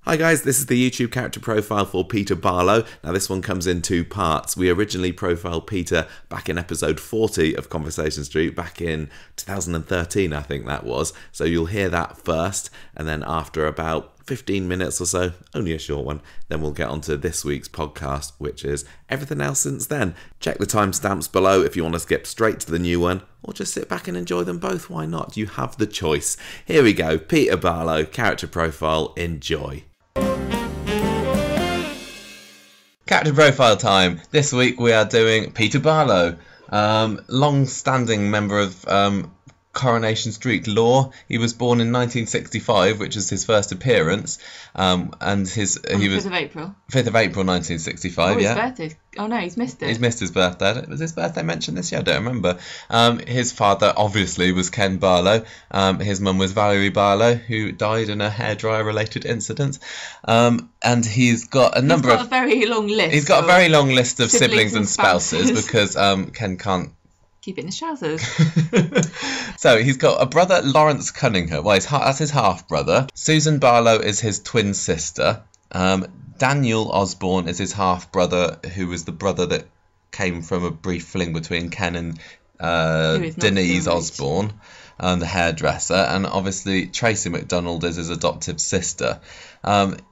Hi guys, this is the YouTube character profile for Peter Barlow. Now this one comes in two parts. We originally profiled Peter back in episode 40 of Conversation Street, back in 2013 I think that was. So you'll hear that first, and then after about 15 minutes or so, only a short one, then we'll get on to this week's podcast, which is everything else since then. Check the timestamps below if you want to skip straight to the new one, or just sit back and enjoy them both. Why not? You have the choice. Here we go, Peter Barlow, character profile, enjoy. Character profile time. This week we are doing Peter Barlow, long-standing member of Coronation Street lore. He was born in 1965, which is his first appearance, and he was 5th of April 1965. Oh, his birthday. Oh no, he's missed it. He's missed his birthday. Was his birthday mentioned this year? I don't remember. His father obviously was Ken Barlow. His mum was Valerie Barlow, who died in a hairdryer related incident. And he's got a number of. He's got a very long list. He's got a very long list of siblings and spouses because Ken can't keep it in his trousers. So he's got a brother, Lawrence Cunningham. Well, that's his half-brother. Susan Barlow is his twin sister. Daniel Osborne is his half-brother, who was the brother that came from a brief fling between Ken and Denise Osborne, the hairdresser. And obviously Tracy MacDonald is his adoptive sister.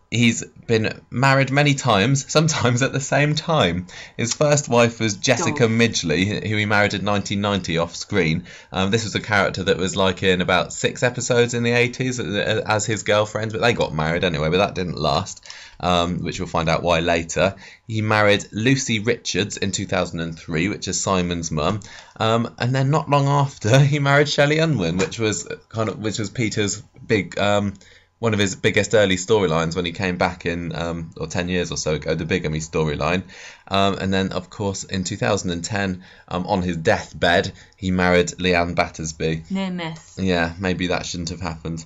He's been married many times, sometimes at the same time. His first wife was Jessica Midgley, who he married in 1990 off screen. This was a character that was like in about 6 episodes in the 80s as his girlfriend, but they got married anyway, but that didn't last, which we'll find out why later. He married Lucy Richards in 2003, which is Simon's mum, and then not long after he married Shelley Unwin, which was Peter's big one of his biggest early storylines when he came back in, or 10 years or so ago, the bigamy storyline. And then, of course, in 2010, on his deathbed, he married Leanne Battersby. Near miss. Yeah, maybe that shouldn't have happened.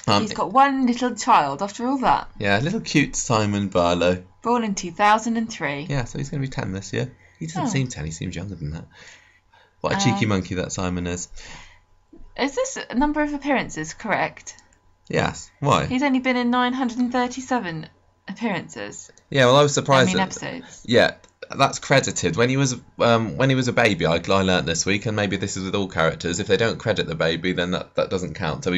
He's got one little child after all that. Yeah, little cute Simon Barlow. Born in 2003. Yeah, so he's going to be 10 this year. He doesn't seem 10, he seems younger than that. What a cheeky monkey that Simon is. Is this number of appearances correct? Yes. Why? He's only been in 937 appearances. Yeah, well, I was surprised. Episodes. Yeah, that's credited. When he was a baby, I learnt this week, and maybe this is with all characters. If they don't credit the baby, then that doesn't count. So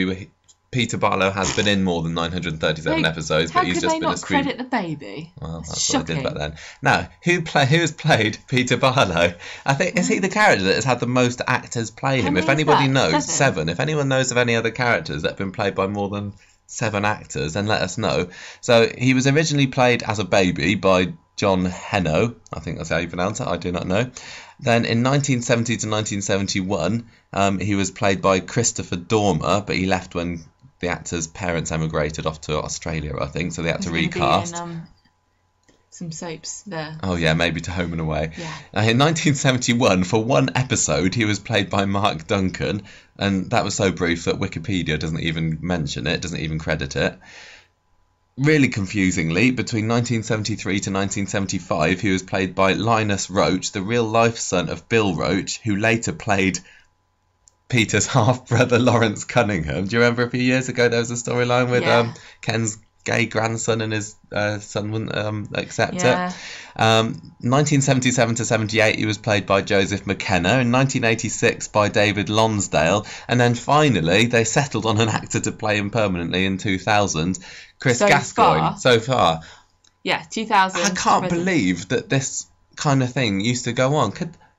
Peter Barlow has been in more than 937 episodes, but he's just been a screen. How could they not credit the baby? Well, that's shocking. What I did back then. Now, who has played Peter Barlow? I think is he the character that has had the most actors play him? If anybody knows, 7. If anyone knows of any other characters that have been played by more than 7 actors, then let us know. So he was originally played as a baby by John Heno. I think that's how you pronounce it. I do not know. Then in 1970 to 1971, he was played by Christopher Dormer, but he left when the actor's parents emigrated off to Australia, I think, so they had to recast. Some soaps there. Oh yeah, maybe to Home and Away. Yeah. In 1971, for one episode, he was played by Mark Duncan, and that was so brief that Wikipedia doesn't even mention it, doesn't even credit it. Really confusingly, between 1973 to 1975, he was played by Linus Roach, the real-life son of Bill Roach, who later played Peter's half-brother Lawrence Cunningham. Do you remember a few years ago there was a storyline with Ken's gay grandson and his son wouldn't accept it? 1977 to 78 he was played by Joseph McKenna, in 1986 by David Lonsdale, and then finally they settled on an actor to play him permanently in 2000, Chris Gascoigne. So far. Yeah, 2000. I can't believe that this kind of thing used to go on.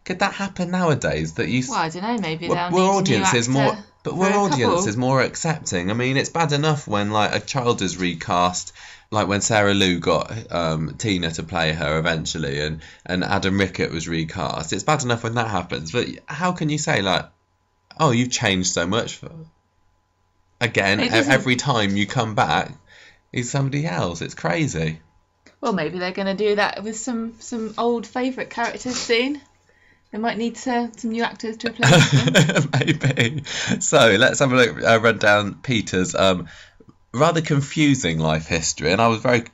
Could that happen nowadays? That you? Well, I don't know. Maybe we're audiences more, but we're audiences more accepting. I mean, it's bad enough when like a child is recast, like when Sarah Lou got Tina to play her eventually, and Adam Rickett was recast. It's bad enough when that happens, but how can you say like, oh, you've changed so much? Again, every time you come back, he's somebody else. It's crazy. Well, maybe they're going to do that with some old favourite characters soon. They might need some new actors to replace them. Maybe. So let's have a look, run down Peter's rather confusing life history. And I was very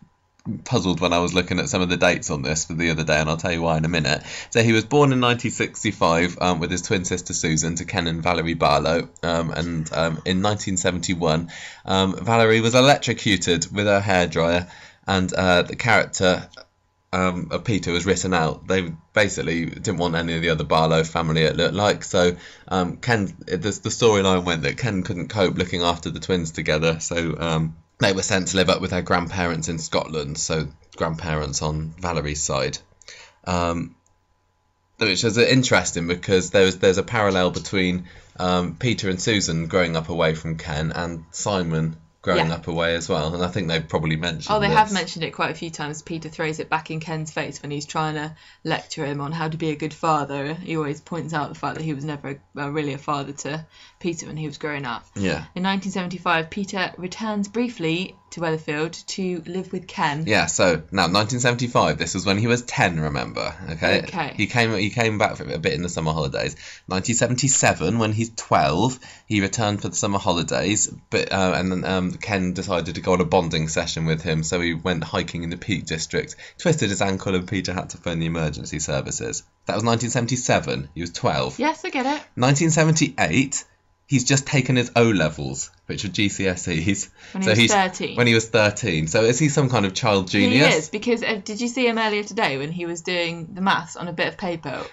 puzzled when I was looking at some of the dates on this for the other day, and I'll tell you why in a minute. So he was born in 1965 with his twin sister Susan to Ken and Valerie Barlow, and in 1971 Valerie was electrocuted with her hairdryer, and the character of Peter was written out. They basically didn't want any of the other Barlow family, it looked like. So Ken, the storyline went that Ken couldn't cope looking after the twins together, so they were sent to live up with their grandparents in Scotland, so grandparents on Valerie's side. Which is interesting because there's a parallel between Peter and Susan growing up away from Ken and Simon growing up away as well, and I think they've probably mentioned they this. have mentioned it quite a few times. Peter throws it back in Ken's face when he's trying to lecture him on how to be a good father. He always points out the fact that he was never really a father to Peter when he was growing up. Yeah. In 1975, Peter returns briefly to Weatherfield to live with Ken. Yeah, so now 1975, this was when he was 10, remember? Okay. He came back for a bit in the summer holidays. 1977, when he's 12, he returned for the summer holidays, but and then Ken decided to go on a bonding session with him, so he went hiking in the Peak District, twisted his ankle, and Peter had to phone the emergency services. That was 1977. He was 12. Yes, I get it. 1978, he's just taken his O-levels, which are GCSEs. When he was 13. When he was 13. So is he some kind of child genius? He is, because did you see him earlier today when he was doing the maths on a bit of paper?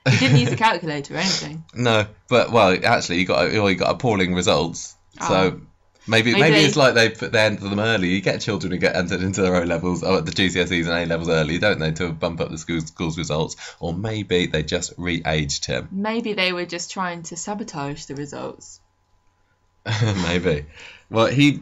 He didn't use a calculator or anything. No, but, well, actually, he got appalling results. So maybe it's like they enter them early. You get children who get entered into their O-levels, the GCSEs and A-levels early, don't they, to bump up the school's results? Or maybe they just re-aged him. Maybe they were just trying to sabotage the results. Maybe. Well, he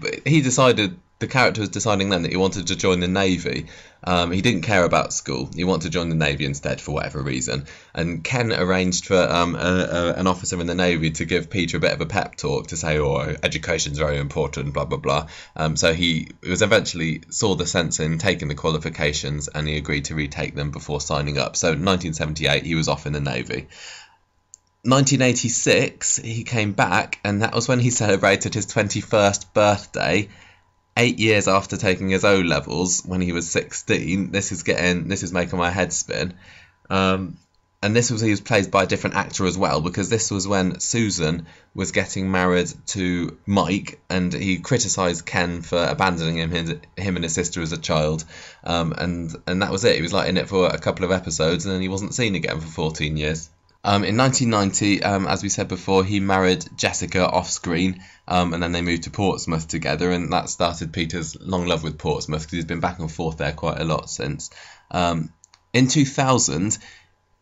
decided, the character was deciding then that he wanted to join the Navy. He didn't care about school. He wanted to join the Navy instead for whatever reason. And Ken arranged for an officer in the Navy to give Peter a bit of a pep talk to say, education's very important, blah, blah, blah. So he was eventually saw the sense in taking the qualifications, and he agreed to retake them before signing up. So in 1978, he was off in the Navy. 1986, he came back, and that was when he celebrated his 21st birthday. 8 years after taking his O-levels, when he was 16, this is making my head spin. And he was played by a different actor as well, because this was when Susan was getting married to Mike, and he criticised Ken for abandoning him and his sister as a child. And that was it. He was like in it for a couple of episodes, and then he wasn't seen again for 14 years. In 1990, as we said before, he married Jessica off-screen, and then they moved to Portsmouth together, and that started Peter's long love with Portsmouth, because he's been back and forth there quite a lot since. In 2000,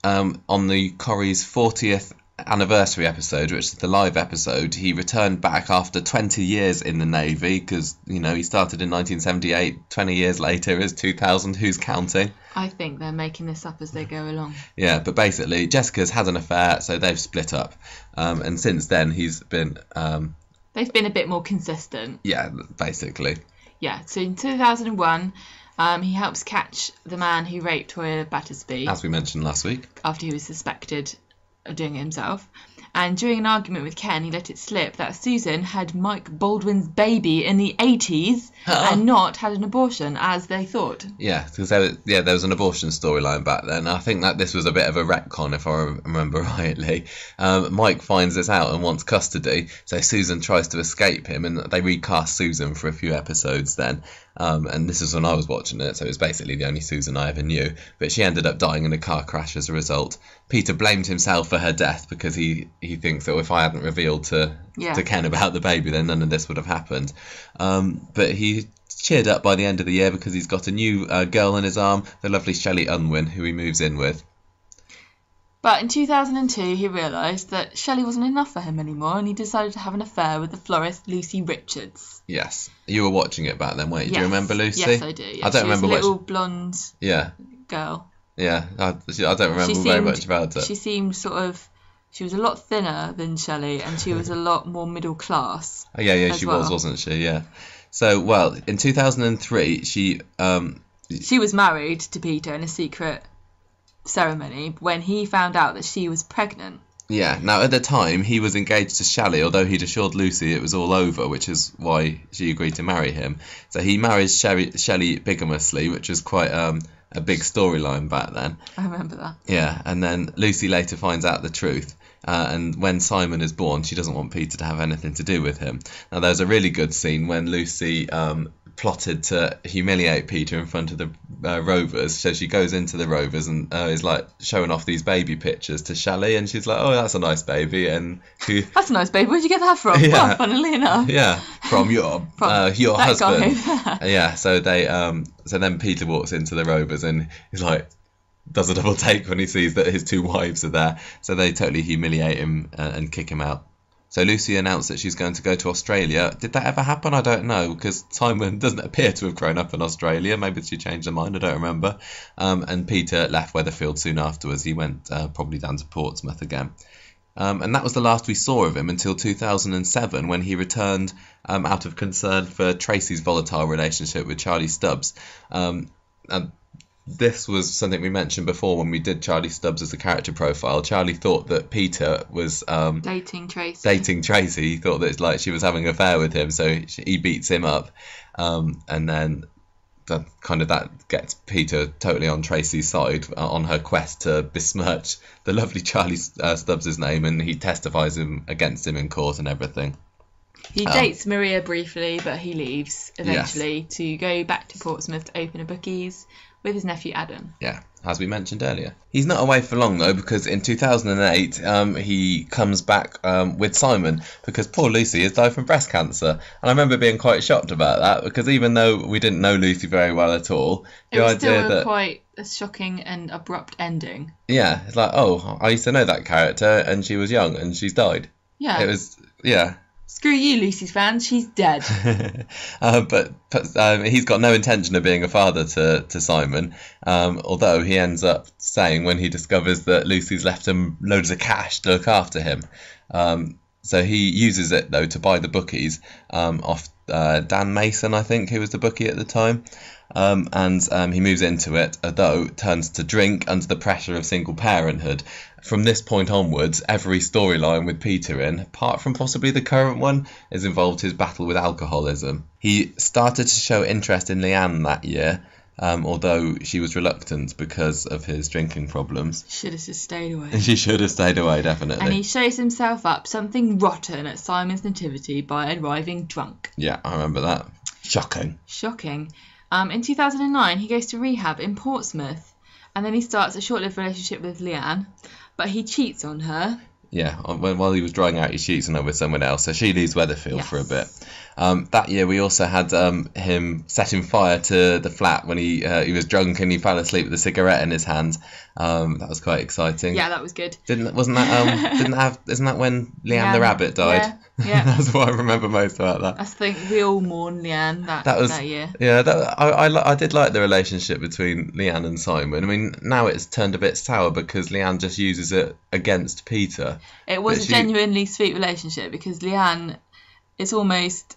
on the Corrie's 40th anniversary episode, which is the live episode, he returned back after 20 years in the Navy, because, he started in 1978, 20 years later is 2000, who's counting? I think they're making this up as they go along. Yeah, but basically, Jessica's had an affair, so they've split up. And since then, he's been... They've been a bit more consistent. Yeah, basically. Yeah, so in 2001, he helps catch the man who raped Toya Battersby. As we mentioned last week. After he was suspected of doing it himself. And during an argument with Ken, he let it slip that Susan had Mike Baldwin's baby in the 80s and not had an abortion, as they thought. Yeah, because there was an abortion storyline back then. I think that this was a bit of a retcon, if I remember rightly. Mike finds this out and wants custody, so Susan tries to escape him, and they recast Susan for a few episodes then. And this is when I was watching it, so it was basically the only Susan I ever knew. But she ended up dying in a car crash as a result. Peter blamed himself for her death because he thinks that if I hadn't revealed to Ken about the baby, then none of this would have happened. But he cheered up by the end of the year because he's got a new girl in his arm, the lovely Shelley Unwin, who he moves in with. But in 2002, he realised that Shelley wasn't enough for him anymore, and he decided to have an affair with the florist Lucy Richards. Yes. You were watching it back then, weren't you? Yes. Do you remember Lucy? Yes, I do. Yeah. I don't remember much. She was a little blonde girl. Yeah, I don't remember very much about her. She seemed she was a lot thinner than Shelley, and she was a lot more middle class. Oh, yeah, she was, wasn't she? Yeah. So, well, in 2003, she was married to Peter in a secret ceremony when he found out that she was pregnant. Yeah, now at the time he was engaged to Shelley, although he'd assured Lucy it was all over, which is why she agreed to marry him. So he marries Shelley bigamously, which was quite a big storyline back then. I remember that. Yeah, and then Lucy later finds out the truth. And when Simon is born, she doesn't want Peter to have anything to do with him. Now, there's a really good scene when Lucy plotted to humiliate Peter in front of the Rovers. So she goes into the Rovers and is like showing off these baby pictures to Shelley, and she's like, "Oh, that's a nice baby." And that's a nice baby. Where'd you get that from? Yeah. Well, funnily enough. Yeah, from your husband. Guy. Yeah. So they so then Peter walks into the Rovers and he's like, does a double take when he sees that his 2 wives are there. So they totally humiliate him and kick him out. So Lucy announced that she's going to go to Australia. Did that ever happen? I don't know, because Simon doesn't appear to have grown up in Australia. Maybe she changed her mind, I don't remember. And Peter left Weatherfield soon afterwards. He went probably down to Portsmouth again. And that was the last we saw of him until 2007, when he returned out of concern for Tracy's volatile relationship with Charlie Stubbs. And this was something we mentioned before when we did Charlie Stubbs as a character profile. Charlie thought that Peter was dating Tracy. He thought that like she was having an affair with him, so he beats him up, and then that gets Peter totally on Tracy's side on her quest to besmirch the lovely Charlie Stubbs' name, and he testifies against him in court and everything. He dates Maria briefly, but he leaves eventually to go back to Portsmouth to open a bookies with his nephew Adam. Yeah, as we mentioned earlier. He's not away for long, though, because in 2008 he comes back with Simon, because poor Lucy has died from breast cancer. And I remember being quite shocked about that, because even though we didn't know Lucy very well at all, it was still quite a shocking and abrupt ending. Yeah, it's like, oh, I used to know that character, and she was young, and she's died. Yeah. It was, yeah. Screw you, Lucy's fans. She's dead. But he's got no intention of being a father to Simon, although he ends up saying when he discovers that Lucy's left him loads of cash to look after him. So he uses it, though, to buy the bookies off Dan Mason, I think, who was the bookie at the time. And he moves into it, although turns to drink under the pressure of single parenthood. From this point onwards, every storyline with Peter in, apart from possibly the current one, has involved his battle with alcoholism. He started to show interest in Leanne that year, although she was reluctant because of his drinking problems. Should have just stayed away. She should have stayed away, definitely. And he shows himself up something rotten at Simon's nativity by arriving drunk. Yeah, I remember that. Shocking. In 2009, he goes to rehab in Portsmouth, and then he starts a short-lived relationship with Leanne, but he cheats on her. Yeah, while he was drying out, he cheats on her with someone else, so she leaves Weatherfield for a bit. That year, we also had him setting fire to the flat when he was drunk and he fell asleep with a cigarette in his hand. That was quite exciting. Yeah, that was good. Isn't that when Leanne the rabbit died? Yeah. That's what I remember most about that. I think we all mourn Leanne that year. Yeah, I did like the relationship between Leanne and Simon. I mean, now it's turned a bit sour because Leanne just uses it against Peter. It was a genuinely sweet relationship because Leanne is almost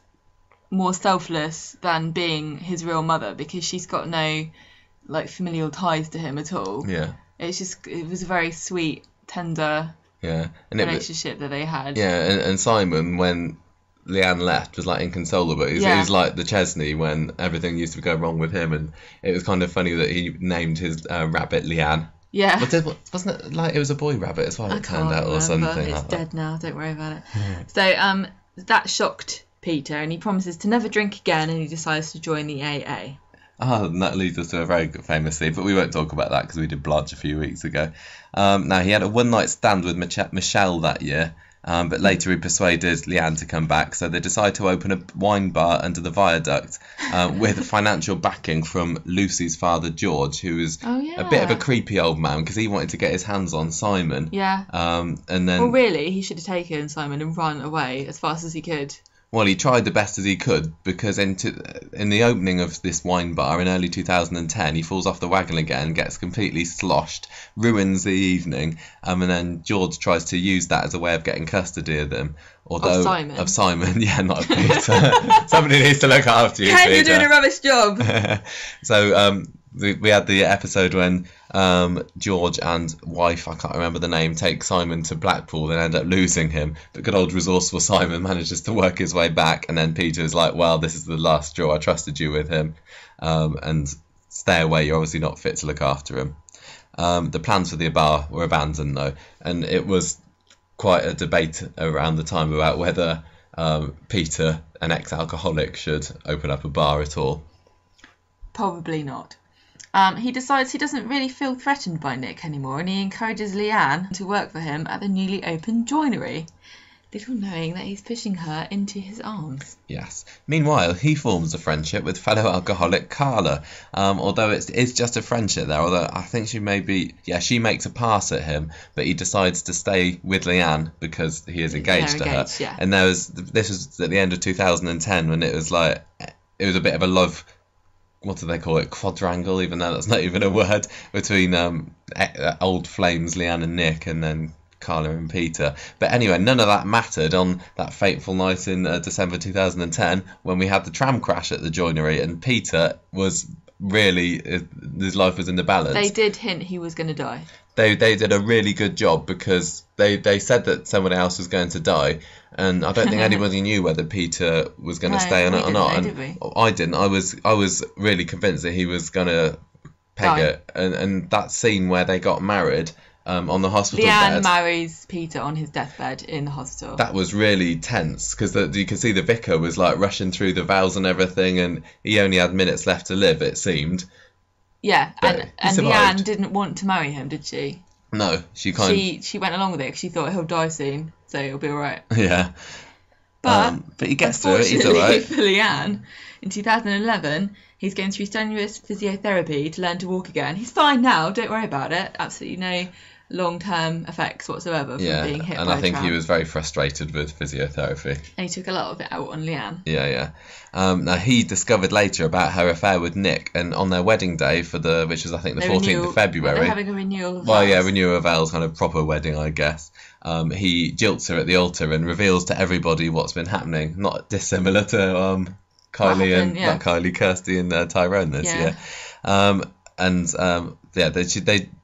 more selfless than being his real mother, because she's got no familial ties to him at all. Yeah. It was a very sweet, tender relationship that they had. Yeah, and Simon, when Leanne left, was inconsolable. He was like the Chesney when everything used to go wrong with him, and it was kind of funny that he named his rabbit Leanne. Yeah. But wasn't it it was a boy rabbit as well? It turned out, or something. It's dead now. Don't worry about it. So that shocked Peter, and he promises to never drink again, and he decides to join the AA. And that leads us to a very good famous scene, but we won't talk about that because we did Blanche a few weeks ago. Now, he had a one-night stand with Michelle that year, but later he persuaded Leanne to come back, so they decide to open a wine bar under the viaduct with financial backing from Lucy's father, George, who was a bit of a creepy old man because he wanted to get his hands on Simon. Yeah. And then... Well, really, he should have taken Simon and run away as fast as he could. Well, he tried the best as he could, because in the opening of this wine bar in early 2010, he falls off the wagon again, gets completely sloshed, ruins the evening, and then George tries to use that as a way of getting custody of them. Of Simon, yeah, not of Peter. Somebody needs to look after you, Ken, Peter. you're doing a rubbish job. So we had the episode when George and wife, I can't remember the name, take Simon to Blackpool and end up losing him. But good old resourceful Simon manages to work his way back, and then Peter's like, well, this is the last straw. I trusted you with him, and stay away. You're obviously not fit to look after him. The plans for the bar were abandoned, though, and it was quite a debate around the time about whether Peter, an ex-alcoholic, should open up a bar at all. Probably not. He decides he doesn't really feel threatened by Nick anymore, and he encourages Leanne to work for him at the newly opened joinery, little knowing that he's pushing her into his arms. Yes. Meanwhile, he forms a friendship with fellow alcoholic Carla, although it is just a friendship there, although I think she makes a pass at him, but he decides to stay with Leanne because he is engaged to her. Yeah. And this was at the end of 2010 when it was a bit of a love, what do they call it, quadrangle, even though that's not even a word, between old flames Leanne and Nick, and then Carla and Peter. But anyway, none of that mattered on that fateful night in December 2010 when we had the tram crash at the joinery, and Peter was really, his life was in the balance. They did hint he was going to die. They did a really good job because they said that someone else was going to die, and I don't think anybody knew whether Peter was going to stay or not. I didn't. I was really convinced that he was going to peg it, and that scene where they got married on the hospital bed. Leanne marries Peter on his deathbed in the hospital. That was really tense because you could see the vicar was like rushing through the vows and everything, and he only had minutes left to live, it seemed. Yeah, But and survived. Leanne didn't want to marry him, did she? No, she went along with it because she thought he'll die soon, so it'll be all right. Yeah. But he gets through it. He's all unfortunately right. for Leanne, in 2011, he's going through strenuous physiotherapy to learn to walk again. He's fine now. Don't worry about it. Absolutely no long-term effects whatsoever from being hit by a tram. And I think he was very frustrated with physiotherapy. And he took a lot of it out on Leanne. Yeah. Now he discovered later about her affair with Nick, and on their wedding day which was I think the 14th of February. They're having a renewal of vows. Well, yeah, renewal of vows, kind of proper wedding, I guess. He jilts her at the altar and reveals to everybody what's been happening. Not dissimilar to Kirsty and Tyrone this year.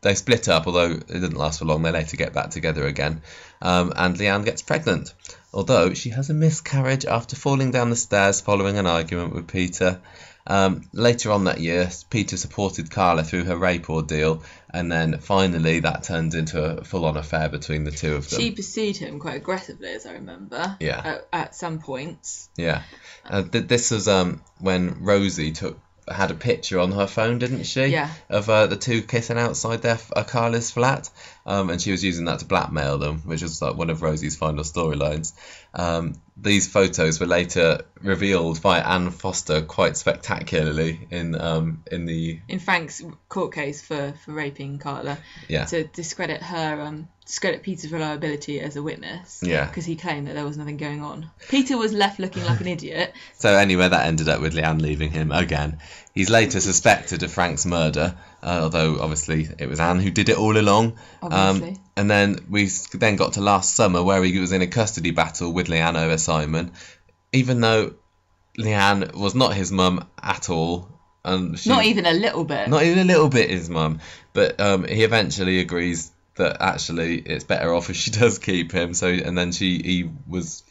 They split up, although it didn't last for long. They later get back together again. And Leanne gets pregnant, although she has a miscarriage after falling down the stairs following an argument with Peter. Later on that year, Peter supported Carla through her rape ordeal, and then finally that turned into a full-on affair between the two of them. She pursued him quite aggressively, as I remember. Yeah. At some points. Yeah. This was when Rosie had a picture on her phone, didn't she? Yeah. Of the two kissing outside Carla's flat, and she was using that to blackmail them, which was like one of Rosie's final storylines. These photos were later revealed by Anne Foster quite spectacularly in Frank's court case for raping Carla. Yeah. To discredit her, discredit Peter's reliability as a witness. Yeah. Because he claimed that there was nothing going on. Peter was left looking like an idiot. So anyway, that ended up with Leanne leaving him again. He's later suspected of Frank's murder, although obviously it was Anne who did it all along. Obviously. And then we then got to last summer where he was in a custody battle with Leanne over Simon, even though Leanne was not his mum at all. And not even a little bit. Not even a little bit his mum. But he eventually agrees that actually it's better off if she does keep him. And then he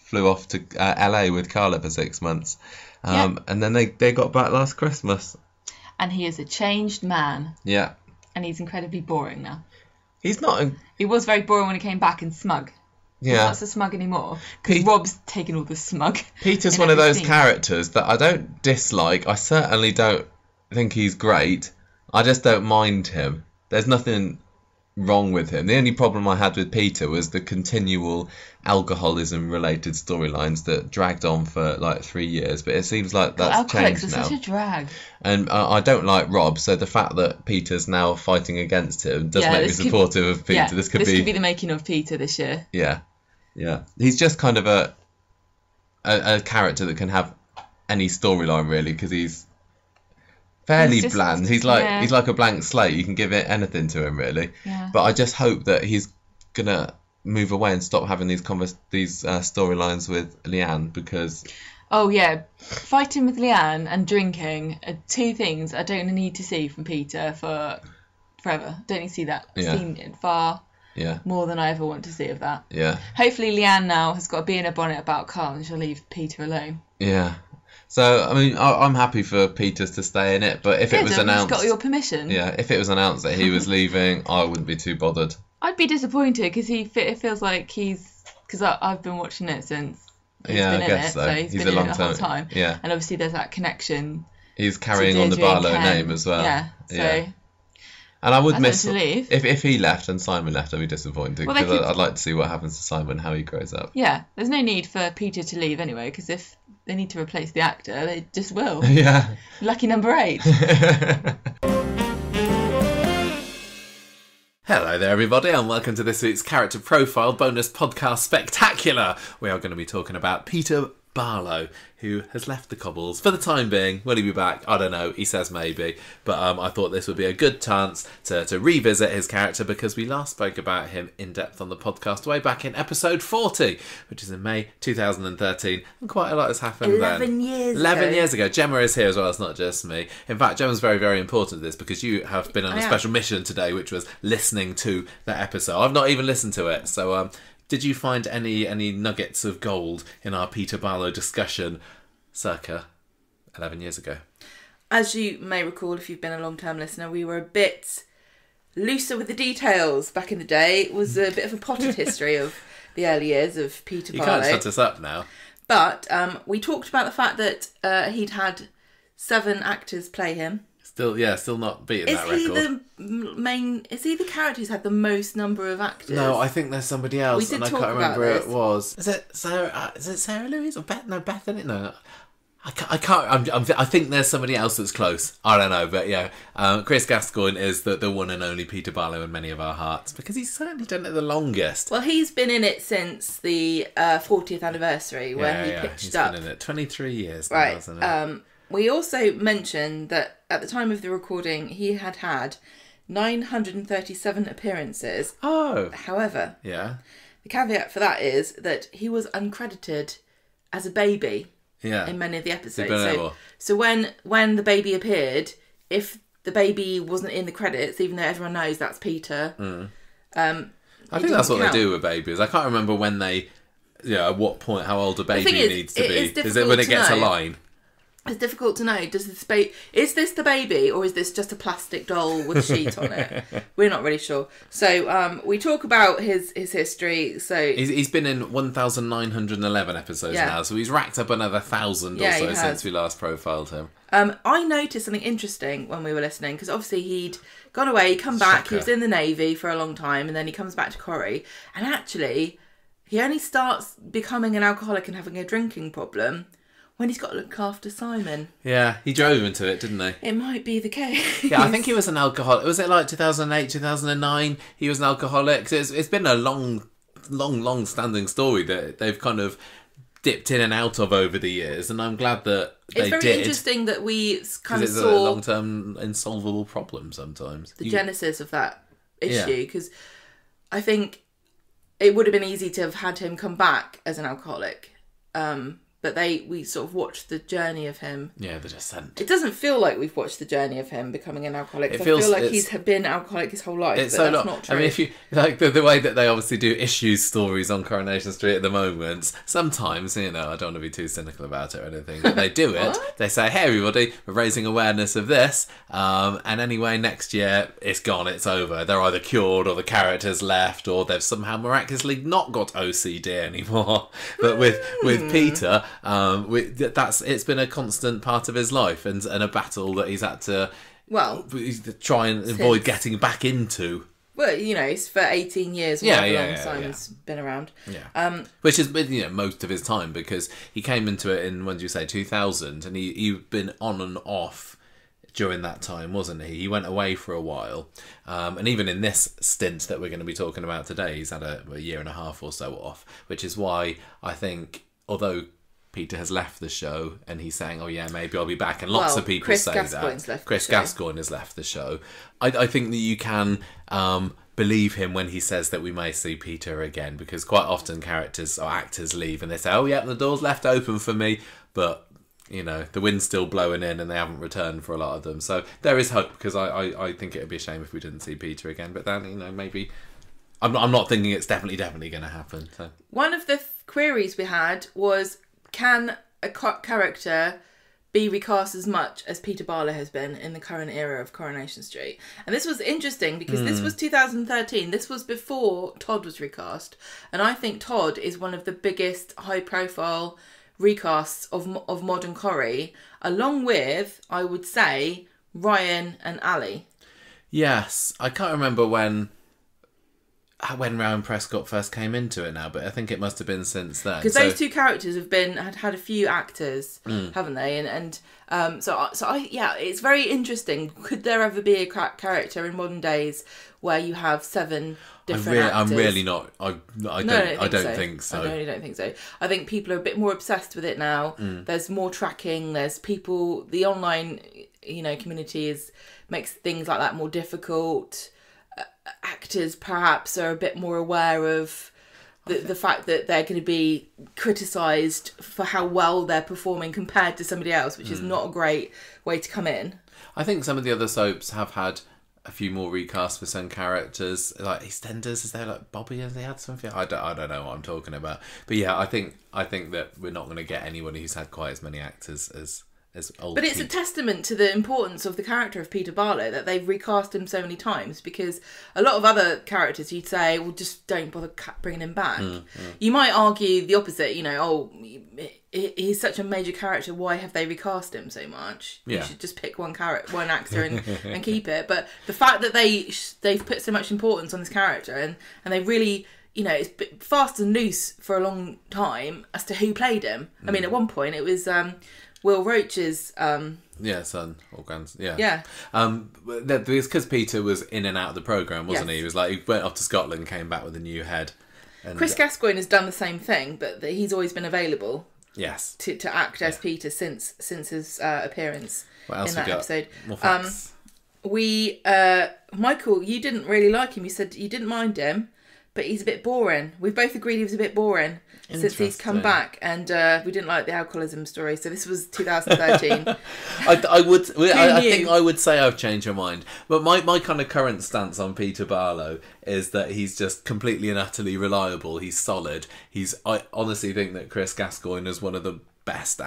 flew off to LA with Carla for 6 months. And then they got back last Christmas. And he is a changed man. Yeah. And he's incredibly boring now. He's not. He was very boring when he came back and smug. Yeah. He's not so smug anymore. Because Rob's taken all the smug. Peter's one of those characters that I don't dislike. I certainly don't think he's great. I just don't mind him. There's nothing wrong with him. The only problem I had with Peter was the continual alcoholism related storylines that dragged on for like 3 years, but it seems like that's changed now. Such a drag. And I don't like Rob, so the fact that Peter's now fighting against him does make me supportive of Peter. Yeah, this could be the making of Peter this year. Yeah. He's just kind of a character that can have any storyline really, because he's fairly bland. He's like a blank slate. You can give it anything to him really. Yeah. But I just hope that he's gonna move away and stop having these storylines with Leanne, because Oh, yeah. Fighting with Leanne and drinking are two things I don't need to see from Peter for forever. Don't need to see that. I've seen it far more than I ever want to see of that. Yeah. Hopefully Leanne now has got a bee in her bonnet about Carl and she'll leave Peter alone. Yeah. So, I mean, I'm happy for Peter to stay in it, but if it was announced... got your permission. Yeah, if it was announced that he was leaving, I wouldn't be too bothered. I'd be disappointed because it feels like because I've been watching it since he's been in it, so he's been in it the whole time. Yeah. And obviously there's that connection. He's carrying on the Barlow name as well. Yeah, so... And I would miss if he left and Simon left. I'd be disappointed because I'd like to see what happens to Simon, how he grows up. Yeah, there's no need for Peter to leave anyway, because if they need to replace the actor, they just will. Yeah. Lucky number 8. Hello there everybody and welcome to this week's Character Profile Bonus Podcast Spectacular. We are going to be talking about Peter Barlow, who has left the cobbles for the time being. Will he be back? I don't know. He says maybe. But I thought this would be a good chance to revisit his character because we last spoke about him in depth on the podcast way back in episode 40, which is in May 2013. And quite a lot has happened 11 years ago. Gemma is here as well. It's not just me. In fact, Gemma's very, very important to this because you have been on a special mission today, which was listening to that episode. I've not even listened to it. So, did you find any nuggets of gold in our Peter Barlow discussion circa 11 years ago? As you may recall, if you've been a long-term listener, we were a bit looser with the details back in the day. It was a bit of a potted history of the early years of Peter Barlow. You can't shut us up now. But we talked about the fact that he'd had 7 actors play him. Still not beating that record. Is he the character who's had the most number of actors? No, I think there's somebody else, and I can't remember who it was. Is it Sarah Louise or Bethany? No, I can't. I think there's somebody else that's close. I don't know, but yeah, Chris Gascoigne is the one and only Peter Barlow in many of our hearts because he's certainly done it the longest. Well, he's been in it since the 40th anniversary when he pitched up. He's been in it 23 years now, hasn't it? We also mentioned that at the time of the recording, he had 937 appearances. Oh. However, the caveat for that is that he was uncredited as a baby in many of the episodes. So when the baby appeared, if the baby wasn't in the credits, even though everyone knows that's Peter, I think that's what they do with babies. I can't remember when they, at what point, how old a baby needs to be. Is it when it gets a line? It's difficult to know. Is this the baby or is this just a plastic doll with a sheet on it? We're not really sure. So we talk about his history. So he's been in 1,911 episodes now. So he's racked up another 1,000 or so since we last profiled him. I noticed something interesting when we were listening because obviously he'd gone away, come back. He was in the Navy for a long time, and then he comes back to Corrie. And actually, he only starts becoming an alcoholic and having a drinking problem when he's got to look after Simon. Yeah, he drove him into it, didn't he? It might be the case. Yeah, I think he was an alcoholic. Was it like 2008, 2009? He was an alcoholic. It's been a long standing story that they've kind of dipped in and out of over the years, and I'm glad that they did. It's very interesting that we kind of saw... It's a long-term insolvable problem sometimes. The genesis of that issue, because I think it would have been easy to have had him come back as an alcoholic. But we sort of watched the journey of him. Yeah, the descent. It doesn't feel like we've watched the journey of him becoming an alcoholic. I feel like he's been alcoholic his whole life, but that's not true. I mean, if you like the way that they obviously do issues stories on Coronation Street at the moment, sometimes, I don't want to be too cynical about it or anything, but they do it. They say, hey, everybody, we're raising awareness of this, and anyway, next year, it's gone, it's over. They're either cured or the character's left or they've somehow miraculously not got OCD anymore. But with Peter... it's been a constant part of his life and a battle that he's had to try and avoid getting back into. Well, it's for 18 years. Simon's been around. Yeah, which has been most of his time because he came into it in 2000, and he'd been on and off during that time, wasn't he? He went away for a while, and even in this stint that we're going to be talking about today, he's had a year and a half or so off, which is why I think although Peter has left the show and he's saying, oh yeah, maybe I'll be back, and lots of people say that. Chris Gascoigne has left the show. I think that you can believe him when he says that we may see Peter again, because quite often characters or actors leave and they say, oh yeah, the door's left open for me, but you know, the wind's still blowing in and they haven't returned for a lot of them. So there is hope, because I think it would be a shame if we didn't see Peter again. But then, you know, maybe... I'm not thinking it's definitely going to happen. So. One of the queries we had was, can a character be recast as much as Peter Barlow has been in the current era of Coronation Street? And this was interesting because this was 2013. This was before Todd was recast. And I think Todd is one of the biggest high-profile recasts of modern Corrie, along with, I would say, Ryan and Ali. Yes, I can't remember when Rowan Prescott first came into it now, but I think it must have been since then. Because those two characters have had a few actors, haven't they? And so it's very interesting. Could there ever be a character in modern days where you have 7 different actors? I'm really not. I don't think so. I really don't think so. I think people are a bit more obsessed with it now. There's more tracking. There's people. The online, community makes things like that more difficult. Actors perhaps are a bit more aware of the fact that they're going to be criticised for how well they're performing compared to somebody else, which is not a great way to come in. I think some of the other soaps have had a few more recasts for some characters, like EastEnders. Is there like Bobby? Has they had something? I don't know what I'm talking about. But yeah, I think that we're not going to get anybody who's had quite as many actors as old. But it's a testament to the importance of the character of Peter Barlow that they've recast him so many times, because a lot of other characters you'd say, well, just don't bother bringing him back. You might argue the opposite, he's such a major character, why have they recast him so much? You should just pick one actor and keep it. But the fact that they've put so much importance on this character and they really... it's fast and loose for a long time as to who played him. I mean, at one point it was Will Roach's son or grandson. Yeah. Because Peter was in and out of the programme, wasn't he? He was like, he went off to Scotland, came back with a new head. And Chris Gascoigne has done the same thing, but he's always been available. Yes. To act as Peter since his appearance in that episode. More facts. Michael, you didn't really like him. You said you didn't mind him, but he's a bit boring. We've both agreed he was a bit boring since he's come back, and we didn't like the alcoholism story. So this was 2013. I think I would say I've changed your mind. But my kind of current stance on Peter Barlow is that he's just completely and utterly reliable. He's solid. I honestly think that Chris Gascoigne is one of the best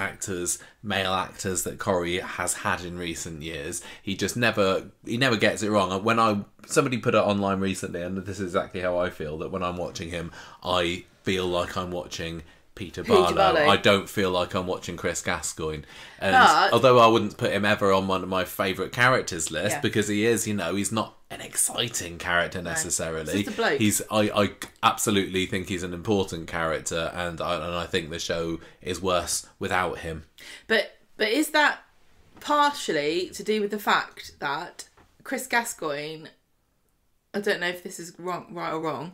male actors that Corrie has had in recent years. He never gets it wrong. When somebody put it online recently, and this is exactly how I feel, that when I'm watching him, I feel like I'm watching Peter Barlow. I don't feel like I'm watching Chris Gascoigne. And although I wouldn't put him ever on one of my favourite characters list, because he is, he's not an exciting character necessarily. He's just a bloke. I absolutely think he's an important character, and I think the show is worse without him. But is that partially to do with the fact that Chris Gascoigne, I don't know if this is right or wrong,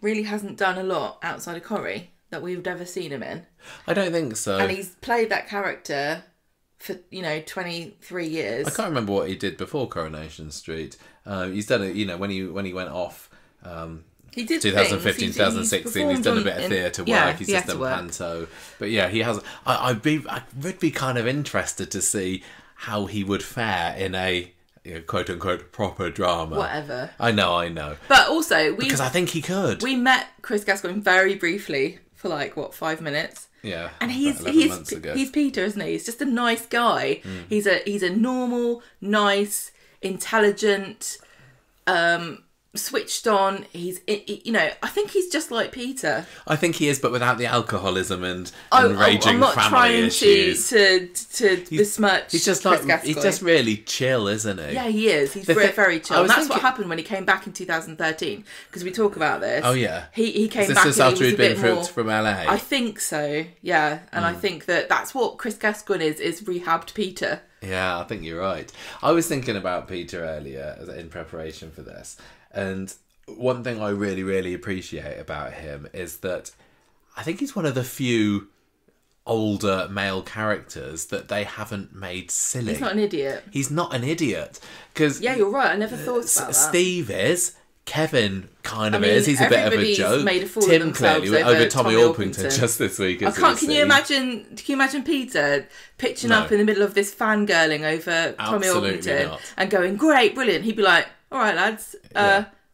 really hasn't done a lot outside of Corrie that we've ever seen him in? I don't think so. And he's played that character for 23 years. I can't remember what he did before Coronation Street. He's done it, when he went off. He did 2015, 2016. He's done a bit of theatre work. He's just done panto. But yeah, he has. I would be kind of interested to see how he would fare in a quote unquote proper drama. Whatever. I know. But also because I think he could. We met Chris Gascoigne very briefly for 5 minutes. Yeah. And he's Peter, isn't he? He's just a nice guy. He's a normal, nice, intelligent, switched on. I think he's just like Peter. I think he is, but without the alcoholism and raging I'm not family trying issues. to besmirch. He's just Chris Gascoigne. he's just really chill, isn't he? Yeah, he is. He's very chill. And that's what happened when he came back in 2013. Because we talk about this. Oh yeah. He came back. This and after he was he'd been a bit more, from LA. I think so. Yeah, and I think that's what Chris Gascoigne is rehabbed Peter. Yeah, I think you're right. I was thinking about Peter earlier in preparation for this, and one thing I really, really appreciate about him is that I think he's one of the few older male characters that they haven't made silly. He's not an idiot. He's not an idiot. 'Cause yeah, you're right. I never thought about that. Steve is, Kevin kind of is. He's a bit of a everybody's joke. made a fool of Tim themselves clearly over Tommy Orpington. Orpington just this week. I can't. Can you imagine Peter pitching up in the middle of this fangirling over Tommy Orpington and going, "Great, brilliant." He'd be like, "All right, lads,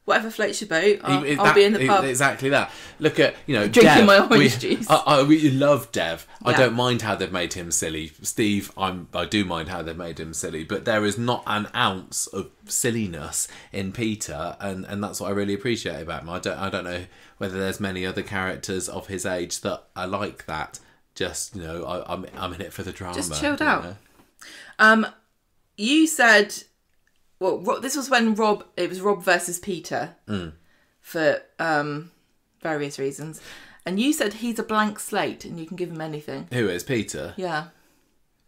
whatever floats your boat. I'll be in the pub." Exactly that. Look at drinking Dev, my orange juice. We love Dev. Yeah. I don't mind how they've made him silly. Steve, I do mind how they've made him silly, but there is not an ounce of silliness in Peter, and that's what I really appreciate about him. I don't know whether there's many other characters of his age that are like that. Just I'm in it for the drama. Just chilled out. You said, well, this was when it was Rob versus Peter for various reasons. And you said he's a blank slate and you can give him anything. Who is Peter? Yeah.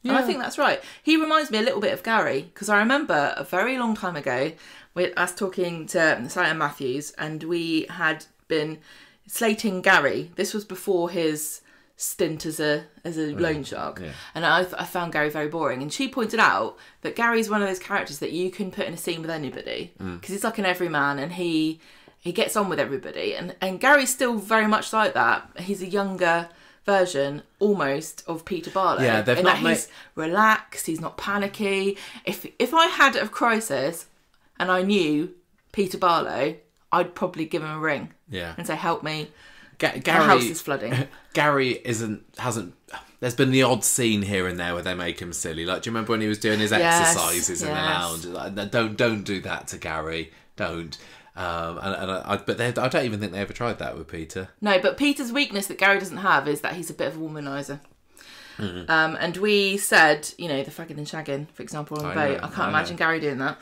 And I think that's right. He reminds me a little bit of Gary, because I remember a very long time ago, with us talking to Simon Matthews, and we had been slating Gary. This was before his stint as a loan shark, and I found Gary very boring, and she pointed out that Gary's one of those characters that you can put in a scene with anybody, because he's like an everyman, and he gets on with everybody, and Gary's still very much like that. He's a younger version almost of Peter Barlow. Yeah, they've not made... He's relaxed, he's not panicky. If I had a crisis and I knew Peter Barlow, I'd probably give him a ring and say, "Help me, Gary, my house is flooding." Gary hasn't. There's been the odd scene here and there where they make him silly. Like, do you remember when he was doing his exercises in the lounge? Like, don't do that to Gary. Don't. I don't even think they ever tried that with Peter. No, but Peter's weakness that Gary doesn't have is that he's a bit of a womanizer. And we said, the fagging and shagging, for example, on the boat. I can't imagine Gary doing that.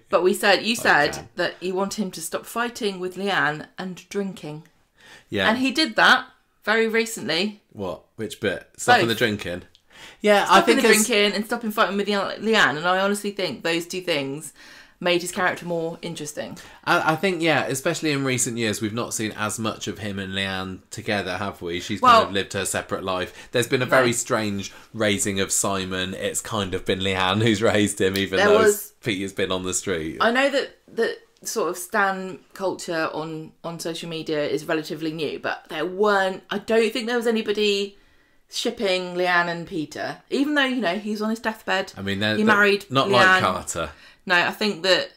But you said that you want him to stop fighting with Leanne and drinking. Yeah. And he did that very recently. What? Which bit? Stopping the drinking? Yeah, stopping the drinking and stopping fighting with Leanne. And I honestly think those two things made his character more interesting. I think, especially in recent years, we've not seen as much of him and Leanne together, have we? She's kind of lived her separate life. There's been a very strange raising of Simon. It's kind of been Leanne who's raised him, even though Peter's been on the street. I know that sort of stan culture on social media is relatively new, but I don't think there was anybody shipping Leanne and Peter, even though, he's on his deathbed. I mean, he married not Leanne. Like Carter. No, I think that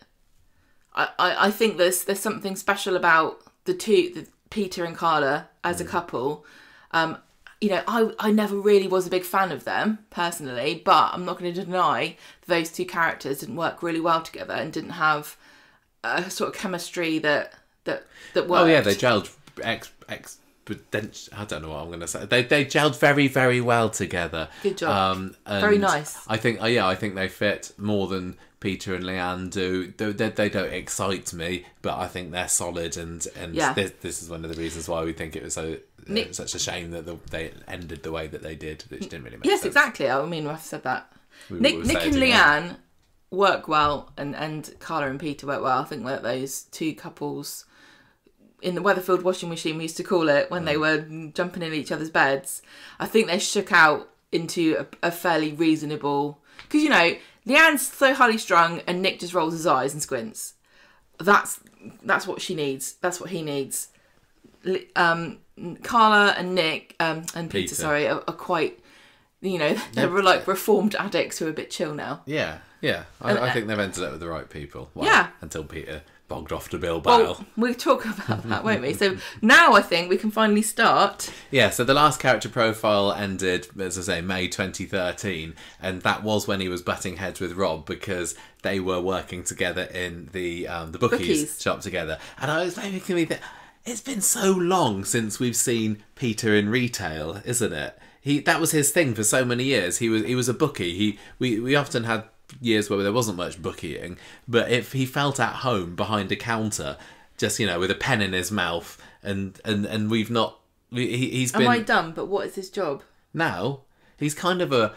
I think there's something special about the Peter and Carla as a couple. I never really was a big fan of them personally, but I'm not going to deny those two characters didn't work really well together and didn't have a sort of chemistry that worked. Oh yeah, they gelled I don't know what I'm going to say. They gelled very, very well together. Good job. Very nice. I think they fit more than Peter and Leanne do. They don't excite me, but I think they're solid. And this is one of the reasons why we think it was such a shame that they ended the way that they did, which didn't really make sense. Yes, exactly. I mean, I've said that. Nick and Leanne work well, and Carla and Peter work well. I think that those two couples in the Weatherfield washing machine, we used to call it, when they were jumping in each other's beds, I think they shook out into a fairly reasonable... Because, Leanne's so highly strung and Nick just rolls his eyes and squints. That's what she needs. That's what he needs. Carla and Nick, and Peter, are quite... they're like reformed addicts who are a bit chill now. Yeah. I think they've ended up with the right people. Until Peter bogged off to Bilbao. Well, we'll talk about that, won't we? So now I think we can finally start. Yeah, so the last character profile ended, as I say, May 2013, and that was when he was butting heads with Rob because they were working together in the bookies shop together. And I was making me think, it's been so long since we've seen Peter in retail, isn't it? That was his thing for so many years. He was a bookie. We often had years where there wasn't much bookieing, but if he felt at home behind a counter, just with a pen in his mouth, and we've not. He's been. Am I dumb? But what is his job now? He's kind of a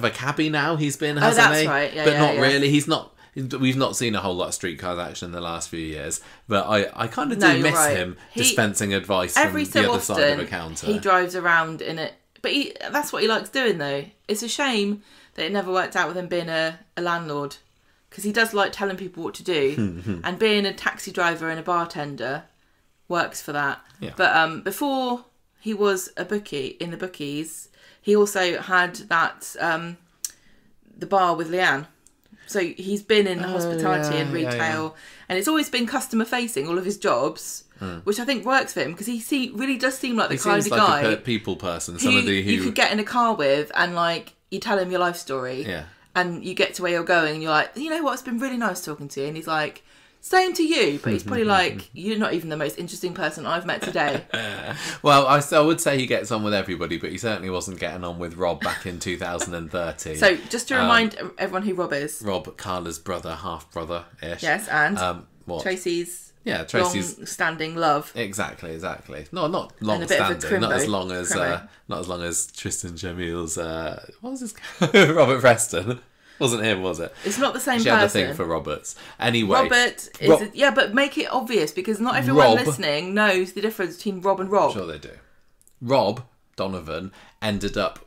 cabbie now. He's been, hasn't that's he? Right. Yeah, but not really. He's not. We've not seen a whole lot of streetcar action in the last few years, but I kind of do miss him dispensing advice from the other side of a counter. He drives around in it, but that's what he likes doing, though. It's a shame that it never worked out with him being a landlord, because he does like telling people what to do, and being a taxi driver and a bartender works for that. Yeah. But before he was a bookie in the bookies, he also had that the bar with Leanne. So he's been in hospitality and retail, and it's always been customer facing, all of his jobs, which I think works for him, because he really does seem like the kind of guy, a people person, somebody who you could get in a car with, and like you tell him your life story, and you get to where you're going, and you're like, you know what, it's been really nice talking to you, and he's like, same to you, but he's probably like, you're not even the most interesting person I've met today. Well, I would say he gets on with everybody, but he certainly wasn't getting on with Rob back in 2013. So, just to remind everyone who Rob is. Rob, Carla's brother, half-brother-ish. Yes, and what? Tracy's long-standing love. Exactly. No, not long-standing. Not as long as Tristan Jamil's. What was his? Robert Preston. Wasn't him, was it? It's not the same she person. She had a thing for Roberts. Anyway. Robert is... but make it obvious, because not everyone listening knows the difference between Rob and Rob. Sure they do. Rob Donovan ended up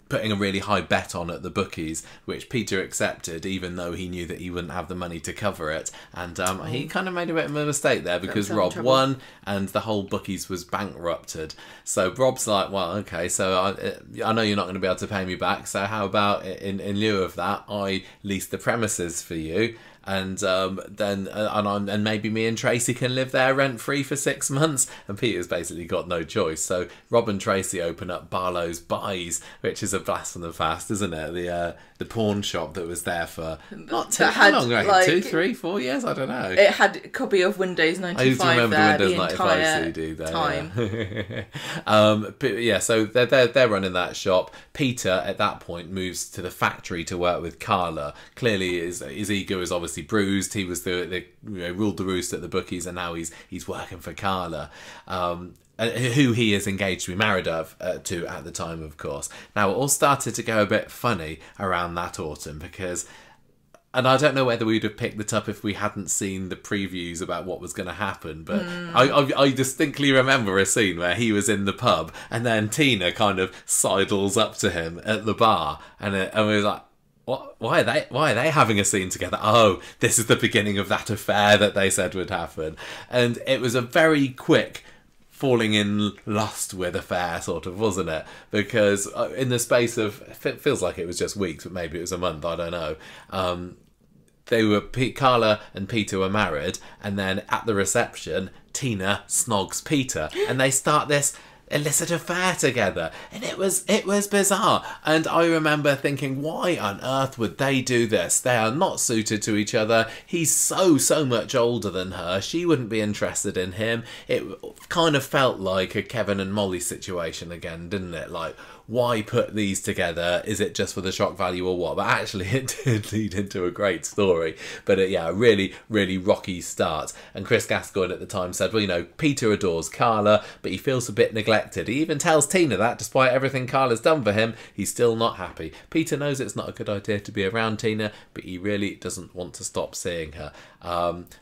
putting a really high bet on at the bookies, which Peter accepted, even though he knew that he wouldn't have the money to cover it. And he kind of made a bit of a mistake there, because Rob won and the whole bookies was bankrupted. So Rob's like, well, okay, so I know you're not going to be able to pay me back, so how about in lieu of that, I lease the premises for you, and then maybe me and Tracy can live there rent free for 6 months. And Peter's basically got no choice. So Rob and Tracy open up Barlow's Buys, which is a blast from the past, isn't it? The pawn shop that was there for not too long, right? 2, 3, 4 years. I don't know. It had a copy of Windows 95. I used to remember there, the Windows 95 CD there. Time. But yeah, so they're running that shop. Peter at that point moves to the factory to work with Carla. Clearly, his ego is obviously bruised. He was ruled the roost at the bookies, and now he's working for Carla, who he is engaged to be married to at the time, of course. Now it all started to go a bit funny around that autumn, because, and I don't know whether we'd have picked it up if we hadn't seen the previews about what was going to happen, but I distinctly remember a scene where he was in the pub, and then Tina kind of sidles up to him at the bar, and we was like, why are they having a scene together? Oh, this is the beginning of that affair that they said would happen. And it was a very quick falling in lust with affair, sort of, wasn't it? Because in the space of, it feels like it was just weeks, but maybe it was a month, I don't know. Carla and Peter were married, and then at the reception, Tina snogs Peter, and they start this illicit affair together, and it was bizarre. And I remember thinking, why on earth would they do this? They are not suited to each other. He's so much older than her. She wouldn't be interested in him. It kind of felt like a Kevin and Molly situation again, didn't it? Like, why put these together? Is it just for the shock value or what? But actually it did lead into a great story. But a really, really rocky start. And Chris Gascoigne at the time said, well, Peter adores Carla, but he feels a bit neglected. He even tells Tina that despite everything Carla's done for him, he's still not happy. Peter knows it's not a good idea to be around Tina, but he really doesn't want to stop seeing her.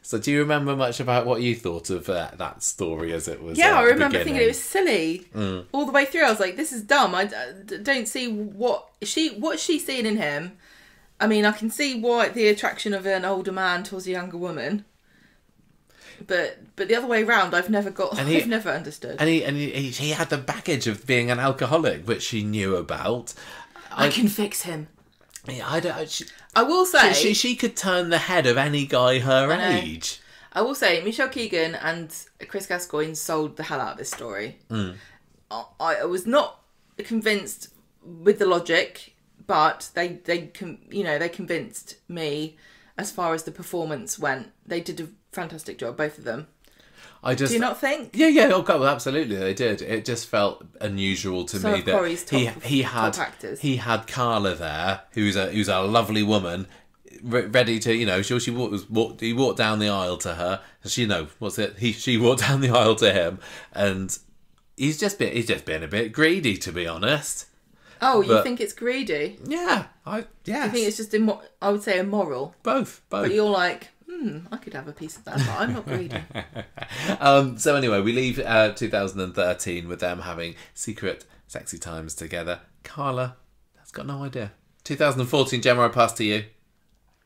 So do you remember much about what you thought of that story as it was? Yeah, I remember thinking it was silly all the way through. I was like, this is dumb. I don't see what's she seeing in him. I mean, I can see why the attraction of an older man towards a younger woman, but the other way around, I've never understood. And he had the baggage of being an alcoholic, which she knew about. I can fix him. Yeah, I will say she could turn the head of any guy her age. I will say Michelle Keegan and Chris Gascoigne sold the hell out of this story. I was not convinced with the logic, but they convinced me as far as the performance went. They did a fantastic job, both of them. Do you not think? Yeah. Oh God, well, absolutely, they did. It just felt unusual to me that he had Carla there, who's a lovely woman, ready to, he walked down the aisle to her. She walked down the aisle to him, and he's just been a bit greedy, to be honest. Oh, you think it's greedy? Yeah, I think it's just I would say immoral. Both. But you're like, I could have a piece of that, but I'm not greedy. So anyway, we leave 2013 with them having secret sexy times together. Carla has got no idea. 2014, Gemma, I pass to you.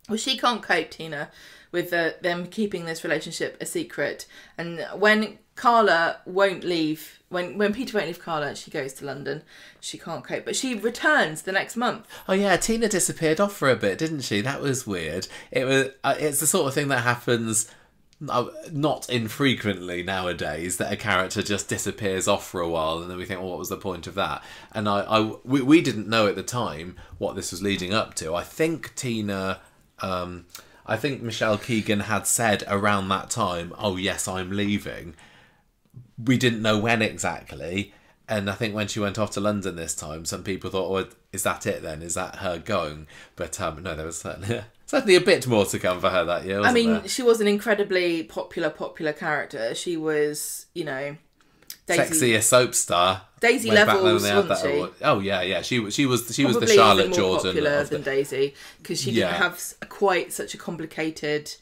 Well, she can't cope, Tina, with them keeping this relationship a secret. And when Carla won't leave, when Peter won't leave Carla, she goes to London. She can't cope, but she returns the next month. Oh yeah, Tina disappeared off for a bit, didn't she? That was weird. It's the sort of thing that happens not infrequently nowadays, that a character just disappears off for a while, and then we think, well, what was the point of that? And we didn't know at the time what this was leading up to. I think Michelle Keegan had said around that time, "Oh yes, I'm leaving." We didn't know when exactly, and I think when she went off to London this time, some people thought, "Oh, is that it then? Is that her going?" But no, there was certainly a bit more to come for her that year, wasn't there? She was an incredibly popular character. She was, Daisy, sexiest soap star. Daisy levels, wasn't she? Oh yeah. She was the Probably Charlotte even more Jordan popular than Daisy, because she didn't have quite such a complicated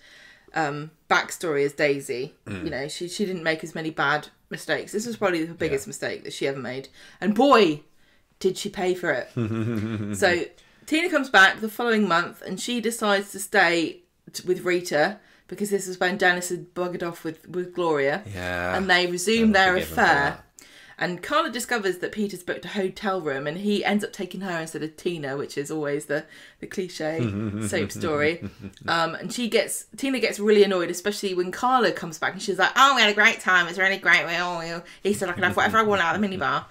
backstory as Daisy. She didn't make as many bad mistakes. This was probably the biggest mistake that she ever made, and boy, did she pay for it. So Tina comes back the following month, and she decides to stay with Rita, because this is when Dennis had buggered off with Gloria. Yeah. And they resume their affair. And Carla discovers that Peter's booked a hotel room, and he ends up taking her instead of Tina, which is always the cliche soap story. And Tina gets really annoyed, especially when Carla comes back, and she's like, "Oh, we had a great time. It's really great. He said I can have whatever I want out of the minibar."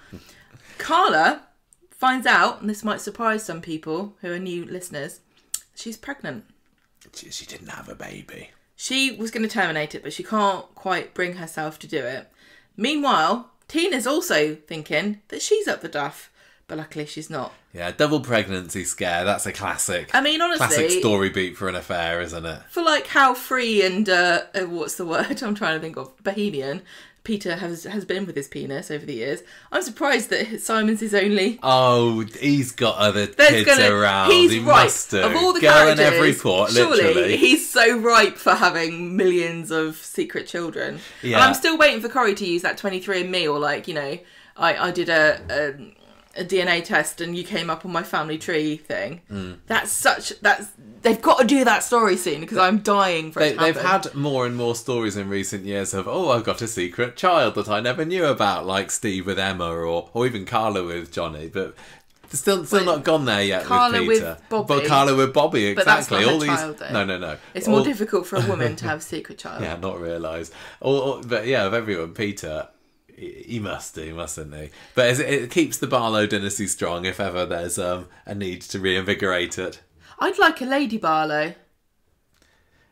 Carla finds out, and this might surprise some people who are new listeners, she's pregnant. She didn't have a baby. She was going to terminate it, but she can't quite bring herself to do it. Meanwhile, Tina's also thinking that she's up the duff, but luckily she's not. Yeah, double pregnancy scare. That's a classic. I mean, honestly, classic story beat for an affair, isn't it? For like how free and what's the word I'm trying to think of, bohemian Peter has been with his penis over the years, I'm surprised that Simon's his only. Oh, he's got other kids around. He's he ripe. Must do. Of all the Girl characters, in every port, surely literally. He's so ripe for having millions of secret children. Yeah. And I'm still waiting for Corrie to use that 23andMe, or like, I did a DNA test and you came up on my family tree thing. They've got to do that story soon, because I'm dying for it to happen. They've had more and more stories in recent years of, oh, I've got a secret child that I never knew about, like Steve with Emma, or even Carla with Johnny, but still not gone there yet Carla with Peter. With Bobby. But Carla with Bobby, exactly. But that's not her all child, these. though. No. It's more difficult for a woman to have a secret child. Yeah, not realise. But yeah, of everyone, Peter, he must do, mustn't he? But it keeps the Barlow dynasty strong if ever there's a need to reinvigorate it. I'd like a Lady Barlow.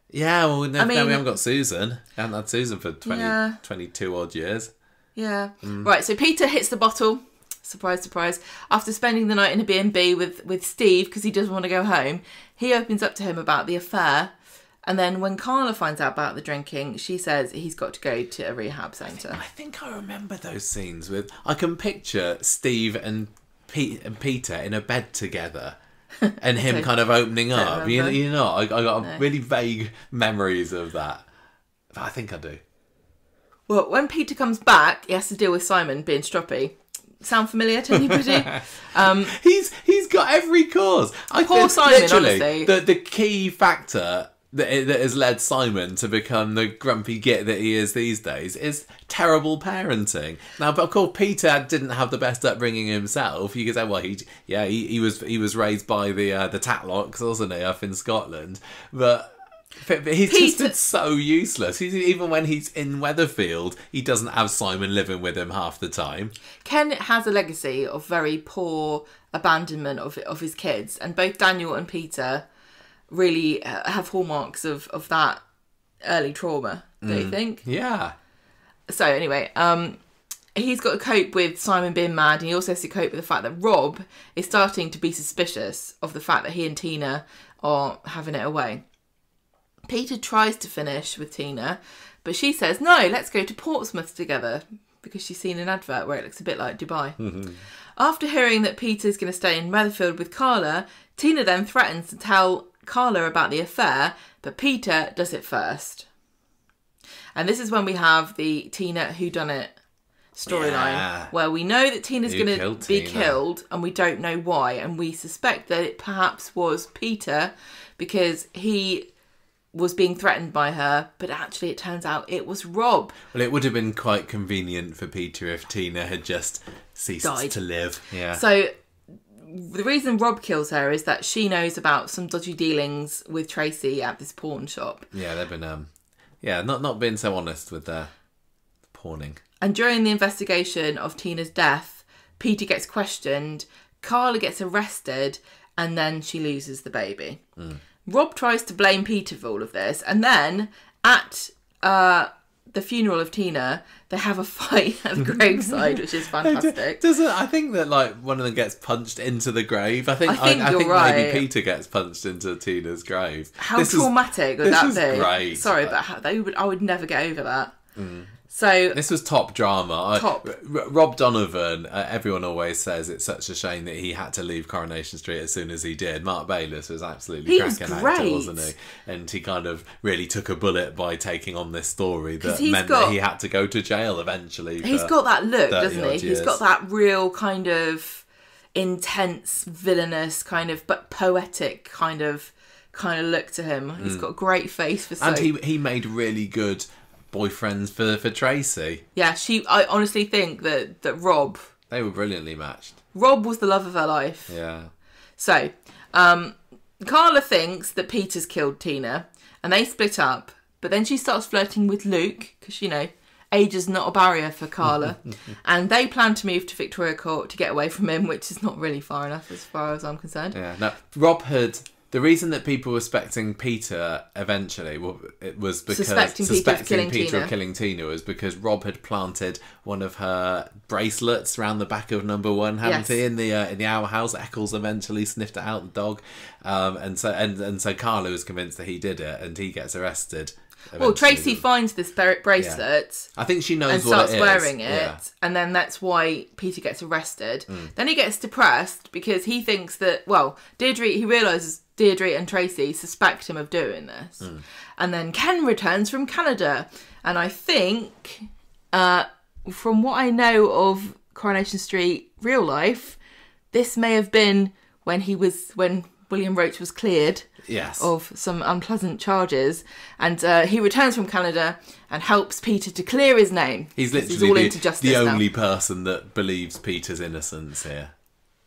Yeah, well, now we haven't got Susan. We haven't had Susan for 22 odd years. Yeah. Right, so Peter hits the bottle. Surprise, surprise. After spending the night in a B&B with Steve, because he doesn't want to go home, he opens up to him about the affair. And then when Carla finds out about the drinking, she says he's got to go to a rehab centre. I think I remember those scenes with... I can picture Steve and Peter in a bed together. And him kind of opening up. I got really vague memories of that. But I think I do. Well, when Peter comes back, he has to deal with Simon being stroppy. Sound familiar to anybody? He's got every cause. Poor Simon, honestly. The key factor that has led Simon to become the grumpy git that he is these days is terrible parenting. Now, but of course, Peter didn't have the best upbringing himself. You could say, well, he was raised by the Tatlocks, wasn't he, up in Scotland? But he's just been so useless. Even when he's in Weatherfield, he doesn't have Simon living with him half the time. Ken has a legacy of very poor abandonment of his kids, and both Daniel and Peter really have hallmarks of that early trauma, don't you think? Yeah. So anyway, he's got to cope with Simon being mad, and he also has to cope with the fact that Rob is starting to be suspicious of the fact that he and Tina are having it away. Peter tries to finish with Tina, but she says, no, let's go to Portsmouth together, because she's seen an advert where it looks a bit like Dubai. After hearing that Peter's going to stay in Weatherfield with Carla, Tina then threatens to tell Carla about the affair, but Peter does it first. And this is when we have the Tina whodunit storyline where we know that Tina's going to be killed and we don't know why, and we suspect that it perhaps was Peter because he was being threatened by her, but actually it turns out it was Rob. Well, it would have been quite convenient for Peter if Tina had just ceased to live. Yeah. So the reason Rob kills her is that she knows about some dodgy dealings with Tracy at this pawn shop. Yeah, they've been not being so honest with their pawning. And during the investigation of Tina's death, Peter gets questioned, Carla gets arrested, and then she loses the baby. Rob tries to blame Peter for all of this, and then at the funeral of Tina, they have a fight at the graveside, which is fantastic. I think that like one of them gets punched into the grave. I think you're right. Maybe Peter gets punched into Tina's grave. How traumatic would that be? Great. Sorry, but I would never get over that. So this was top drama. Top. Rob Donovan, everyone always says it's such a shame that he had to leave Coronation Street as soon as he did. Mark Bayliss was absolutely cracking actor, wasn't he? And he kind of really took a bullet by taking on this story that meant that he had to go to jail eventually. He's got that look, doesn't he? He's got that real kind of intense, villainous kind of, but poetic kind of look to him. He's got a great face for soap. And he made really good boyfriends for Tracy. Yeah, I honestly think that Rob... They were brilliantly matched. Rob was the love of her life. Yeah. So, Carla thinks that Peter's killed Tina, and they split up, but then she starts flirting with Luke, because, age is not a barrier for Carla, and they plan to move to Victoria Court to get away from him, which is not really far enough as far as I'm concerned. Yeah, no, Rob had... The reason that people were suspecting Peter eventually, it was because suspecting Peter of killing Tina was because Rob had planted one of her bracelets around the back of number one, hadn't he, in the Our House. Eccles eventually sniffed it out, the dog, and so Carla was convinced that he did it, and he gets arrested. Well, Tracy finds this bracelet. I think she knows and what it is. And starts wearing it. And then that's why Peter gets arrested. Then he gets depressed because he thinks that, he realises Deirdre and Tracy suspect him of doing this. And then Ken returns from Canada. And I think, from what I know of Coronation Street real life, this may have been when William Roach was cleared of some unpleasant charges, and he returns from Canada and helps Peter to clear his name. He's literally all into justice the only person that believes Peter's innocence here.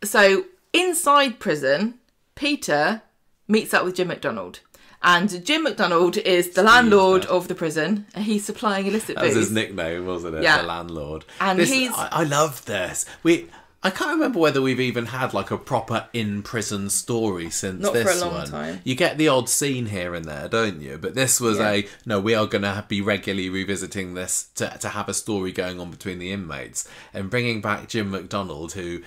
So inside prison, Peter meets up with Jim McDonald. And Jim McDonald is the landlord of the prison. He's supplying illicit booze. That was his nickname, wasn't it? Yeah. The landlord. And I love this. I can't remember whether we've even had like a proper in-prison story since Not this one. Not for a long time. You get the odd scene here and there, don't you? But this was we are going to be regularly revisiting this to have a story going on between the inmates. And bringing back Jim McDonald, who...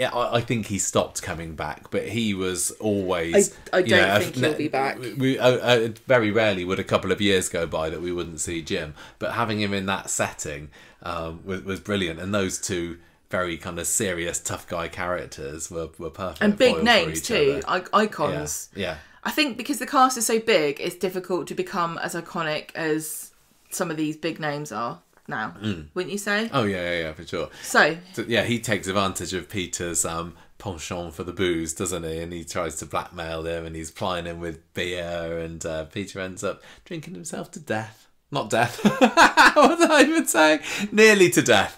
I think he stopped coming back, but he was always... I don't think he'll be back. Very rarely would a couple of years go by that we wouldn't see Jim. But having him in that setting was brilliant. And those two very kind of serious, tough guy characters were perfect. And big names too, icons. Yeah. I think because the cast is so big, it's difficult to become as iconic as some of these big names are now, wouldn't you say? Oh yeah, for sure. So yeah, he takes advantage of Peter's penchant for the booze, doesn't he? And he tries to blackmail him, and he's plying him with beer, and Peter ends up drinking himself to death. Not death. What did I even say? Nearly to death.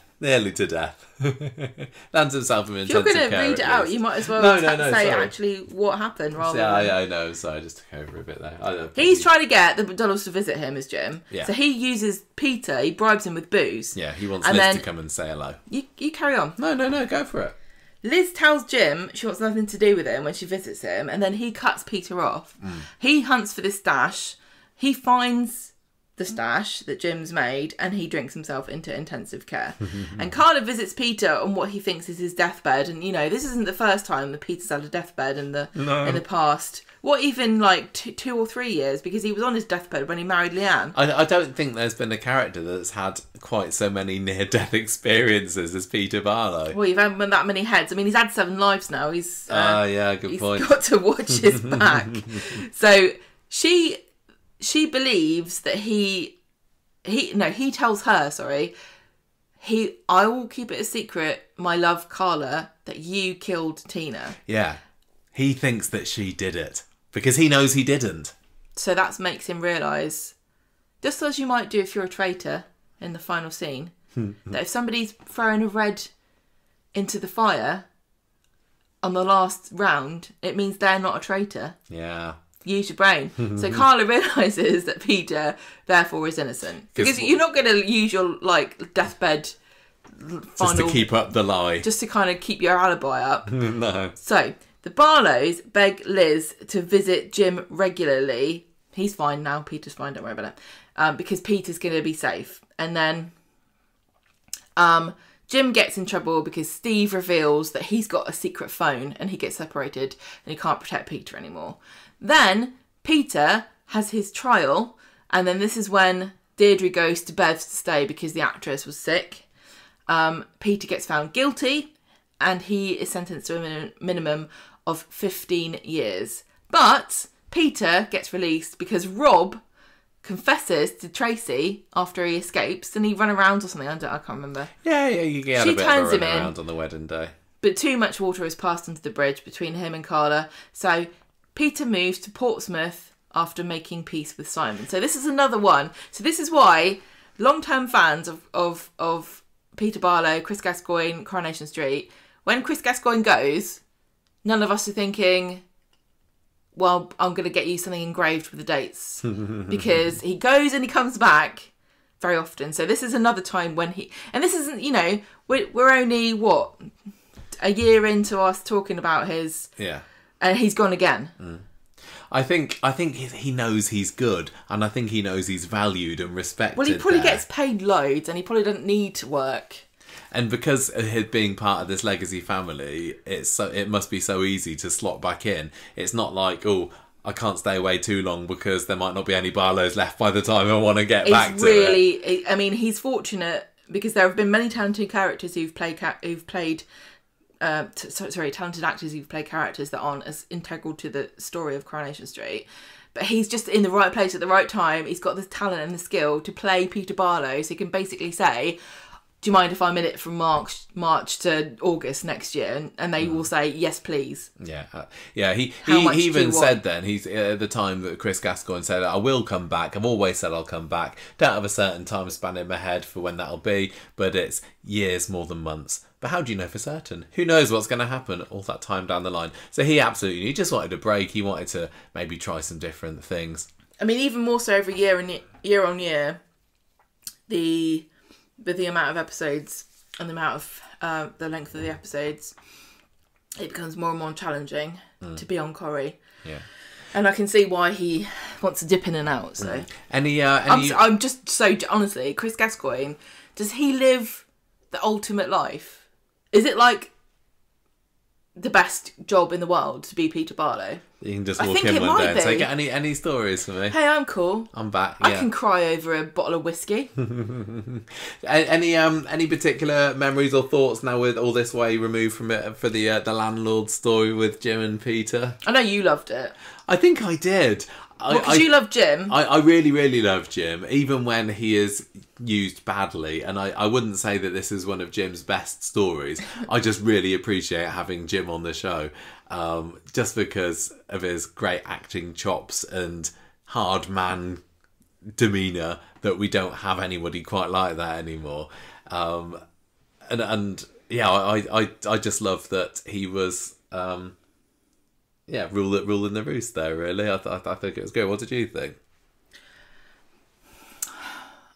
Lands himself in intensive care. If you're going to read it out, you might as well say actually what happened rather than... Yeah, I know. Sorry, I just took over a bit there. He's trying to get the McDonald's to visit him as Jim. Yeah. So he uses Peter, he bribes him with booze. Yeah, he wants Liz to come and say hello. You carry on. No, go for it. Liz tells Jim she wants nothing to do with him when she visits him, and then he cuts Peter off. He hunts for this stash. He finds the stash that Jim's made, and he drinks himself into intensive care. And Carla visits Peter on what he thinks is his deathbed, and this isn't the first time that Peter's had a deathbed in the past. What, even like 2 or 3 years, because he was on his deathbed when he married Leanne. I don't think there's been a character that's had quite so many near-death experiences as Peter Barlow. Well, you've had that many heads. I mean, he's had 7 lives now. He's good point. He's got to watch his back. So she believes that he tells her, I will keep it a secret, my love Carla, that you killed Tina. Yeah. He thinks that she did it because he knows he didn't. So that makes him realise, just as you might do if you're a traitor in the final scene, that if somebody's throwing a red into the fire on the last round, it means they're not a traitor. Yeah. Use your brain. So Carla realises that Peter, therefore, is innocent. Because you're not going to use your, like, deathbed final... Just to keep up the lie. Just to kind of keep your alibi up. No. So, the Barlows beg Liz to visit Jim regularly. He's fine now. Peter's fine. Don't worry about it. Because Peter's going to be safe. And then Jim gets in trouble because Steve reveals that he's got a secret phone and he gets separated and he can't protect Peter anymore. Then Peter has his trial, and then this is when Deirdre goes to Bev's to stay because the actress was sick. Peter gets found guilty, and he is sentenced to a minimum of 15 years. But Peter gets released because Rob confesses to Tracy after he escapes, and he run around or something. I can't remember. Yeah, you get a bit of a run around on the wedding day. But too much water has passed under the bridge between him and Carla, so Peter moves to Portsmouth after making peace with Simon. So this is another one. So this is why long-term fans of Peter Barlow, Chris Gascoigne, Coronation Street, when Chris Gascoigne goes, none of us are thinking, well, I'm going to get you something engraved with the dates. Because he goes and he comes back very often. So this is another time when he... And this isn't, we're only, a year into us talking about his... Yeah. And he's gone again. I think he knows he's good, and I think he knows he's valued and respected. Well, he probably gets paid loads, and he probably doesn't need to work. And because of him being part of this legacy family, it must be so easy to slot back in. It's not like, oh, I can't stay away too long because there might not be any Barlows left by the time I want to get back to it. I mean, he's fortunate because there have been many talented characters who've played talented actors who've played characters that aren't as integral to the story of Coronation Street. But he's just in the right place at the right time. He's got the talent and the skill to play Peter Barlow, so he can basically say, do you mind if I'm in it from March to August next year? And they will say, yes, please. Yeah. He even said then, he's at the time that Chris Gascoigne said, I will come back. I've always said I'll come back. Don't have a certain time span in my head for when that'll be, but it's years more than months. But how do you know for certain? Who knows what's going to happen all that time down the line? So he just wanted a break. He wanted to maybe try some different things. I mean, even more so every year on year, the amount of episodes and the amount of the length of the episodes, it becomes more and more challenging to be on Corrie. Yeah. And I can see why he wants to dip in and out. So, I'm just so honestly, Chris Gascoigne, does he live the ultimate life? Is it like the best job in the world to be Peter Barlow? You can just walk in one day and say, "Get any stories for me?" Hey, I'm cool. I'm back. Yeah. I can cry over a bottle of whiskey. Any particular memories or thoughts now with all this way removed from it for the landlord story with Jim and Peter? I know you loved it. I think I did. Because you love Jim. I really, really love Jim, even when he is used badly. And I wouldn't say that this is one of Jim's best stories. I just really appreciate having Jim on the show, just because of his great acting chops and hard man demeanour that we don't have anybody quite like that anymore. And yeah, I just love that he was... ruling the roost there, really. I think it was good. What did you think?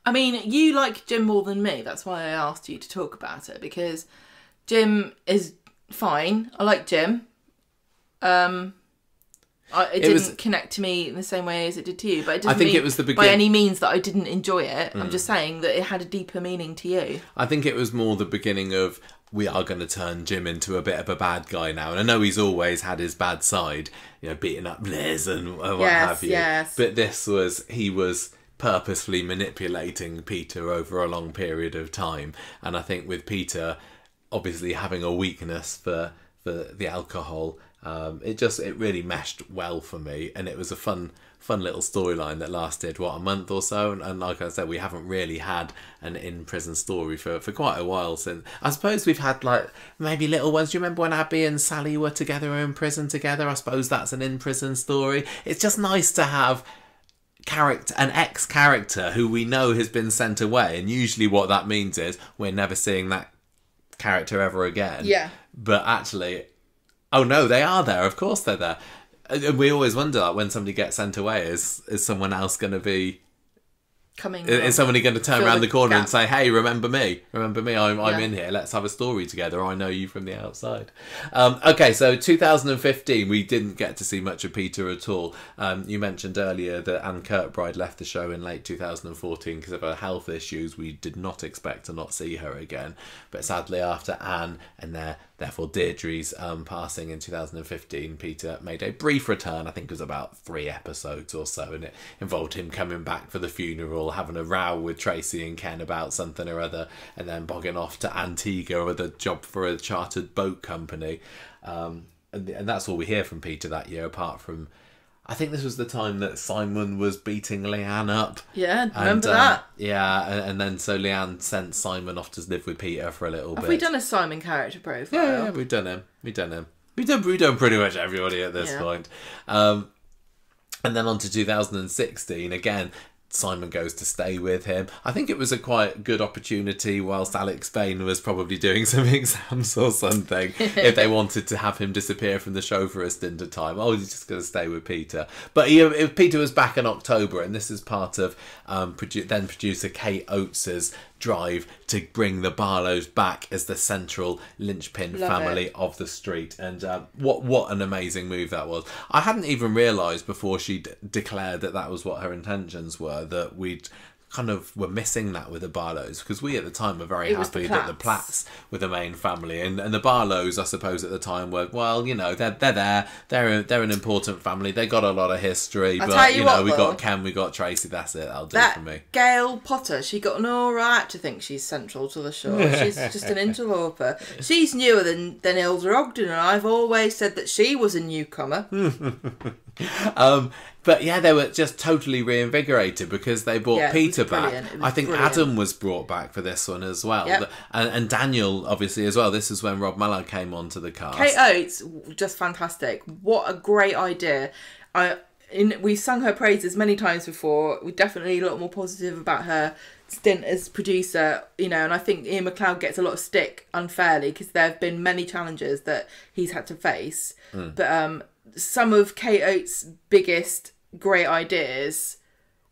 I mean, you like Jim more than me. That's why I asked you to talk about it, because Jim is fine. I like Jim. It didn't connect to me in the same way as it did to you, but it doesn't mean it was by any means that I didn't enjoy it. I'm just saying that it had a deeper meaning to you. I think it was more the beginning of, we are going to turn Jim into a bit of a bad guy now. And I know he's always had his bad side, beating up Liz and what have you. Yes. But he was purposefully manipulating Peter over a long period of time. And I think with Peter obviously having a weakness for the alcohol It really meshed well for me, and it was a fun little storyline that lasted a month or so, and like I said, we haven't really had an in-prison story for quite a while since. I suppose we've had like maybe little ones. Do you remember when Abby and Sally were together in prison together? I suppose that's an in-prison story. It's just nice to have an ex-character who we know has been sent away, and usually what that means is we're never seeing that character ever again. Yeah. But actually, oh no, they are there. Of course they're there. And we always wonder, like, when somebody gets sent away, is someone else going to be coming? Is somebody going to turn around the corner gap. and say, "Hey, remember me? Remember me? I'm in here. Let's have a story together. I know you from the outside." Okay, so 2015, we didn't get to see much of Peter at all. You mentioned earlier that Anne Kirkbride left the show in late 2014 because of her health issues. We did not expect to not see her again, but sadly, after Anne and therefore Deirdre's passing in 2015, Peter made a brief return. I think it was about 3 episodes or so, and it involved him coming back for the funeral, having a row with Tracy and Ken about something or other, and then bogging off to Antigua with a job for a chartered boat company. And that's all we hear from Peter that year, apart from, I think this was the time that Simon was beating Leanne up. Yeah, remember that? Yeah, and then so Leanne sent Simon off to live with Peter for a little bit. Have we done a Simon character profile? Yeah, we've done him. We've done pretty much everybody at this point. And then on to 2016, again, Simon goes to stay with him. I think it was a quite good opportunity whilst Alex Bain was probably doing some exams or something, if they wanted to have him disappear from the show for a stint of time. Oh, he's just going to stay with Peter. But Peter was back in October, and this is part of then producer Kate Oates's drive to bring the Barlows back as the central linchpin family of the street. And what an amazing move that was. I hadn't even realised before she declared that was what her intentions were, that we'd kind of were missing that with the Barlows, because we at the time were very happy that the Platts were the main family, and the Barlows, I suppose at the time, were, well, you know, they're there, they're an important family, they got a lot of history, but you know, we got Ken, we got Tracy, that's it, that'll do for me. Gail Potter, she got an alright to think she's central to the show. She's just an interloper. She's newer than Ilda Ogden, and I've always said that she was a newcomer. But yeah, they were just totally reinvigorated because they brought Peter back. I think Adam was brought back for this one as well. Yep. And Daniel, obviously, as well. This is when Rob Mallard came onto the cast. Kate Oates, just fantastic. What a great idea. We've sung her praises many times before. We're definitely a lot more positive about her stint as producer, you know, and I think Ian McLeod gets a lot of stick unfairly because there have been many challenges that he's had to face. But some of Kate Oates' biggest great ideas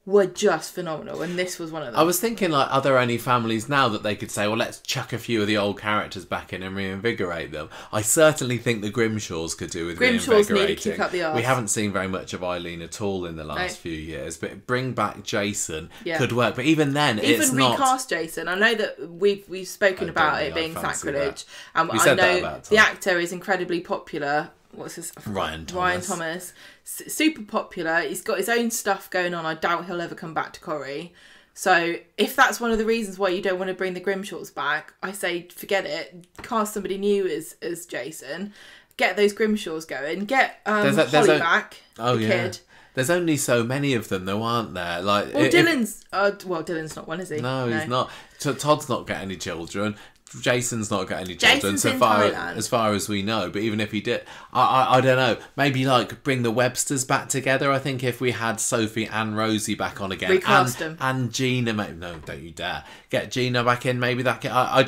were just phenomenal, and this was one of them. I was thinking, like, are there any families now that they could say, well, let's chuck a few of the old characters back in and reinvigorate them? I certainly think the Grimshaws could do with Grimshaws reinvigorating. need to kick up the arse. We haven't seen very much of Eileen at all in the last few years, but bring back Jason could work. But even then, it's not... Even recast Jason. I know that we've spoken about it being sacrilege. I know the actor is incredibly popular. What's his Ryan Thomas, super popular. He's got his own stuff going on. I doubt he'll ever come back to Corrie. So if that's one of the reasons why you don't want to bring the Grimshaws back, I say forget it. Cast somebody new as Jason. Get those Grimshaws going. Get Holly back. Oh, the kid. There's only so many of them, though, aren't there? Like, Dylan's not one, is he? No, he's not. Todd's not got any children. Jason's not got any children, as far as we know. But even if he did, I don't know. Maybe like bring the Websters back together. I think if we had Sophie and Rosie back on again, recast them, and Gina. No, don't you dare get Gina back in. Maybe that. I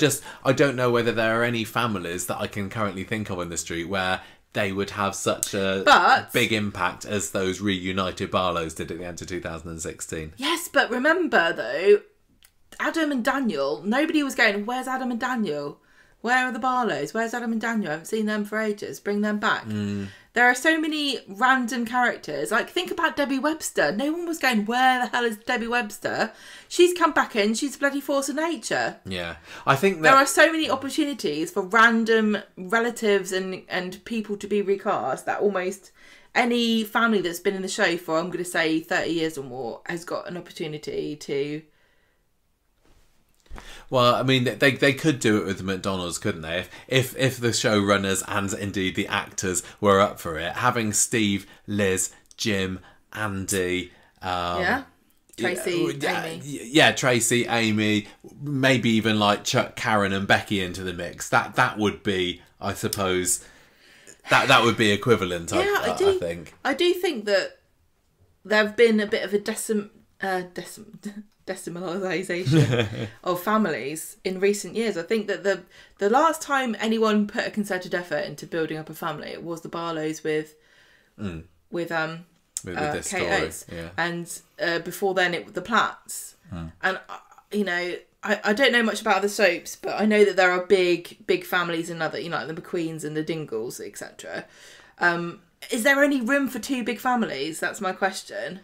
don't know whether there are any families that I can currently think of in the street where they would have such a big impact as those reunited Barlows did at the end of 2016. Yes, but remember though, Adam and Daniel, nobody was going, where's Adam and Daniel? Where are the Barlows? Where's Adam and Daniel? I haven't seen them for ages. Bring them back. There are so many random characters. Like, think about Debbie Webster. No one was going, where the hell is Debbie Webster? She's come back in. She's a bloody force of nature. Yeah. I think that... There are so many opportunities for random relatives and people to be recast that almost any family that's been in the show for, I'm going to say, 30 years or more has got an opportunity to... Well, I mean, they could do it with the McDonald's, couldn't they? If the showrunners and indeed the actors were up for it, having Steve, Liz, Jim, Andy, Tracy, Amy. Yeah, Tracy, Amy, maybe even like Chuck, Karen, and Becky into the mix. That would be, I suppose, that would be equivalent. I think. I do think that there have been a bit of a decimalisation of families in recent years. I think that the last time anyone put a concerted effort into building up a family, it was the Barlows with this Kate Oates. Yeah. And before then it was the Platts. And I don't know much about the soaps, but I know that there are big families in other, like the McQueens and the Dingles, etc. Is there any room for two big families? That's my question.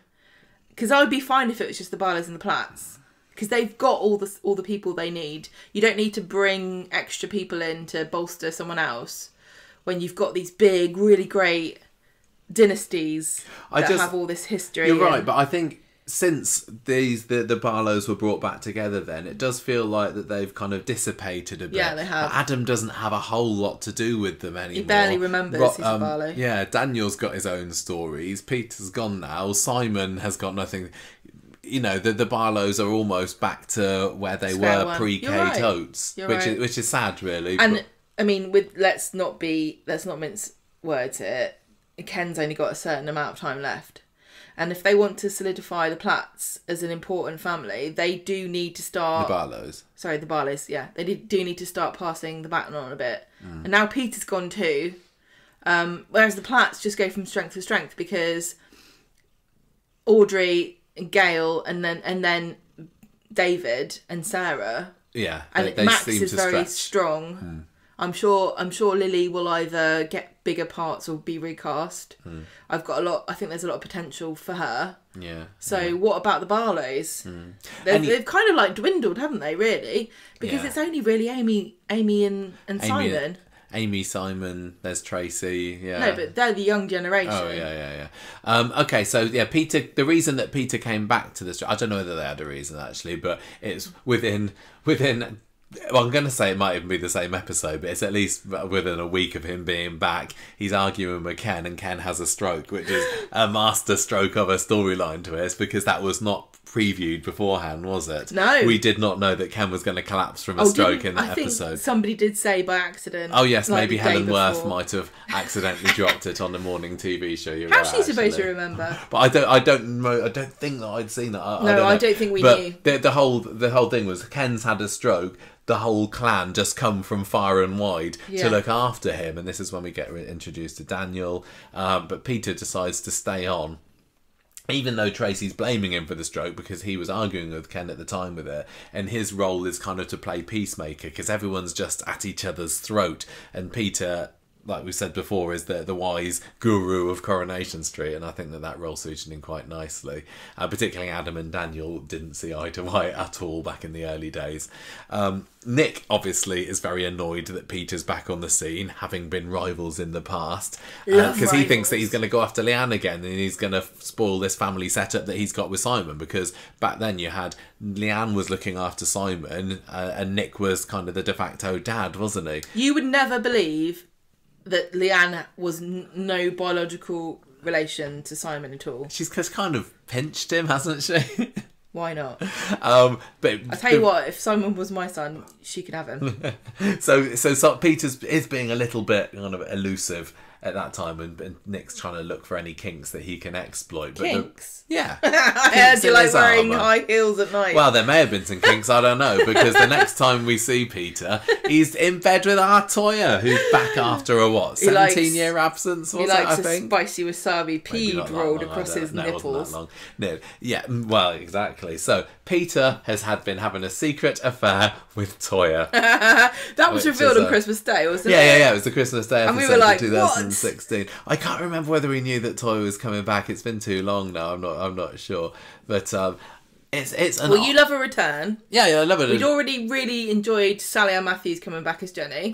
Because I would be fine if it was just the Barlows and the Platts, because they've got all the people they need. You don't need to bring extra people in to bolster someone else when you've got these big, really great dynasties that have all this history. You're right, but I think since the Barlows were brought back together, then it does feel like that they've kind of dissipated a bit. Yeah, they have. But Adam doesn't have a whole lot to do with them anymore. He barely remembers he's a Barlow. Yeah, Daniel's got his own stories. Peter's gone now. Simon has got nothing. The Barlows are almost back to where they were pre-Kate Oates, which is sad, really. And I mean, let's not mince words here. Ken's only got a certain amount of time left. And if they want to solidify the Platts as an important family, they do need to start... The Barlows. Sorry, the Barlows, yeah. They do need to start passing the baton on a bit. And now Peter's gone too. Whereas the Platts just go from strength to strength, because Audrey, Gail, and then David and Sarah... Yeah, and Max is very strong. I'm sure Lily will either get bigger parts or be recast. I think there's a lot of potential for her. Yeah. So what about the Barlows? They've kind of like dwindled, haven't they, really? Because it's only really Amy and Simon. Amy, Simon, there's Tracy, yeah. No, but they're the young generation. Oh, yeah. Okay, so, yeah, Peter, the reason that Peter came back to this, I don't know whether they had a reason, actually, but it's within well, I'm going to say it might even be the same episode, but it's at least within a week of him being back. He's arguing with Ken, and Ken has a stroke, which is a master stroke of a storyline twist, because that was not previewed beforehand, was it? No. We did not know that Ken was going to collapse from a stroke in that episode. I think somebody did say by accident. Oh, yes, like maybe Helen Worth might have accidentally dropped it on the morning TV show. How's she supposed to remember? But I don't think that I'd seen that. I don't think we knew. The whole thing was Ken's had a stroke. The whole clan just come from far and wide to look after him, and this is when we get introduced to Daniel. But Peter decides to stay on, even though Tracy's blaming him for the stroke because he was arguing with Ken at the time with it, and his role is kind of to play peacemaker because everyone's just at each other's throat, and Peter, like we said before, is the wise guru of Coronation Street, and I think that role suited him quite nicely. Particularly Adam and Daniel didn't see eye to eye at all back in the early days. Nick, obviously, is very annoyed that Peter's back on the scene, having been rivals in the past, because he thinks that he's going to go after Leanne again, and he's going to spoil this family setup that he's got with Simon, because back then you had Leanne was looking after Simon, and Nick was kind of the de facto dad, wasn't he? You would never believe that Leanne was no biological relation to Simon at all. She's kind of pinched him, hasn't she? Why not? But I tell you what, if Simon was my son, she could have him. So Peter is being a little bit kind of elusive at that time, and Nick's trying to look for any kinks that he can exploit. Kinks? Yeah. I heard you like wearing high heels at night. Well, there may have been some kinks, I don't know, because the next time we see Peter, he's in bed with our Toya, who's back after a 17-year absence, he likes a spicy wasabi peed rolled across his nipples. It wasn't that long. No. Yeah, well, exactly. So Peter has been having a secret affair with Toya. That was revealed on Christmas Day, wasn't it? Yeah, it was the Christmas Day episode, and we were like, 2016. What? I can't remember whether we knew that Toya was coming back. It's been too long now. I'm not sure, but it's an. Well, you love a return. Yeah, I love it. We'd already really enjoyed Sally Ann Matthews coming back as Jenny.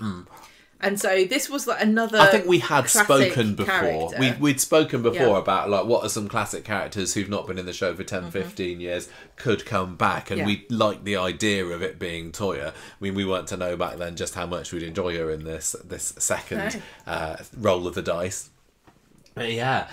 And so this was like another. I think we had classic spoken before. character. We'd spoken before Yeah. about like what are some classic characters who've not been in the show for 10, 15 years could come back, and Yeah. we liked the idea of it being Toya. I mean, we weren't to know back then just how much we'd enjoy her in this second roll of the dice. But yeah,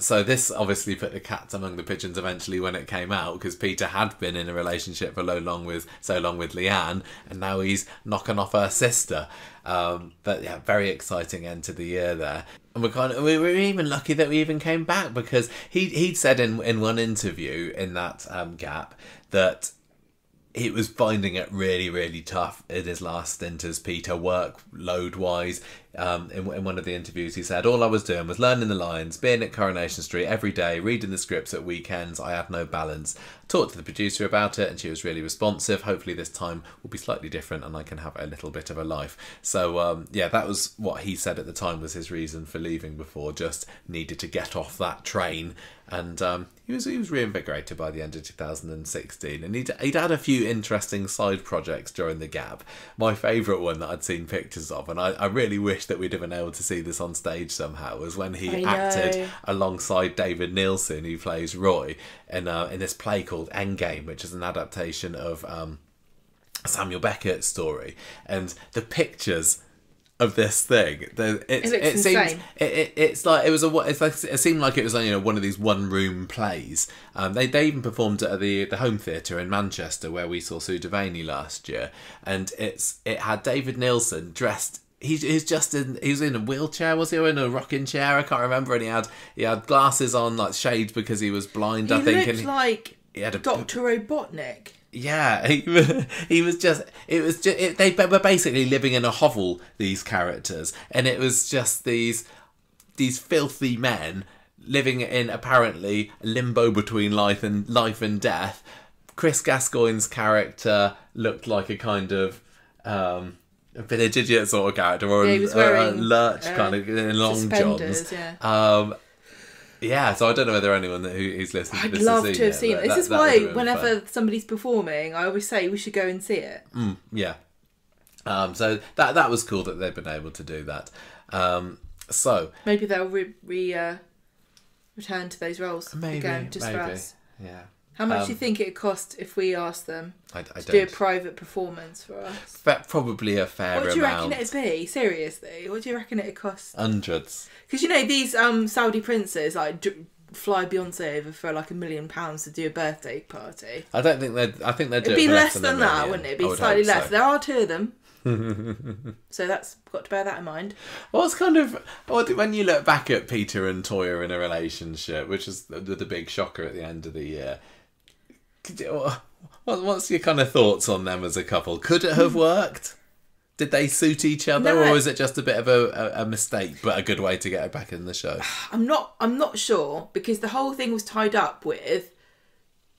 so this obviously put the cat among the pigeons eventually when it came out, because Peter had been in a relationship for so long with Leanne, and now he's knocking off her sister. But yeah, very exciting end to the year there. And we were even lucky that we even came back, because he'd said in one interview in that gap that he was finding it really, really tough in his last stint as Peter, workload-wise. In one of the interviews, he said, all I was doing was learning the lines, being at Coronation Street every day, reading the scripts at weekends. I had no balance. Talked to the producer about it, and she was really responsive. Hopefully this time will be slightly different and I can have a little bit of a life. So, yeah, that was what he said at the time was his reason for leaving before. Just needed to get off that train. And he was reinvigorated by the end of 2016, and he'd had a few interesting side projects during the gap. My favourite one that I'd seen pictures of, and I really wish that we'd have been able to see this on stage somehow, was when he acted alongside David Nielsen, who plays Roy, in this play called Endgame, which is an adaptation of Samuel Beckett's story. And the pictures of this thing, it seemed like it was one of these one-room plays. They even performed at the Home Theatre in Manchester, where we saw Sue Devaney last year, and it had David Nielsen dressed. He was in a wheelchair, was he, or in a rocking chair? I can't remember. And he had glasses on, like shades, because he was blind. I think. He looked like Dr. Robotnik. Yeah, he was just. They were basically living in a hovel, these characters, and it was just these filthy men living in apparently limbo between life and death. Chris Gascoigne's character looked like a kind of a village idiot sort of character, or he was wearing, a lurch kind of in long johns. Yeah, so I don't know whether anyone who's listening to I'd this love has seen to have it, seen it. This is why whenever somebody's performing, I always say we should go and see it. Yeah. So that was cool that they've been able to do that. So maybe they'll return to those roles again, just for us. Yeah. How much do you think it'd cost if we asked them to do a private performance for us? Probably a fair amount. What do you reckon it'd be? Seriously, what do you reckon it'd cost? Hundreds. Because these Saudi princes fly Beyonce over for like £1 million to do a birthday party. I don't think they'd. I think they'd do it. It'd be less than than that, wouldn't it? It'd be slightly less. So. There are two of them. So that's got to bear that in mind. What's when you look back at Peter and Toya in a relationship, which is the big shocker at the end of the year. What's your kind of thoughts on them as a couple? Could it have worked? Did they suit each other, or was it just a bit of a mistake, but a good way to get her back in the show? I'm not sure, because the whole thing was tied up with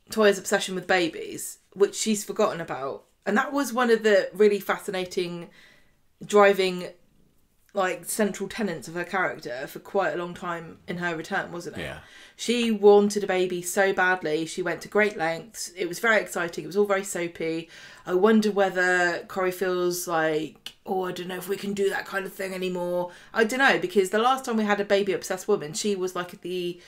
Toya's obsession with babies, which she's forgotten about, and that was one of the really fascinating driving central tenets of her character for quite a long time in her return, wasn't it? Yeah. She wanted a baby so badly. She went to great lengths. It was very exciting. It was all very soapy. I wonder whether Corrie feels like, I don't know if we can do that kind of thing anymore. I don't know, because the last time we had a baby-obsessed woman, she was like the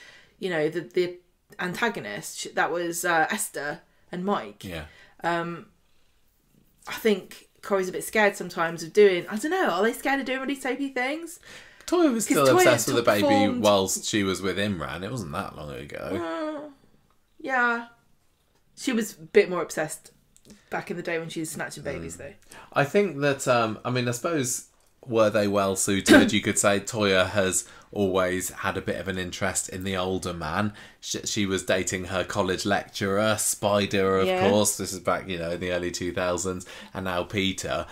antagonist. That was Esther and Mike. Yeah. I think Corrie's a bit scared sometimes of doing... I don't know, are they scared of doing really soapy things? Toya was still obsessed with the baby whilst she was with Imran. It wasn't that long ago. Yeah. She was a bit more obsessed back in the day when she was snatching babies, though. I think that, I suppose, were they well suited? You could say Toya has always had a bit of an interest in the older man. She was dating her college lecturer, Spider, of course. This is back, in the early 2000s. And now Peter.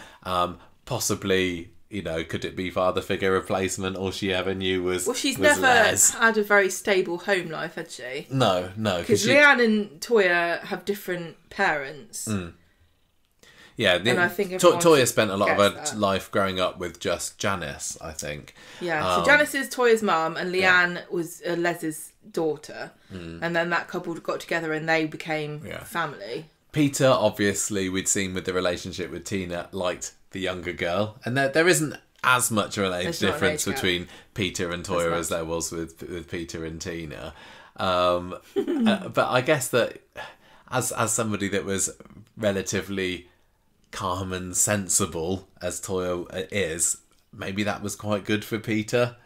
Possibly... could it be father figure replacement? All she ever knew was she's was never Les. had a very stable home life, had she? No. Because Leanne and Toya have different parents. Yeah, and I think Toya spent a lot of her life growing up with just Janice, I think. Yeah, so Janice is Toya's mum, and Leanne was Les's daughter. And then that couple got together and they became family. Peter, obviously, we'd seen with the relationship with Tina, liked the younger girl, and there isn't as much of an age There's not an difference age gap. between Peter and Toya as there was with Peter and Tina. But I guess that as somebody that was relatively calm and sensible as Toya is, maybe that was quite good for Peter.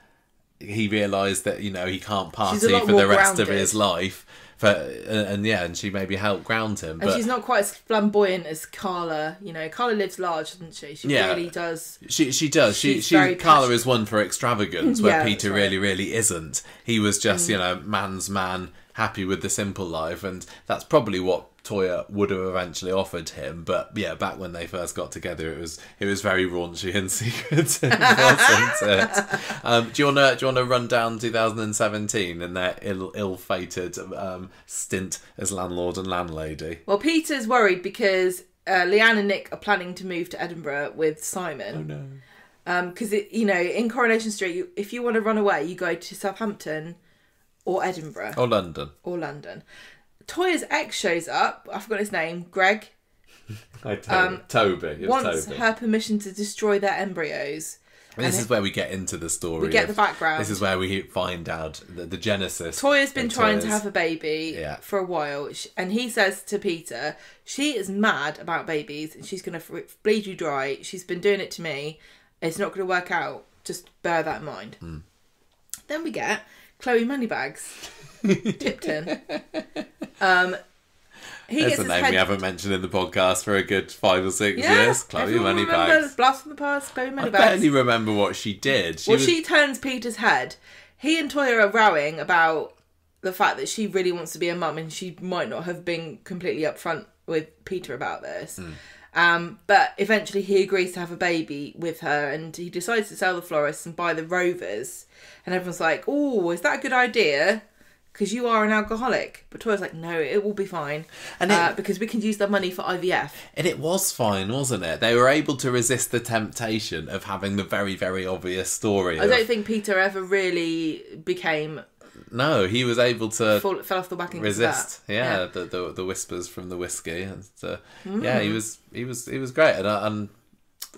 He realised that, you know, he can't party She's a lot for more the rest grounded. of his life. And she maybe helped ground him. And But she's not quite as flamboyant as Carla. You know, Carla lives large, doesn't she? She really does. She does. She's She very Carla passionate. is one for extravagance, where Yeah, Peter that's right. really isn't. He was just, you know, man's man, happy with the simple life, and that's probably what Toya would have eventually offered him. But yeah, back when they first got together, it was very raunchy and secretive, wasn't it? Do you wanna run down 2017 and their ill-fated stint as landlord and landlady? Well, Peter's worried because Leanne and Nick are planning to move to Edinburgh with Simon. Oh no. Because, you know, in Coronation Street, if you want to run away, you go to Southampton or Edinburgh. Or London. Or London. Toya's ex shows up. I forgot his name. Greg. Toby. It was Wants Toby. her permission to destroy their embryos. This is where we get into the story. We get the background. This is where we find out the genesis. Toya's been of trying to Toya's- have a baby Yeah. for a while. And he says to Peter, she is mad about babies and she's going to bleed you dry. She's been doing it to me. It's not going to work out. Just bear that in mind. Then we get Chloe Moneybags. Tipton. He That's gets a his name head... we haven't mentioned in the podcast for a good 5 or 6 Yeah, years. Chloe everyone Moneybags. remembers Blast from the Past, Chloe I Moneybags. barely remember what she did. She turns Peter's head. He and Toya are rowing about the fact that she really wants to be a mum and she might not have been completely upfront with Peter about this. But eventually he agrees to have a baby with her and he decides to sell the florist and buy the Rovers. And everyone's like, oh, is that a good idea? Because you are an alcoholic. But Toya's like, no, it will be fine. And because we can use the money for IVF. And it was fine, wasn't it? They were able to resist the temptation of having the very, very obvious story. I don't think Peter ever really became... No, he was able to fell off the wagon. resist. Yeah. The whispers from the whiskey. And yeah, he was great. And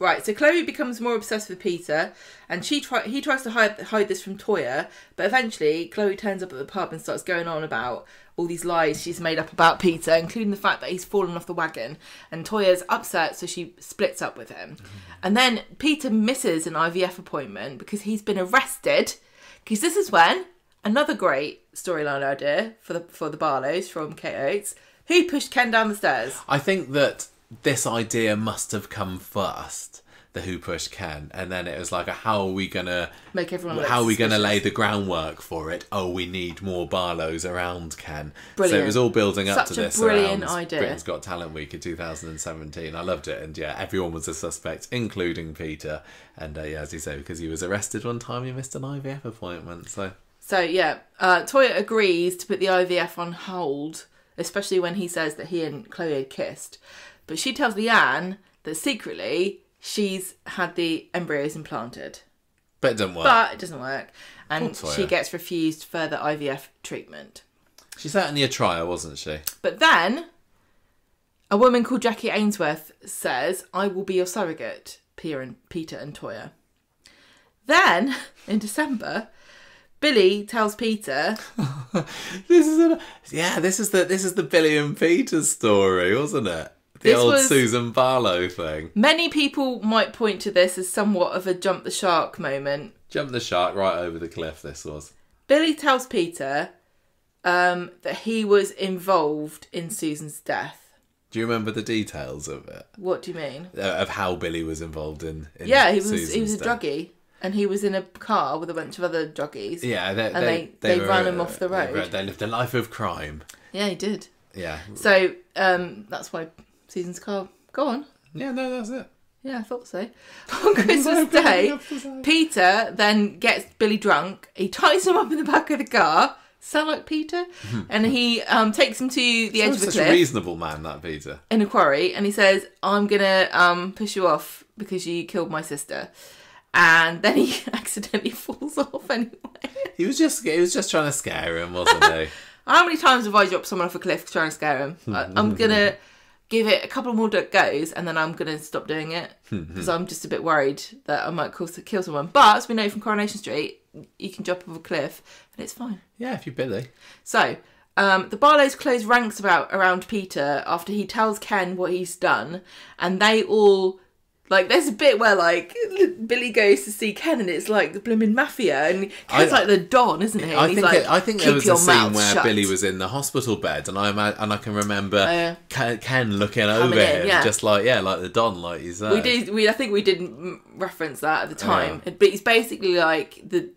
Right, so Chloe becomes more obsessed with Peter, and he tries to hide this from Toya, but eventually Chloe turns up at the pub and starts going on about all these lies she's made up about Peter, including the fact that he's fallen off the wagon, and Toya's upset, so she splits up with him. And then Peter misses an IVF appointment because he's been arrested, because this is when, another great storyline idea for the Barlows from Kate Oates, who pushed Ken down the stairs. I think that this idea must have come first, the Who Pushed Ken, and then it was like, how are we gonna Make everyone look how are we gonna suspicious. lay the groundwork for it? Oh, we need more Barlows around Ken. Brilliant. So it was all building up Such to a this brilliant around idea. Britain's Got Talent Week in 2017. I loved it, and yeah, everyone was a suspect, including Peter. And yeah, as you say, because he was arrested one time, he missed an IVF appointment. So yeah, Toya agrees to put the IVF on hold, especially when he says that he and Chloe had kissed. But she tells Leanne that secretly she's had the embryos implanted. But it didn't work. But it doesn't work. And Poor Toya. she gets refused further IVF treatment. She's certainly a trier, wasn't she? But then, a woman called Jackie Ainsworth says, I will be your surrogate, Peter and Toya. Then, in December, Billy tells Peter... This is the Billy and Peter story, wasn't it? The This old was- Susan Barlow thing. Many people might point to this as somewhat of a jump the shark moment. Jump the shark right over the cliff, this was. Billy tells Peter that he was involved in Susan's death. Do you remember the details of it? What do you mean? Of how Billy was involved in Yeah, he was Susan's a death? druggie. And he was in a car with a bunch of other druggies. Yeah, they were, ran him off the road. They lived a life of crime. Yeah, he did. Yeah. So that's why Susan's car... Go on. Yeah, no, that's it. Yeah, I thought so. On Christmas Day, Peter then gets Billy drunk. He ties him up in the back of the car. Sound like Peter? And he takes him to the edge of the Such a cliff reasonable man, that Peter. in a quarry. And he says, I'm going to push you off because you killed my sister. And then he accidentally falls off anyway. He was just trying to scare him, wasn't he? How many times have I dropped someone off a cliff trying to scare him? I'm going to give it a couple more goes, and then I'm going to stop doing it because I'm just a bit worried that I might kill someone. But as we know from Coronation Street, you can jump off a cliff and it's fine. Yeah, if you're Billy. So, the Barlows close ranks around Peter after he tells Ken what he's done, and they all... Like, there's a bit where, like, Billy goes to see Ken and it's like the blooming mafia, and Ken's like the Don, isn't he? I think there was a scene where shut. Billy was in the hospital bed, and I can remember Ken looking over him, just like the Don, like he's there. I think we didn't reference that at the time, but he's basically like the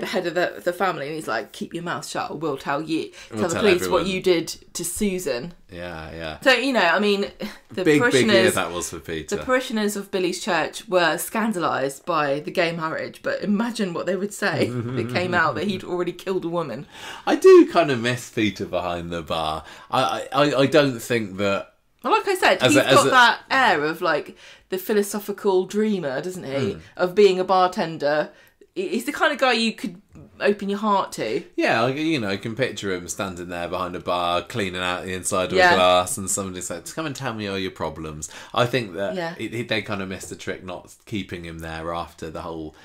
head of the family, and he's like, keep your mouth shut, or we'll tell the police everyone what you did to Susan. Yeah. So, I mean, the big parishioners... Big year that was for Peter. The parishioners of Billy's church were scandalised by the gay marriage, but imagine what they would say if it came out that he'd already killed a woman. I do kind of miss Peter behind the bar. I don't think that... Well, like I said, he's got that air of, like, the philosophical dreamer, doesn't he? Of being a bartender. He's the kind of guy you could open your heart to. Yeah, you can picture him standing there behind a bar, cleaning out the inside of a glass, and somebody says, come and tell me all your problems. I think that they kind of missed the trick not keeping him there after the whole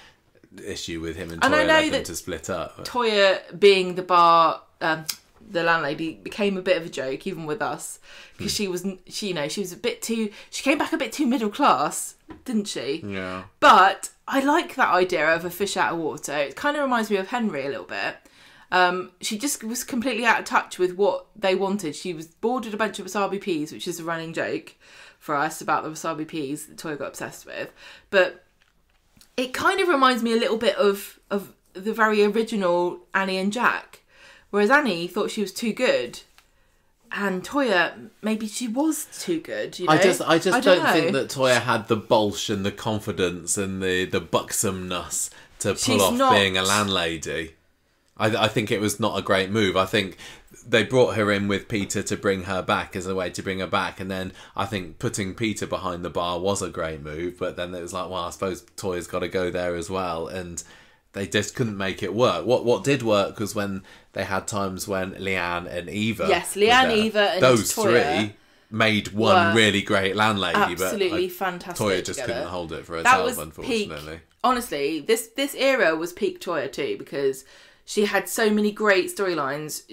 issue with him and Toyah led them to split up. Toyah being the bar... the landlady became a bit of a joke even with us because she was a bit too, she came back a bit too middle class, didn't she? Yeah. But I like that idea of a fish out of water. It kind of reminds me of Henry a little bit. She just was completely out of touch with what they wanted. She was bored with a bunch of wasabi peas, which is a running joke for us about the wasabi peas that Toyah got obsessed with. But it kind of reminds me a little bit of the very original Annie and Jack. Whereas Annie thought she was too good, and Toyah, maybe she was too good. I just don't think that Toyah had the bolsh and the confidence and the buxomness to pull off being a landlady. I think it was not a great move. I think they brought her in with Peter to bring her back as a way to bring her back, and then I think putting Peter behind the bar was a great move. But then it was like, well, I suppose Toyah's got to go there as well, and they just couldn't make it work. What did work was when they had times when Leanne and Eva... Yes, Leanne, Eva and those Toyah three made one really great landlady. Absolutely fantastic Toyah just together. couldn't hold it for herself, unfortunately. Peak. Honestly, this era was peak Toyah too, because she had so many great storylines.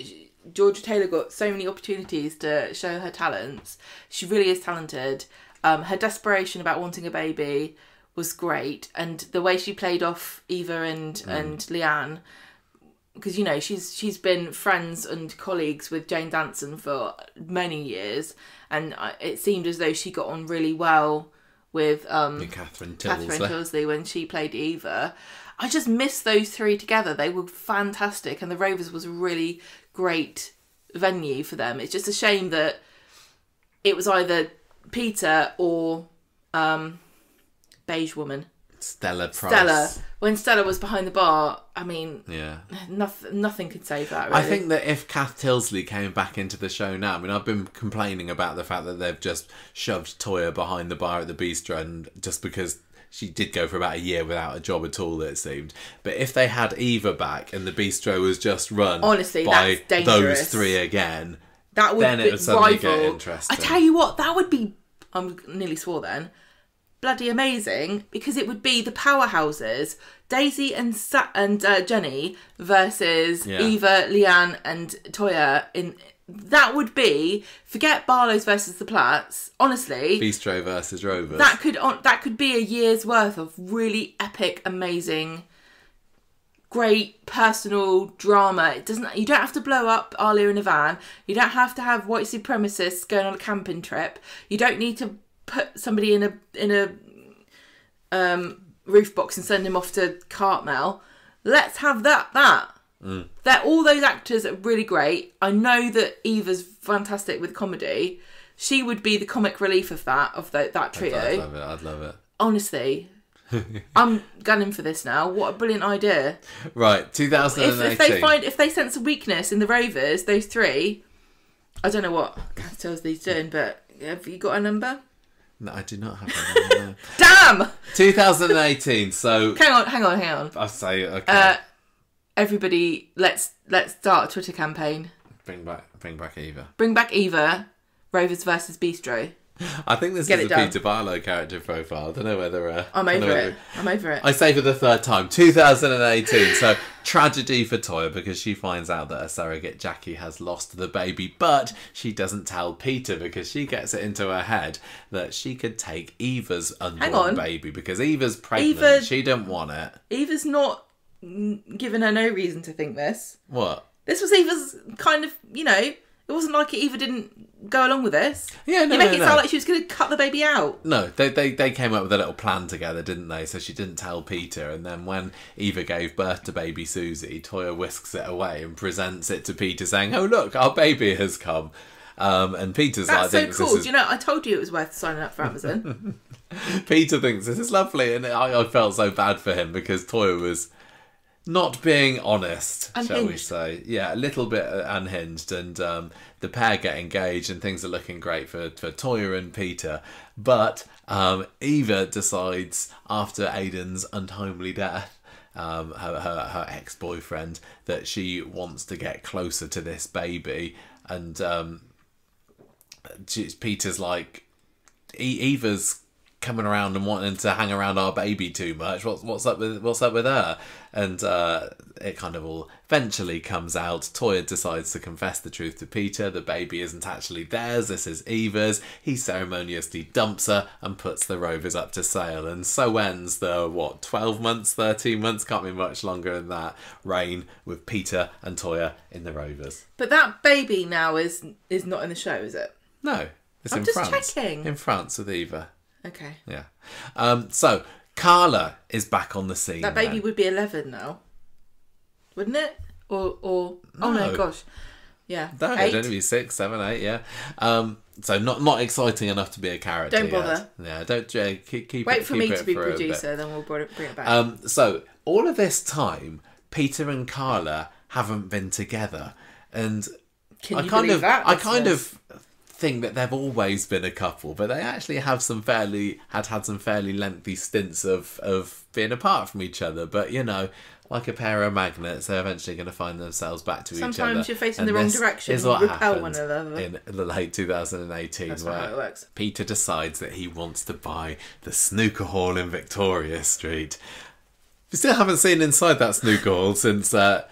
Georgia Taylor got so many opportunities to show her talents. She really is talented. Her desperation about wanting a baby was great, and the way she played off Eva and Leanne, because she's been friends and colleagues with Jane Danson for many years, and it seemed as though she got on really well with Catherine Tilsley when she played Eva. I just miss those three together. They were fantastic, and the Rovers was a really great venue for them. It's just a shame that it was either Peter or beige woman Stella Price. When Stella was behind the bar, I mean, yeah, nothing could save that, really. I think that if Kath Tilsley came back into the show now, I mean, I've been complaining about the fact that they've just shoved Toyah behind the bar at the bistro, and just because she did go for about a year without a job at all, it seemed. But if they had Eva back and the bistro was just run by those three again, that would then it would suddenly get interesting. I tell you what, that would be, I nearly swore then, bloody amazing, because it would be the powerhouses, Daisy and Jenny versus Eva, Leanne and Toyah. That would be, forget Barlow's versus the Platts, honestly. Bistro versus Rovers. That could be a year's worth of really epic, amazing, great personal drama. You don't have to blow up Alia in a van. You don't have to have white supremacists going on a camping trip. You don't need to put somebody in a roof box and send him off to Cartmel. Let's have that. All those actors are really great. I know that Eva's fantastic with comedy. She would be the comic relief of that trio. I'd love it. Honestly, I'm gunning for this now. What a brilliant idea! Right, 2018. If they sense a weakness in the Rovers, those three, I don't know what Kath Tilsley's doing, but have you got a number? No, I do not have a number. Damn! 2018. So hang on. I'll say okay. Everybody, let's start a Twitter campaign. Bring back Eva. Bring back Eva. Rovers versus Bistro. I think this Get is it a done. Peter Barlow character profile. I don't know whether... I'm over it. I'm over it. I say for the third time, 2018. So, tragedy for Toya because she finds out that her surrogate Jackie has lost the baby, but she doesn't tell Peter because she gets it into her head that she could take Eva's unborn baby because Eva's pregnant. She didn't want it. Eva's not given her no reason to think this. What? This was Eva's kind of, it wasn't like Eva didn't go along with this. Yeah, no, You make it sound like she was going to cut the baby out. No, they came up with a little plan together, didn't they? So she didn't tell Peter, and then when Eva gave birth to baby Susie, Toya whisks it away and presents it to Peter saying, "Oh look, our baby has come." And Peter's That's like, so cool. Do you know, I told you it was worth signing up for Amazon. Peter thinks this is lovely, and I felt so bad for him because Toya was not being honest, shall we say. Yeah, a little bit unhinged, and the pair get engaged and things are looking great for Toya and Peter. But Eva decides, after Aidan's untimely death, her ex-boyfriend, that she wants to get closer to this baby. And Peter's like, Eva's coming around and wanting to hang around our baby too much. What's up with her? And it kind of all eventually comes out. Toya decides to confess the truth to Peter. The baby isn't actually theirs. This is Eva's. He ceremoniously dumps her and puts the Rovers up to sale. And so ends the 12 months, 13 months, can't be much longer than that, reign with Peter and Toya in the Rovers. But that baby now is not in the show, is it? No, it's I'm in just France. checking. In France with Eva. Okay. Yeah. So Carla is back on the scene. That baby would be 11 now, wouldn't it? Or oh no, gosh, yeah. No, 8. it'd only be 6, 7, 8. Yeah. So not exciting enough to be a character. Don't bother. Yet. Yeah. Don't keep. Wait for me to be for a producer, bit. then we'll bring it back. So all of this time, Peter and Carla haven't been together, and Can you believe that? I kind of think that they've always been a couple, but they actually have had some fairly lengthy stints of being apart from each other. But like a pair of magnets, they're eventually going to find themselves back to each other. Sometimes you're facing the wrong direction Is and what you repel happened one another. in the late 2018, That's not how it works. Peter decides that he wants to buy the snooker hall in Victoria Street. We still haven't seen inside that snooker hall since then.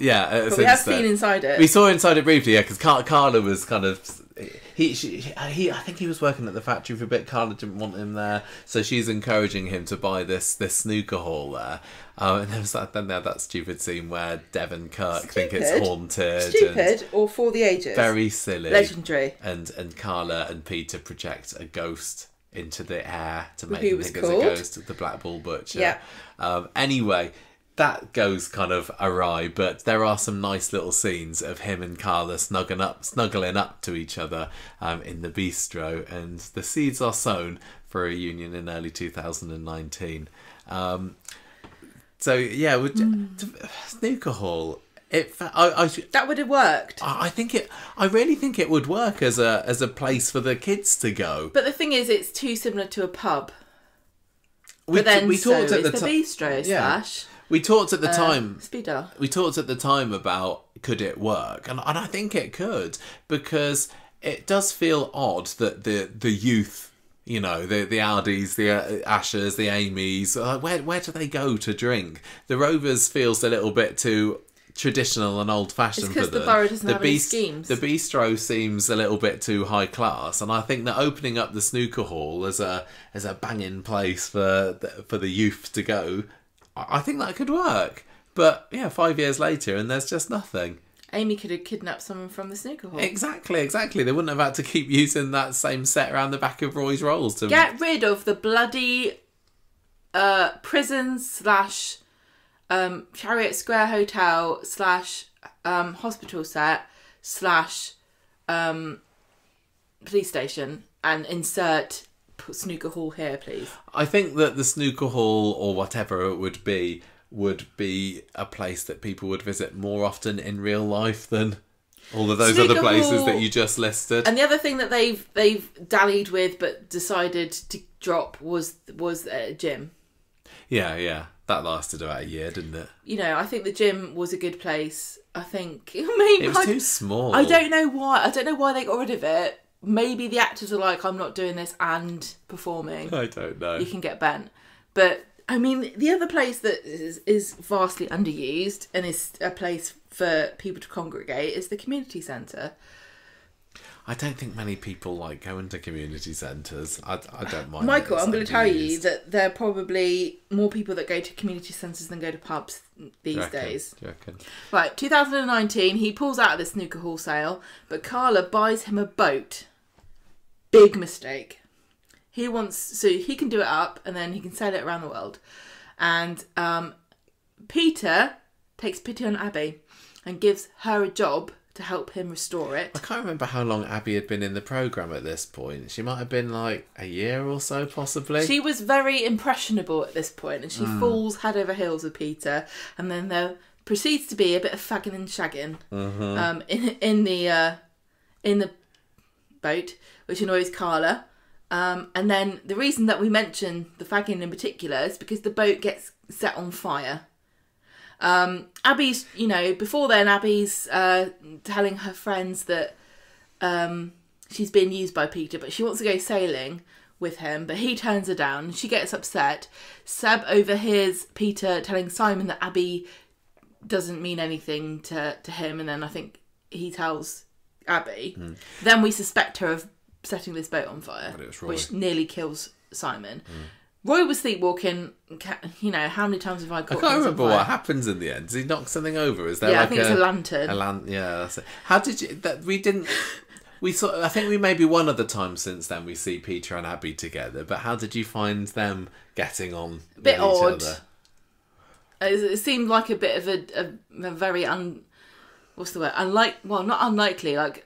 Yeah, But we have seen inside it. We saw inside it briefly, yeah, because Carla was kind of. I think he was working at the factory for a bit. Carla didn't want him there, so she's encouraging him to buy this snooker hall there. And there was that stupid scene where Dev and Kirk think it's haunted. Stupid or for the ages. Very silly. Legendary. And Carla and Peter project a ghost into the air to make Who them was think it's a called? ghost, the Black Bull Butcher. Yeah. Anyway, that goes kind of awry, but there are some nice little scenes of him and Carla snuggling up to each other in the bistro, and the seeds are sown for a union in early 2019. So yeah, snooker hall. That would have worked. I really think it would work as a place for the kids to go. But the thing is, it's too similar to a pub. We talked at the bistro slash. We talked at the time. Speeder. We talked at the time about could it work, and I think it could, because it does feel odd that the youth, the Aldis, the Ashers, the Amys, where do they go to drink? The Rovers feels a little bit too traditional and old-fashioned for them. It's because the borough doesn't have any schemes. The bistro seems a little bit too high class, and I think that opening up the snooker hall as a banging place for the youth to go, I think that could work. But yeah, 5 years later and there's just nothing. Amy could have kidnapped someone from the snooker hall. Exactly. They wouldn't have had to keep using that same set around the back of Roy's Rolls to get rid of the bloody prison slash Chariot Square Hotel slash hospital set slash police station and insert snooker hall here, please. I think that the snooker hall, or whatever it would be a place that people would visit more often in real life than all of those snooker other places that you just listed. And the other thing that they've dallied with but decided to drop was a gym. Yeah. That lasted about a year, didn't it? I think the gym was a good place. I think it was too small. I don't know why. I don't know why they got rid of it. maybe the actors are like, I'm not doing this and performing. I don't know. You can get bent. But, I mean, the other place that is vastly underused and is a place for people to congregate is the community centre. I don't think many people like going to community centres. I don't mind. Michael, I'm going to tell you that there are probably more people that go to community centres than go to pubs these days. Do you reckon? Right, 2019, he pulls out of the snooker hall sale, but Carla buys him a boat. Big mistake. So he can do it up and then he can sail it around the world. And Peter takes pity on Abby and gives her a job to help him restore it. I can't remember how long Abby had been in the programme at this point. She might have been like a year or so, possibly. She was very impressionable at this point, and she falls head over heels with Peter, and then there proceeds to be a bit of fagging and shagging in the boat, which annoys Carla. And then the reason that we mention the fagging in particular is because the boat gets set on fire. Abby's, before then, Abby's telling her friends that she's being used by Peter, but she wants to go sailing with him, but he turns her down. She gets upset. Seb overhears Peter telling Simon that Abby doesn't mean anything to him, and then I think he tells Abby. Then we suspect her of setting this boat on fire, which nearly kills Simon. Roy was sleepwalking. How many times have I caught? I can't remember what happens in the end. Does he knock something over? Is there I think it's a lantern. Yeah, that's it. How did you? We didn't. We saw. I think we maybe one other time since then we see Peter and Abby together. But how did you find them getting on? A bit with odd. each other? It seemed like a bit of a very what's the word? Not unlikely. Like,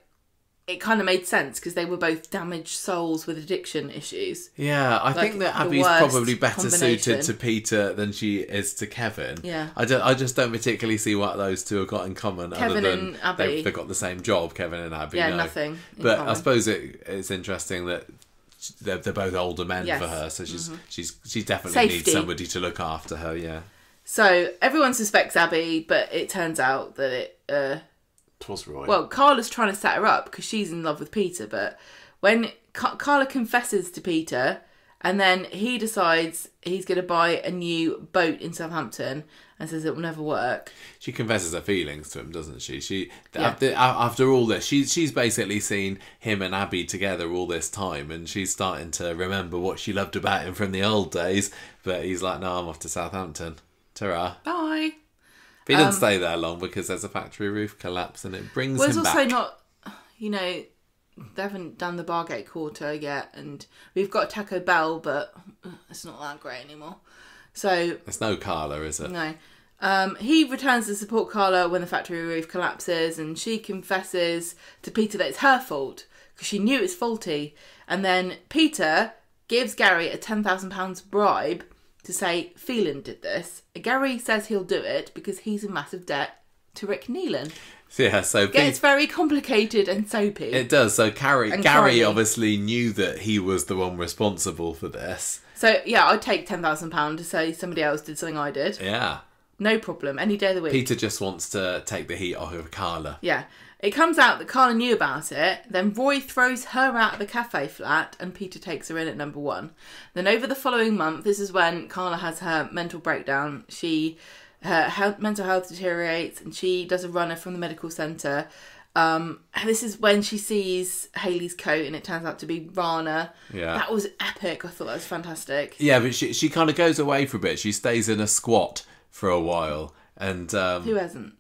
it kind of made sense because they were both damaged souls with addiction issues. Yeah, I think that Abby's probably better suited to Peter than she is to Kevin. Yeah. I just don't particularly see what those two have got in common. Kevin other than and Abby. they've got the same job, Kevin and Abby. Yeah, no. nothing in But common. I suppose it's interesting that they're both older men for her, so she definitely needs somebody to look after her. Yeah. So everyone suspects Abby, but it turns out that it Twas Roy. Well, Carla's trying to set her up because she's in love with Peter, but when Carla confesses to Peter, and then he decides he's going to buy a new boat in Southampton and says it will never work. She confesses her feelings to him, doesn't she? After all this, she's basically seen him and Abby together all this time, and she's starting to remember what she loved about him from the old days. But he's like, "No, I'm off to Southampton. Ta-ra." Bye. But he doesn't stay there long because there's a factory roof collapse and it brings him back. Well, it's also not, they haven't done the Bargate Quarter yet, and we've got Taco Bell, but it's not that great anymore. So there's no Carla, is it? No. He returns to support Carla when the factory roof collapses, and she confesses to Peter that it's her fault because she knew it's faulty. And then Peter gives Gary a £10,000 bribe to say Phelan did this. Gary says he'll do it because he's in massive debt to Rick Neelan. Yeah, so it gets very complicated and soapy. It does. So Gary obviously knew that he was the one responsible for this. So yeah, I'd take £10,000 to say somebody else did something I did. Yeah. No problem. Any day of the week. Peter just wants to take the heat off of Carla. Yeah. It comes out that Carla knew about it. Then Roy throws her out of the cafe flat and Peter takes her in at number 1. Then over the following month, this is when Carla has her mental breakdown. Her mental health deteriorates and she does a runner from the medical centre. This is when she sees Hayley's coat and it turns out to be Rana. Yeah. That was epic. I thought that was fantastic. Yeah, but she kind of goes away for a bit. She stays in a squat for a while. And who hasn't?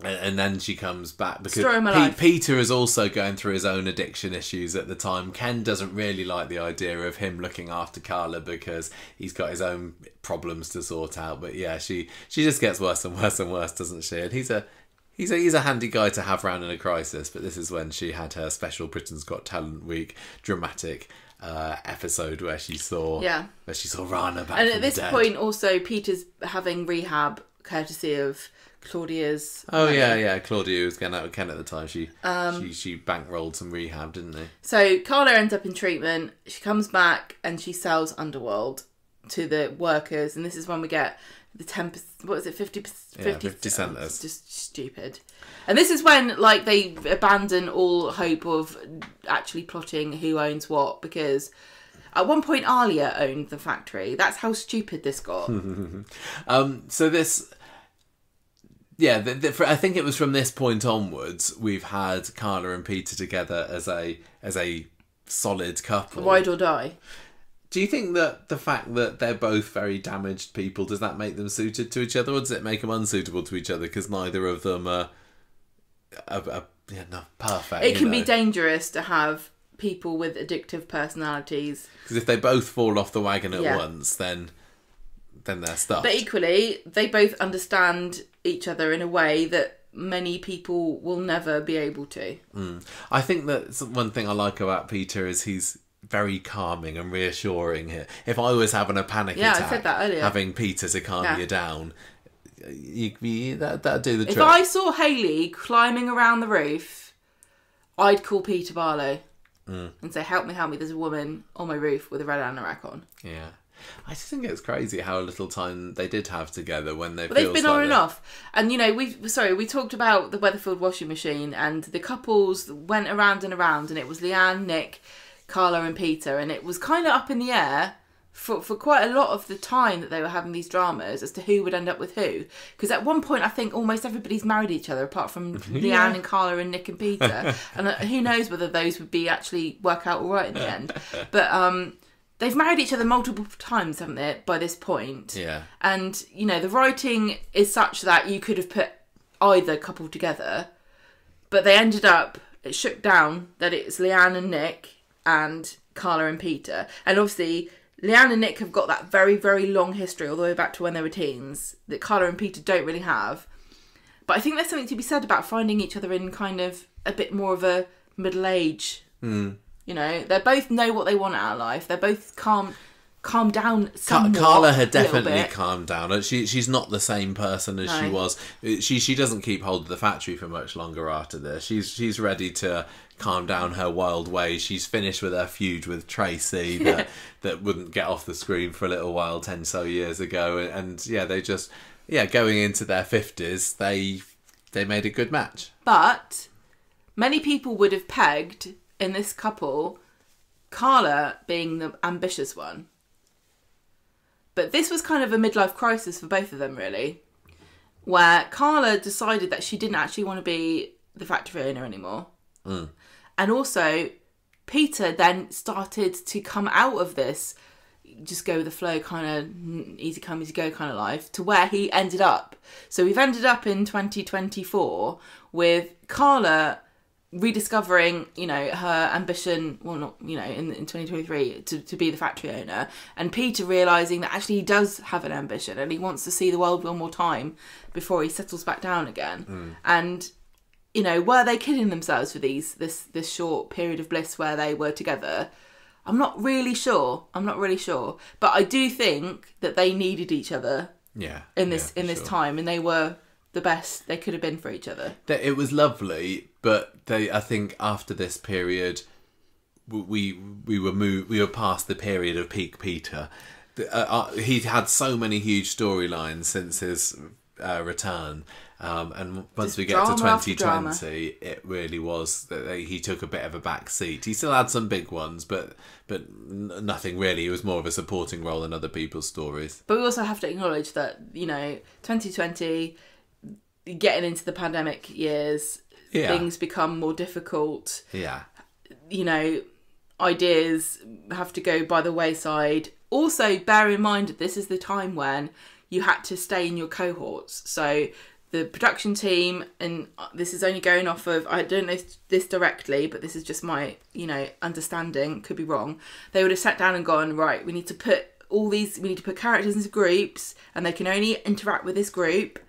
And then she comes back because Peter is also going through his own addiction issues at the time. Ken doesn't really like the idea of him looking after Carla because he's got his own problems to sort out. But yeah, she just gets worse and worse and worse, doesn't she? And he's a handy guy to have around in a crisis. But this is when she had her special Britain's Got Talent week dramatic episode where she saw Rana back. And at this point, also Peter's having rehab courtesy of Claudia's money. Claudia was going out with Ken at the time. She bankrolled some rehab, didn't they? So Carla ends up in treatment. She comes back and she sells Underworld to the workers, and this is when we get the 10%, what was it, 50 cent less. Just stupid. And this is when, like, they abandon all hope of actually plotting who owns what, because at one point Alia owned the factory. That's how stupid this got. So this... Yeah, I think it was from this point onwards we've had Carla and Peter together as a solid couple. Ride or die. Do you think that the fact that they're both very damaged people, does that make them suited to each other, or does it make them unsuitable to each other because neither of them are perfect? It can be dangerous to have people with addictive personalities. Because if they both fall off the wagon at once, then they're stuck. But equally, they both understand each other in a way that many people will never be able to. I think that one thing I like about Peter is he's very calming and reassuring here. If I was having a panic attack, I said that earlier, having Peter to calm you down, that'd do the trick. If I saw Hayley climbing around the roof, I'd call Peter Barlow and say, help me, there's a woman on my roof with a red anorak on. Yeah. I just think it's crazy how little time they did have together when they've been on and off. And, you know, we talked about the Weatherfield washing machine, and the couples went around and around, and it was Leanne, Nick, Carla and Peter, and it was kind of up in the air for quite a lot of the time that they were having these dramas as to who would end up with who. Because at one point, I think almost everybody's married each other apart from Leanne and Carla and Nick and Peter. And who knows whether those would be actually work out all right in the end. But they've married each other multiple times, haven't they, by this point? Yeah. And, you know, the writing is such that you could have put either couple together, but they ended up, it shook down that it's Leanne and Nick and Carla and Peter. And obviously, Leanne and Nick have got that very, very long history all the way back to when they were teens that Carla and Peter don't really have. But I think there's something to be said about finding each other in kind of a bit more of a middle age. You know, they both know what they want out of life. They're both calm down somewhat. Carla had definitely calmed down. She's not the same person as she was. She doesn't keep hold of the factory for much longer after this. She's ready to calm down her wild ways. She's finished with her feud with Tracy that wouldn't get off the screen for a little while 10 so years ago. And they just going into their 50s, they made a good match. But many people would have pegged in this couple Carla being the ambitious one. But this was kind of a midlife crisis for both of them, really, where Carla decided that she didn't actually want to be the factory owner anymore. And also, Peter then started to come out of this just go with the flow, kind of easy come, easy go kind of life, to where he ended up. So we've ended up in 2024 with Carla rediscovering, you know, her ambition, well, not, you know, in 2023 to be the factory owner, and Peter realising that actually he does have an ambition and he wants to see the world one more time before he settles back down again. And, you know, were they kidding themselves for this short period of bliss where they were together? I'm not really sure. But I do think that they needed each other in this time, and they were the best they could have been for each other. It was lovely, but I think after this period, we were past the period of peak Peter. He had so many huge storylines since his return, and once we get to 2020, it really was that he took a bit of a back seat. He still had some big ones, but nothing really. He was more of a supporting role in other people's stories. But we also have to acknowledge that, you know, 2020, getting into the pandemic years, things become more difficult. You know, ideas have to go by the wayside. Also, bear in mind that this is the time when you had to stay in your cohorts. So the production team, and this is only going off of, I don't know this directly, but this is just my, you know, understanding, could be wrong. They would have sat down and gone, right, we need to put characters into groups, and they can only interact with this group.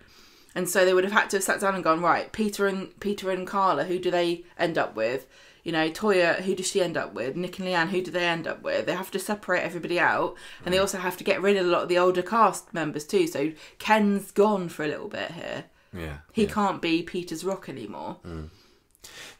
And so they would have had to have sat down and gone, right, Peter and Carla, who do they end up with? You know, Toya, who does she end up with? Nick and Leanne, who do they end up with? They have to separate everybody out, and they also have to get rid of a lot of the older cast members too. So Ken's gone for a little bit here. He can't be Peter's rock anymore.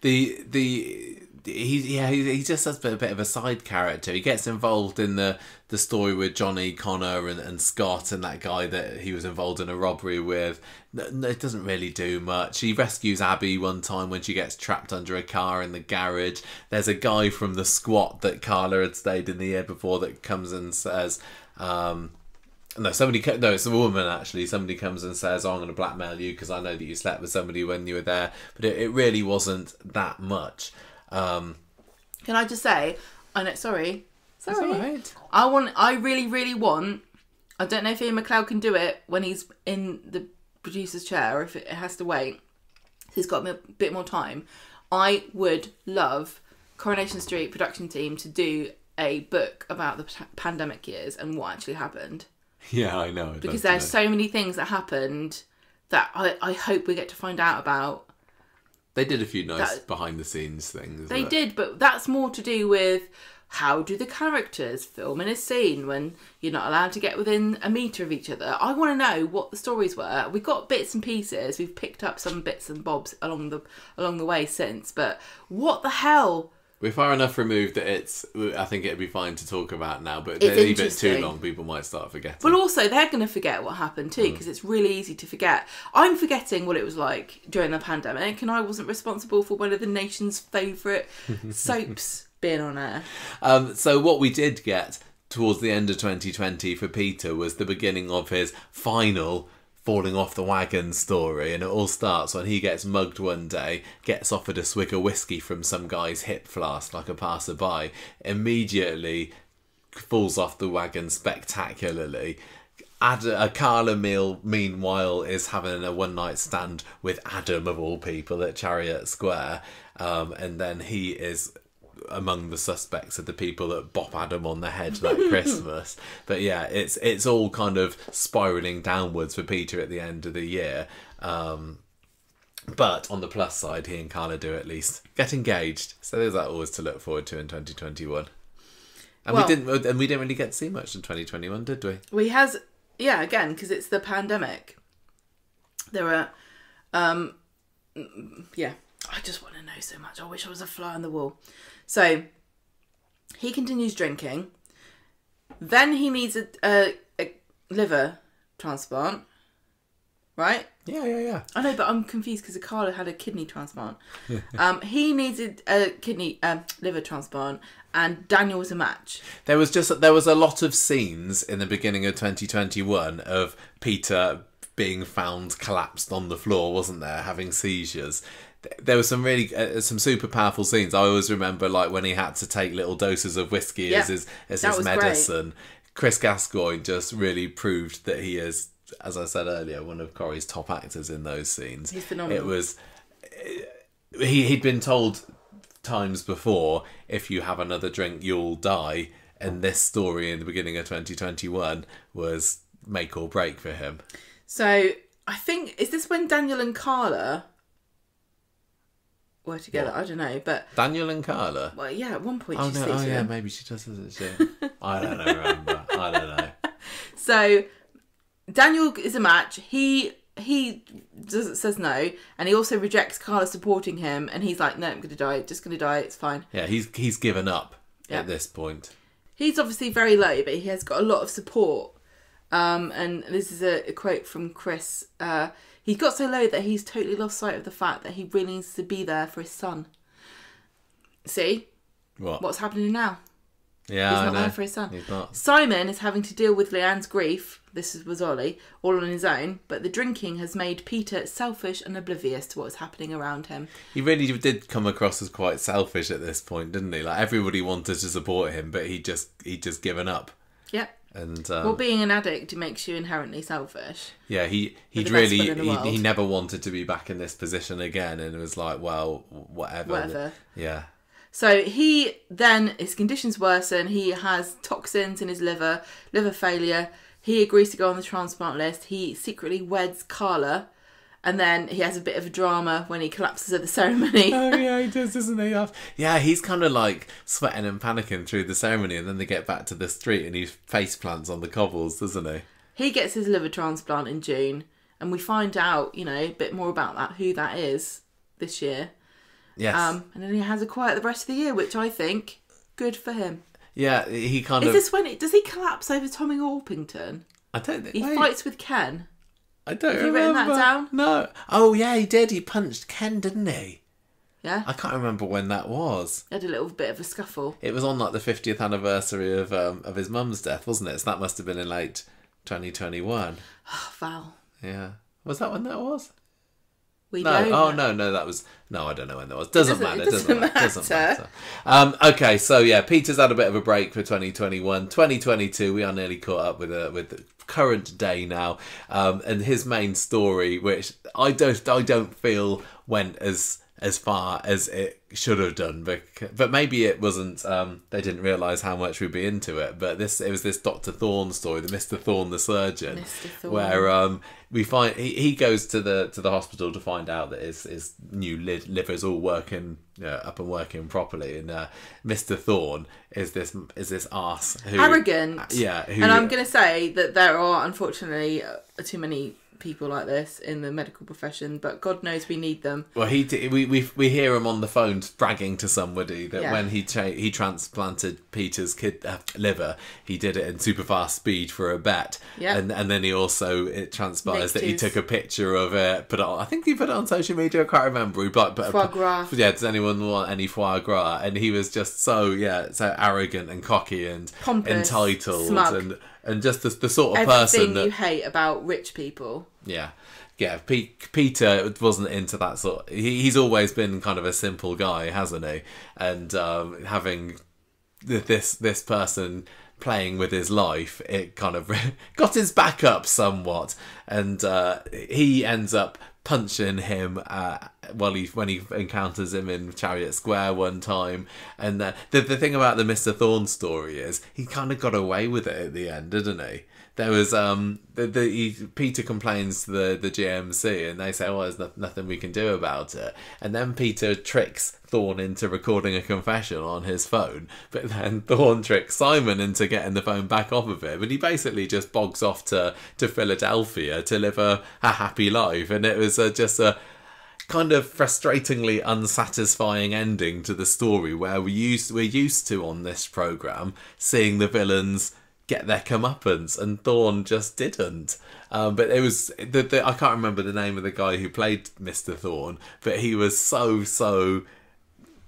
The he just has a bit of a side character. He gets involved in the story with Johnny Connor and Scott and that guy that he was involved in a robbery with. It doesn't really do much. He rescues Abby one time when she gets trapped under a car in the garage. There's a guy from the squat that Carla had stayed in the year before that comes and says, no, it's a woman actually. Somebody comes and says, oh, I'm going to blackmail you because I know that you slept with somebody when you were there. But it really wasn't that much. Can I just say, I know, sorry. That's all right. I really, really want, I don't know if Ian McLeod can do it when he's in the producer's chair or if it has to wait. He's got a bit more time. I would love Coronation Street production team to do a book about the pandemic years and what actually happened. Yeah, I know. Because there's so many things that happened that I hope we get to find out about. They did a few nice behind-the-scenes things. They did, but that's more to do with how do the characters film in a scene when you're not allowed to get within a metre of each other. I want to know what the stories were. We've got bits and pieces. We've picked up some bits and bobs along the way since, but what the hell? We're far enough removed that I think it'd be fine to talk about now, but if It's they leave it interesting. too long, people might start forgetting. Well, also, they're going to forget what happened too, because it's really easy to forget. I'm forgetting what it was like during the pandemic, and I wasn't responsible for one of the nation's favourite soaps being on air. So what we did get towards the end of 2020 for Peter was the beginning of his final falling off the wagon story, and it all starts when he gets mugged one day, gets offered a swig of whiskey from some guy's hip flask like a passerby, immediately falls off the wagon spectacularly. Carla meanwhile is having a one night stand with Adam of all people at Chariot Square, and then he is among the suspects of the people that bop Adam on the head like Christmas. But yeah, it's all kind of spiralling downwards for Peter at the end of the year. But on the plus side, he and Carla do at least get engaged. So there's that always to look forward to in 2021. And we didn't really get to see much in 2021, did we? Again, because it's the pandemic. There were, I just want to know so much. I wish I was a fly on the wall. So, he continues drinking. Then he needs a liver transplant. Right? Yeah. I know, but I'm confused because Carla had a kidney transplant. He needed a liver transplant, and Daniel was a match. There was a lot of scenes in the beginning of 2021 of Peter being found collapsed on the floor, wasn't there, having seizures. There was some really some super powerful scenes. I always remember like when he had to take little doses of whiskey as his medicine. Great. Chris Gascoigne just really proved that he is, as I said earlier, one of Corrie's top actors in those scenes. He's phenomenal. He'd been told times before, if you have another drink, you'll die. And this story in the beginning of 2021 was make or break for him. So I think, is this when Daniel and Carla were together? What? I don't know, but Daniel and Carla. Well, yeah, at one point maybe she does, doesn't she? I don't remember. I don't know. So Daniel is a match. He says no, and he also rejects Carla supporting him, and he's like, no, I'm going to die. Just going to die. It's fine. Yeah, he's given up at this point. He's obviously very low, but he has got a lot of support. And this is a quote from Chris. He got so low that he's totally lost sight of the fact that he really needs to be there for his son. See? What's happening now? Yeah, he's not there for his son. He's not. Simon is having to deal with Leanne's grief. This was Ollie, all on his own. But the drinking has made Peter selfish and oblivious to what's happening around him. He really did come across as quite selfish at this point, didn't he? Like everybody wanted to support him, but he'd just given up. Yep. And being an addict makes you inherently selfish. Yeah, he never wanted to be back in this position again, and it was like, well, whatever. Yeah. So his conditions worsen. He has toxins in his liver failure. He agrees to go on the transplant list. He secretly weds Carla, and then he has a bit of a drama when he collapses at the ceremony. Oh yeah, he does, doesn't he? Yeah, he's kind of like sweating and panicking through the ceremony, and then they get back to the street, and he face plants on the cobbles, doesn't he? He gets his liver transplant in June, and we find out, a bit more about who that is this year. Yes. And then he has a quiet the rest of the year, which I think good for him. Yeah, he kind Is of. this when does he collapse over Tommy Orpington? I don't think He fights with Ken. I don't Have you remember. written that down? No. Oh yeah, he did. He punched Ken, didn't he? Yeah. I can't remember when that was. They had a little bit of a scuffle. It was on like the 50th anniversary of his mum's death, wasn't it? So that must have been in late 2021. Oh, Val. Yeah. Was that when that was? We No. don't. Oh no, that was no. I don't know when that was. Doesn't matter. Doesn't matter. Okay, so yeah, Peter's had a bit of a break for 2021. 2022, we are nearly caught up with the current day now, and his main story, which I don't feel went as far as it should have done, but maybe it wasn't. They didn't realise how much we'd be into it. But it was this Dr. Thorne story, the Mr. Thorne the surgeon, Mr. Thorne. where we find he goes to the hospital to find out that his new liver's all working up and working properly, and Mr. Thorne is this arse who, arrogant. Yeah, and I'm going to say that there are unfortunately too many people like this in the medical profession, but God knows we need them. Well, we hear him on the phone bragging to somebody that Yeah. when he transplanted Peter's liver, he did it in super fast speed for a bet. Yeah. And then it transpires Nicked that he his- took a picture of it, I think he put it on social media, I can't remember. He put Foie gras. Yeah, does anyone want any foie gras? And he was just so arrogant and cocky and Pompous, entitled smug. and just the sort of Everything person that you hate about rich people. yeah. Peter wasn't into that sort. He's always been kind of a simple guy, hasn't he? And having this person playing with his life, it kind of got his back up somewhat, and he ends up punching him when he encounters him in Chariot Square one time. And the thing about the Mr. Thorne story is he kind of got away with it at the end, didn't he? There was Peter complains to the GMC, and they say, "Oh, there's nothing we can do about it." And then Peter tricks Thorne into recording a confession on his phone, but then Thorne tricks Simon into getting the phone back off of him, and he basically just bogs off to Philadelphia to live a happy life. And it was just a kind of frustratingly unsatisfying ending to the story, where we're used to on this programme seeing the villains get their comeuppance, and Thorne just didn't. But it was I can't remember the name of the guy who played Mr. Thorne, but he was so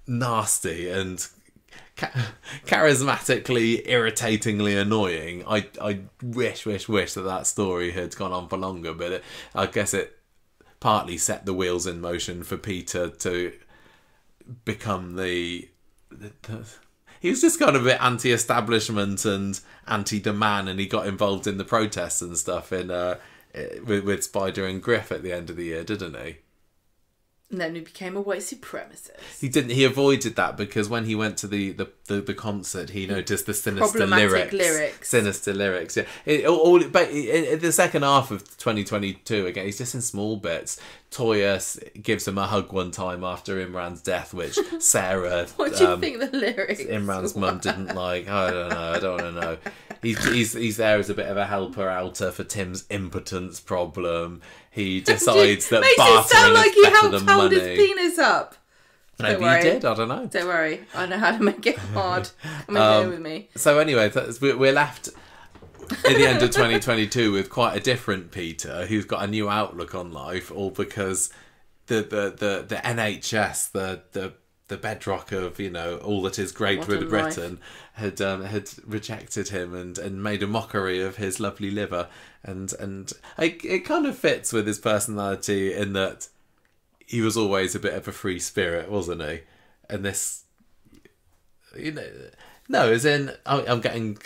nasty and charismatically, irritatingly annoying. I wish that story had gone on for longer, but I guess it partly set the wheels in motion for Peter to become he was just kind of a bit anti-establishment and anti-the man, and he got involved in the protests and stuff with Spider and Griff at the end of the year, didn't he? And then he became a white supremacist. He didn't. He avoided that because when he went to the concert, he noticed the sinister Problematic lyrics. Sinister lyrics. Yeah. But in the second half of 2022, again, he's just in small bits. Toya gives him a hug one time after Imran's death, which Sarah. What do you think the lyrics? Imran's mum didn't like. I don't know. I don't want to know. He's there as a bit of a helper-outer for Tim's impotence problem. He decides that makes it bartering sound like is he better helped than hold money. his penis up. Maybe worry. he did. I don't know. Don't worry, I know how to make it hard. Come and go with me. So anyway, we're left at the end of 2022 with quite a different Peter who's got a new outlook on life, all because the NHS, the bedrock of all that is great with Britain, had rejected him and made a mockery of his lovely liver, and it kind of fits with his personality in that he was always a bit of a free spirit, wasn't he? And this, no, as in I'm getting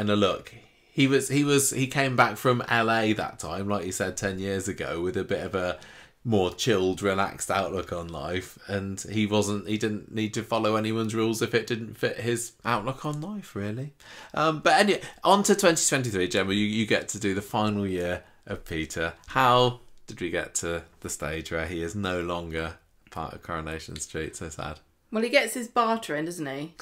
a look. He came back from LA that time, like you said, 10 years ago, with a bit of a more chilled, relaxed outlook on life, and he didn't need to follow anyone's rules if it didn't fit his outlook on life, really. But anyway, on to 2023, Gemma, you get to do the final year of Peter. How did we get to the stage where he is no longer part of Coronation Street? So sad. Well, he gets his bartering, doesn't he?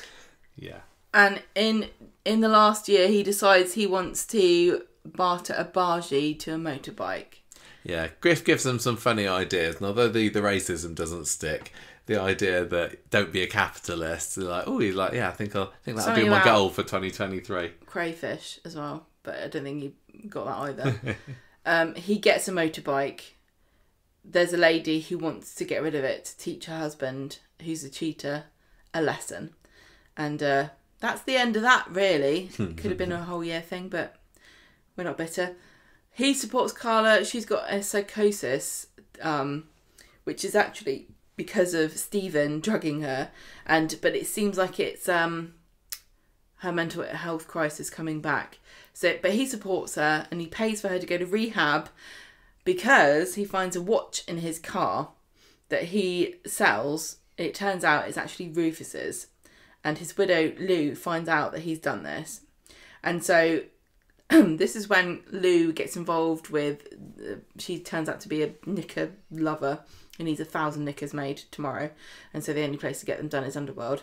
Yeah. And in the last year, he decides he wants to barter a bargee to a motorbike. Yeah, Griff gives them some funny ideas, and although the racism doesn't stick, the idea that don't be a capitalist. They're like, oh, he's like, yeah, I think that'll Something be my about goal for 2023. crayfish as well, but I don't think you got that either. He gets a motorbike. There's a lady who wants to get rid of it to teach her husband, who's a cheater, a lesson. And that's the end of that, really. Could have been a whole year thing, but we're not bitter. He supports Carla. She's got a psychosis, which is actually because of Stephen drugging her. But it seems like it's her mental health crisis coming back. But he supports her and he pays for her to go to rehab because he finds a watch in his car that he sells. It turns out it's actually Rufus's. And his widow, Lou, finds out that he's done this. And so this is when Lou gets involved with... she turns out to be a knicker lover. He needs 1,000 knickers made tomorrow. And so the only place to get them done is Underworld.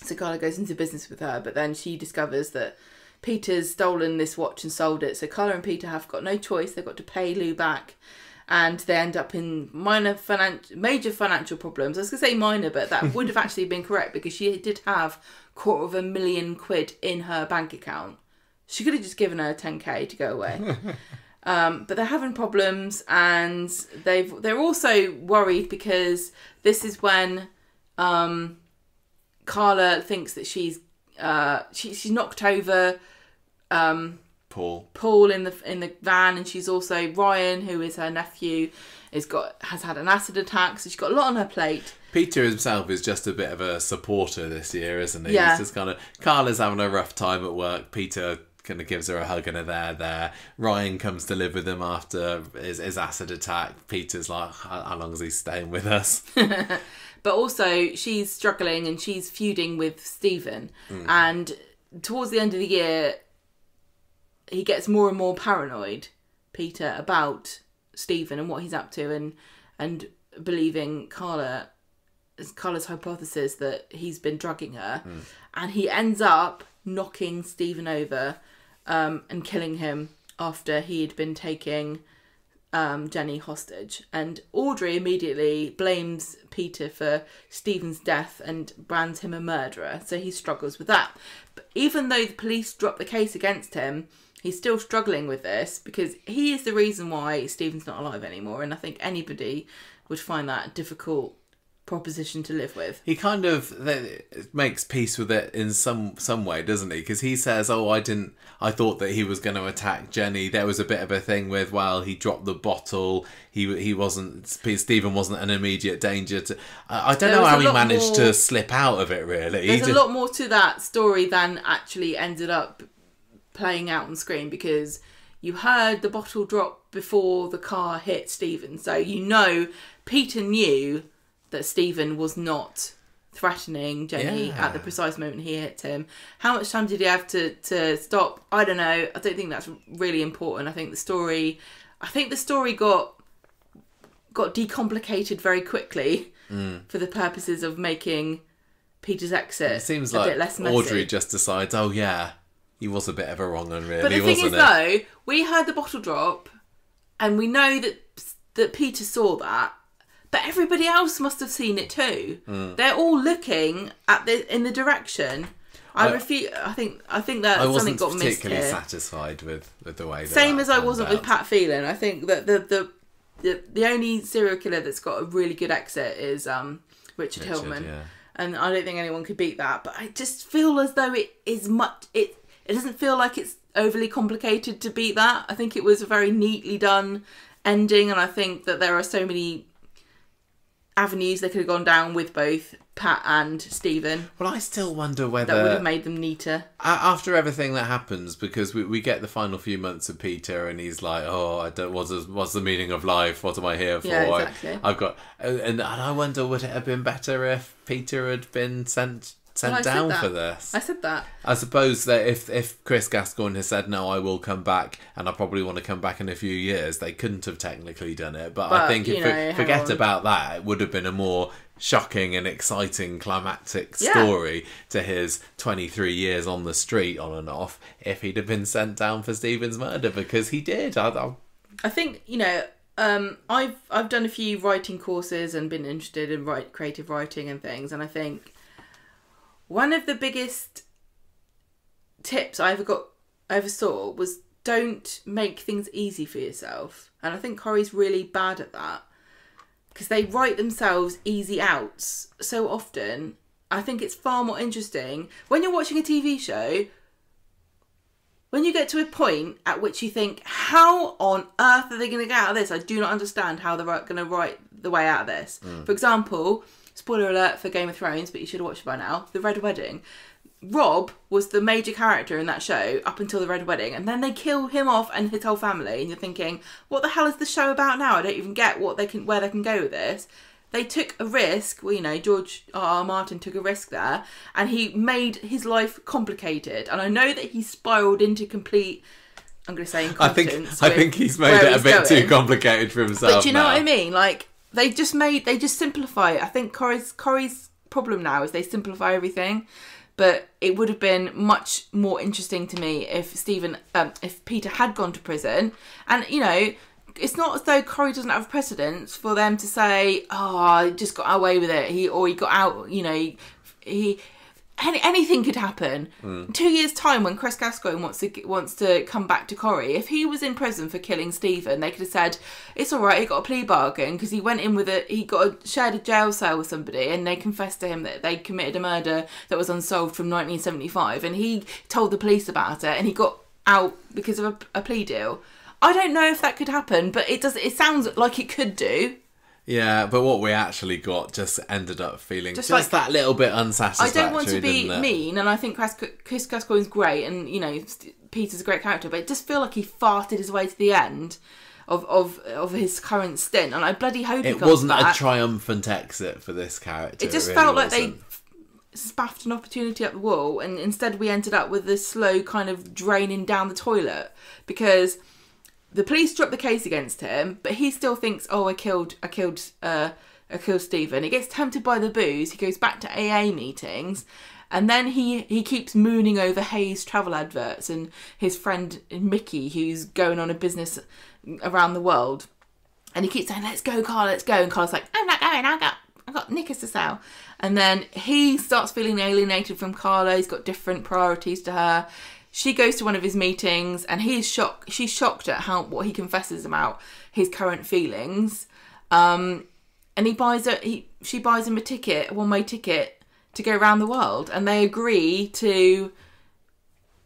So Carla goes into business with her. But then she discovers that Peter's stolen this watch and sold it. So Carla and Peter have got no choice. They've got to pay Lou back. And they end up in major financial problems. I was going to say minor, but that would have actually been correct because she did have £250,000 in her bank account. She could have just given her 10k to go away. But they're having problems, and they're also worried because this is when Carla thinks that she's knocked over Paul in the van, and she's also Ryan, who is her nephew, has had an acid attack, so she's got a lot on her plate. Peter himself is just a bit of a supporter this year, isn't he? Yeah. He's just kind of... Carla's having a rough time at work. Peter kind of gives her a hug and a there. Ryan comes to live with him after his acid attack. Peter's like, how long is he staying with us? But also, she's struggling and she's feuding with Stephen. And towards the end of the year, he gets more and more paranoid, Peter, about Stephen and what he's up to, and believing Carla's hypothesis that he's been drugging her. And he ends up knocking Stephen over and killing him after he had been taking Jenny hostage. And Audrey immediately blames Peter for Stephen's death and brands him a murderer. So he struggles with that. But even though the police dropped the case against him, he's still struggling with this because he is the reason why Stephen's not alive anymore. And I think anybody would find that a difficult proposition to live with. He kind of makes peace with it in some way, doesn't he? Because he says, I thought that he was going to attack Jenny. There was a bit of a thing with, he dropped the bottle. Stephen wasn't an immediate danger to... I don't know how he managed to slip out of it, really. There's a lot more to that story than actually ended up playing out on screen, because you heard the bottle drop before the car hit Stephen. So Peter knew that Stephen was not threatening Jenny at the precise moment he hit him. How much time did he have to stop? I don't know. I don't think that's really important. I think the story got decomplicated very quickly for the purposes of making Peter's exit it seems a like bit less messy. Audrey just decides, he was a bit of a wrong one, really, but the thing wasn't is, though, we heard the bottle drop, and we know that Peter saw that, but everybody else must have seen it too. They're all looking in the direction. I think that I something got missed here. wasn't particularly satisfied with the way that Same as I panned wasn't out. with Pat Phelan. I think that the only serial killer that's got a really good exit is Richard Hillman. Yeah. And I don't think anyone could beat that. But I just feel as though it doesn't feel like it's overly complicated to beat that. I think it was a very neatly done ending, and I think that there are so many avenues they could have gone down with both Pat and Stephen. Well, I still wonder whether... that would have made them neater. After everything that happens, because we get the final few months of Peter, and he's like, what's the meaning of life? What am I here for? Yeah, exactly. I've got... And I wonder, would it have been better if Peter had been sent down for this? I said that. I suppose that if Chris Gascoigne has said, no, I will come back, and I probably want to come back in a few years, they couldn't have technically done it. But I think forget about that, it would have been a more shocking and exciting climactic story to his 23 years on the street, on and off, if he'd have been sent down for Stephen's murder, because he did. I think, I've done a few writing courses and been interested in creative writing and things, and I think one of the biggest tips I ever saw was don't make things easy for yourself. And I think Corrie's really bad at that, because they write themselves easy outs so often. I think it's far more interesting when you're watching a TV show, when you get to a point at which you think, how on earth are they going to get out of this? I do not understand how they're going to write the way out of this. For example, spoiler alert for Game of Thrones, but you should have watched it by now, The Red Wedding. Rob was the major character in that show up until The Red Wedding, and then they kill him off and his whole family, and you're thinking, what the hell is the show about now? I don't even get where they can go with this. They took a risk. Well, you know, George R.R. Martin took a risk there, and he made his life complicated. And I know that he spiraled into complete, I'm going to say incompetence. I think he's made it a bit too complicated for himself. But do you know what I mean? Like, they just simplify it. I think Corrie's problem now is they simplify everything. But it would have been much more interesting to me if Peter had gone to prison, and you know. It's not as though Corrie doesn't have precedence for them to say, "Oh, he just got away with it." He got out. You know, anything could happen. 2 years' time, when Chris Gascoigne wants to come back to Corrie, if he was in prison for killing Stephen, they could have said it's all right. He got a plea bargain because he went in with shared a jail cell with somebody, and they confessed to him that they committed a murder that was unsolved from 1975, and he told the police about it, and he got out because of a plea deal. I don't know if that could happen, but it does. It sounds like it could do. Yeah, but what we actually got just ended up feeling just like, that little bit unsatisfactory. I don't want to be mean, and I think Chris Gascoigne's great, and you know Peter's a great character, but it just feel like he farted his way to the end of his current stint, and I bloody hope it wasn't a triumphant exit for this character. It just felt like they spaffed an opportunity up the wall, and instead we ended up with this slow kind of draining down the toilet, because the police dropped the case against him, but he still thinks, "Oh, I killed Stephen." He gets tempted by the booze. He goes back to AA meetings, and then he keeps mooning over Hayes travel adverts and his friend Mickey, who's going on a business around the world, and he keeps saying, "Let's go, Carl, let's go." And Carl's like, "I'm not going. I've got knickers to sell." And then he starts feeling alienated from Carla. He's got different priorities to her. She goes to one of his meetings, and he's shocked. She's shocked at what he confesses about his current feelings. And she buys him a one-way ticket to go around the world, and they agree to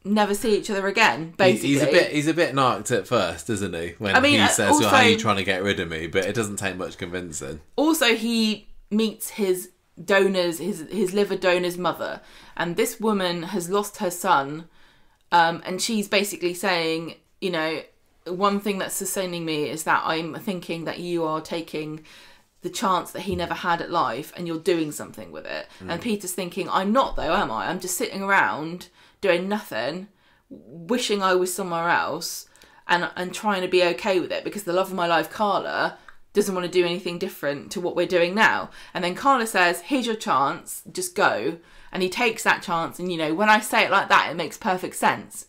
never see each other again. Basically, he's a bit narked at first, isn't he? When he says, also, "Well, how are you trying to get rid of me?" But it doesn't take much convincing. Also, he meets his donors, his liver donor's mother, and this woman has lost her son. And she's basically saying, you know, one thing that's sustaining me is that I'm thinking that you are taking the chance that he never had at life and you're doing something with it. And Peter's thinking, I'm not though, am I? I'm just sitting around doing nothing, wishing I was somewhere else and trying to be okay with it because the love of my life, Carla, doesn't want to do anything different to what we're doing now. And then Carla says, here's your chance, just go. And he takes that chance, and, you know, when I say it like that, it makes perfect sense.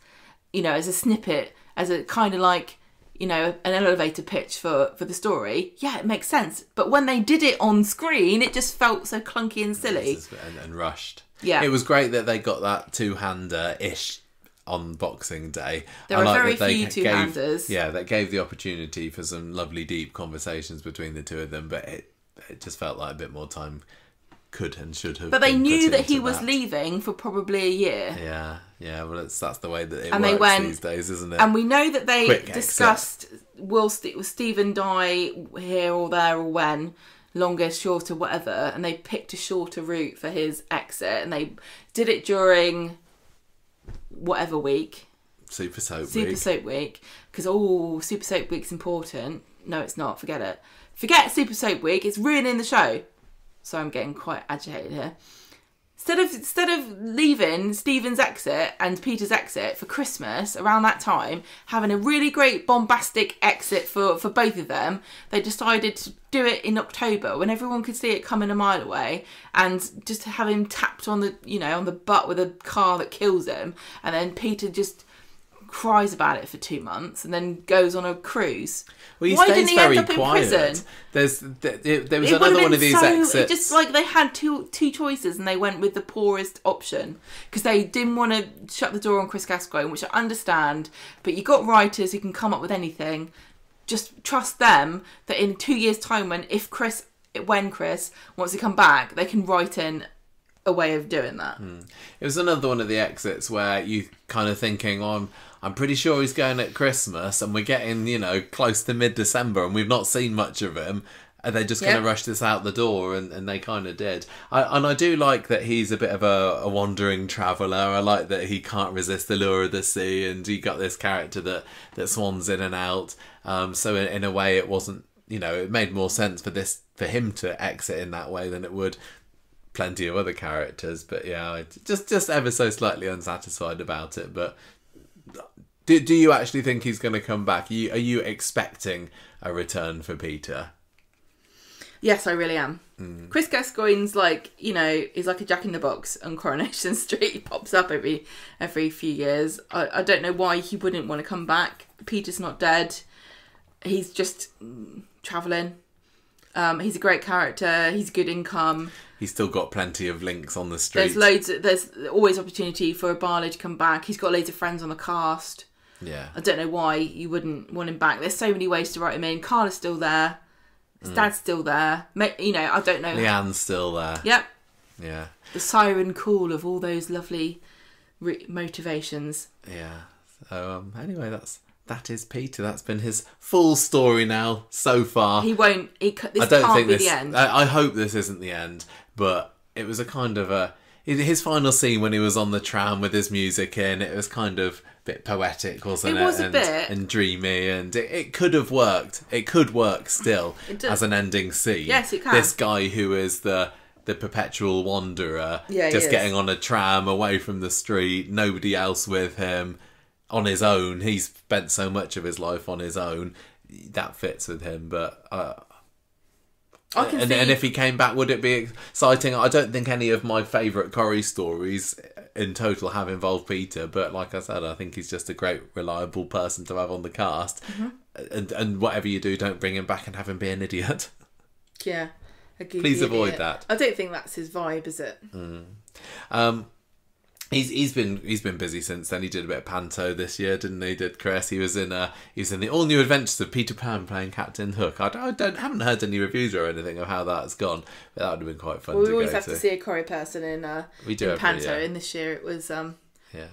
You know, as a snippet, as a kind of like, you know, an elevator pitch for the story. Yeah, it makes sense. But when they did it on screen, it just felt so clunky and silly. And rushed. Yeah. It was great that they got that two-hander-ish on Boxing Day. There were very few two-handers. Yeah, that gave the opportunity for some lovely, deep conversations between the two of them, but it just felt like a bit more time could and should have. But they knew that he was leaving for probably a year. Yeah. Well, that's the way that it works these days, isn't it? And we know that they discussed will Stephen die here or there or when, longer, shorter, whatever. And they picked a shorter route for his exit, and they did it during whatever week. Super Soap Week. Because Super Soap Week's important. No, it's not. Forget it. Forget Super Soap Week. It's ruining the show. So I'm getting quite agitated here. Instead of leaving Stephen's exit and Peter's exit for Christmas around that time, having a really great bombastic exit for both of them, they decided to do it in October when everyone could see it coming a mile away, and just to have him tapped on the butt with a car that kills him, and then Peter just cries about it for 2 months, and then goes on a cruise. Well, he Why stays didn't he very end up quiet. in prison? There was It another would've one of been these exits. It just like they had two choices, and they went with the poorest option because they didn't want to shut the door on Chris Gascoigne, which I understand. But you got writers who can come up with anything. Just trust them that in 2 years' time, when Chris wants to come back, they can write in a way of doing that. It was another one of the exits where you kind of thinking, I'm pretty sure he's going at Christmas, and we're getting, close to mid-December, and we've not seen much of him. And they're just going to rush this out the door, and they kind of did. I do like that he's a bit of a wandering traveller. I like that he can't resist the lure of the sea, and you got this character that swans in and out. So in a way, it wasn't, it made more sense for him to exit in that way than it would plenty of other characters. But yeah, just ever so slightly unsatisfied about it. But do you actually think he's going to come back? Are you expecting a return for Peter? Yes, I really am. Chris Gascoigne's he's like a Jack in the Box on Coronation Street. He pops up every few years. I don't know why he wouldn't want to come back. Peter's not dead. He's just travelling. He's a great character. He's good income. He's still got plenty of links on the street. There's always opportunity for Barlow to come back. He's got loads of friends on the cast. Yeah. I don't know why you wouldn't want him back. There's so many ways to write him in. Carla's still there. His dad's still there. I don't know. Leanne's still there. Yep. Yeah. The siren call of all those lovely motivations. Yeah. So anyway, that is Peter. That's been his full story now so far. He won't. This can't be the end. I hope this isn't the end, but it was a kind of his final scene when he was on the tram with his music in. It was kind of a bit poetic, wasn't it? It was a bit. And dreamy, and it could have worked. It could work still as an ending scene. Yes, it can. This guy who is the perpetual wanderer, just getting on a tram away from the street, nobody else with him, on his own. He's spent so much of his life on his own. That fits with him, but and if he came back, would it be exciting? I don't think any of my favourite Corrie stories in total have involved Peter, but like I said, I think he's just a great, reliable person to have on the cast. And whatever you do, don't bring him back and have him be an idiot. Yeah. Please avoid that. I don't think that's his vibe, is it? He's been busy since then. He did a bit of panto this year, didn't he? Did Chris? He was in the All New Adventures of Peter Pan playing Captain Hook. I haven't heard any reviews or anything of how that's gone, but that would have been quite fun. We always have to see a Corrie person in panto. Year. And this year it was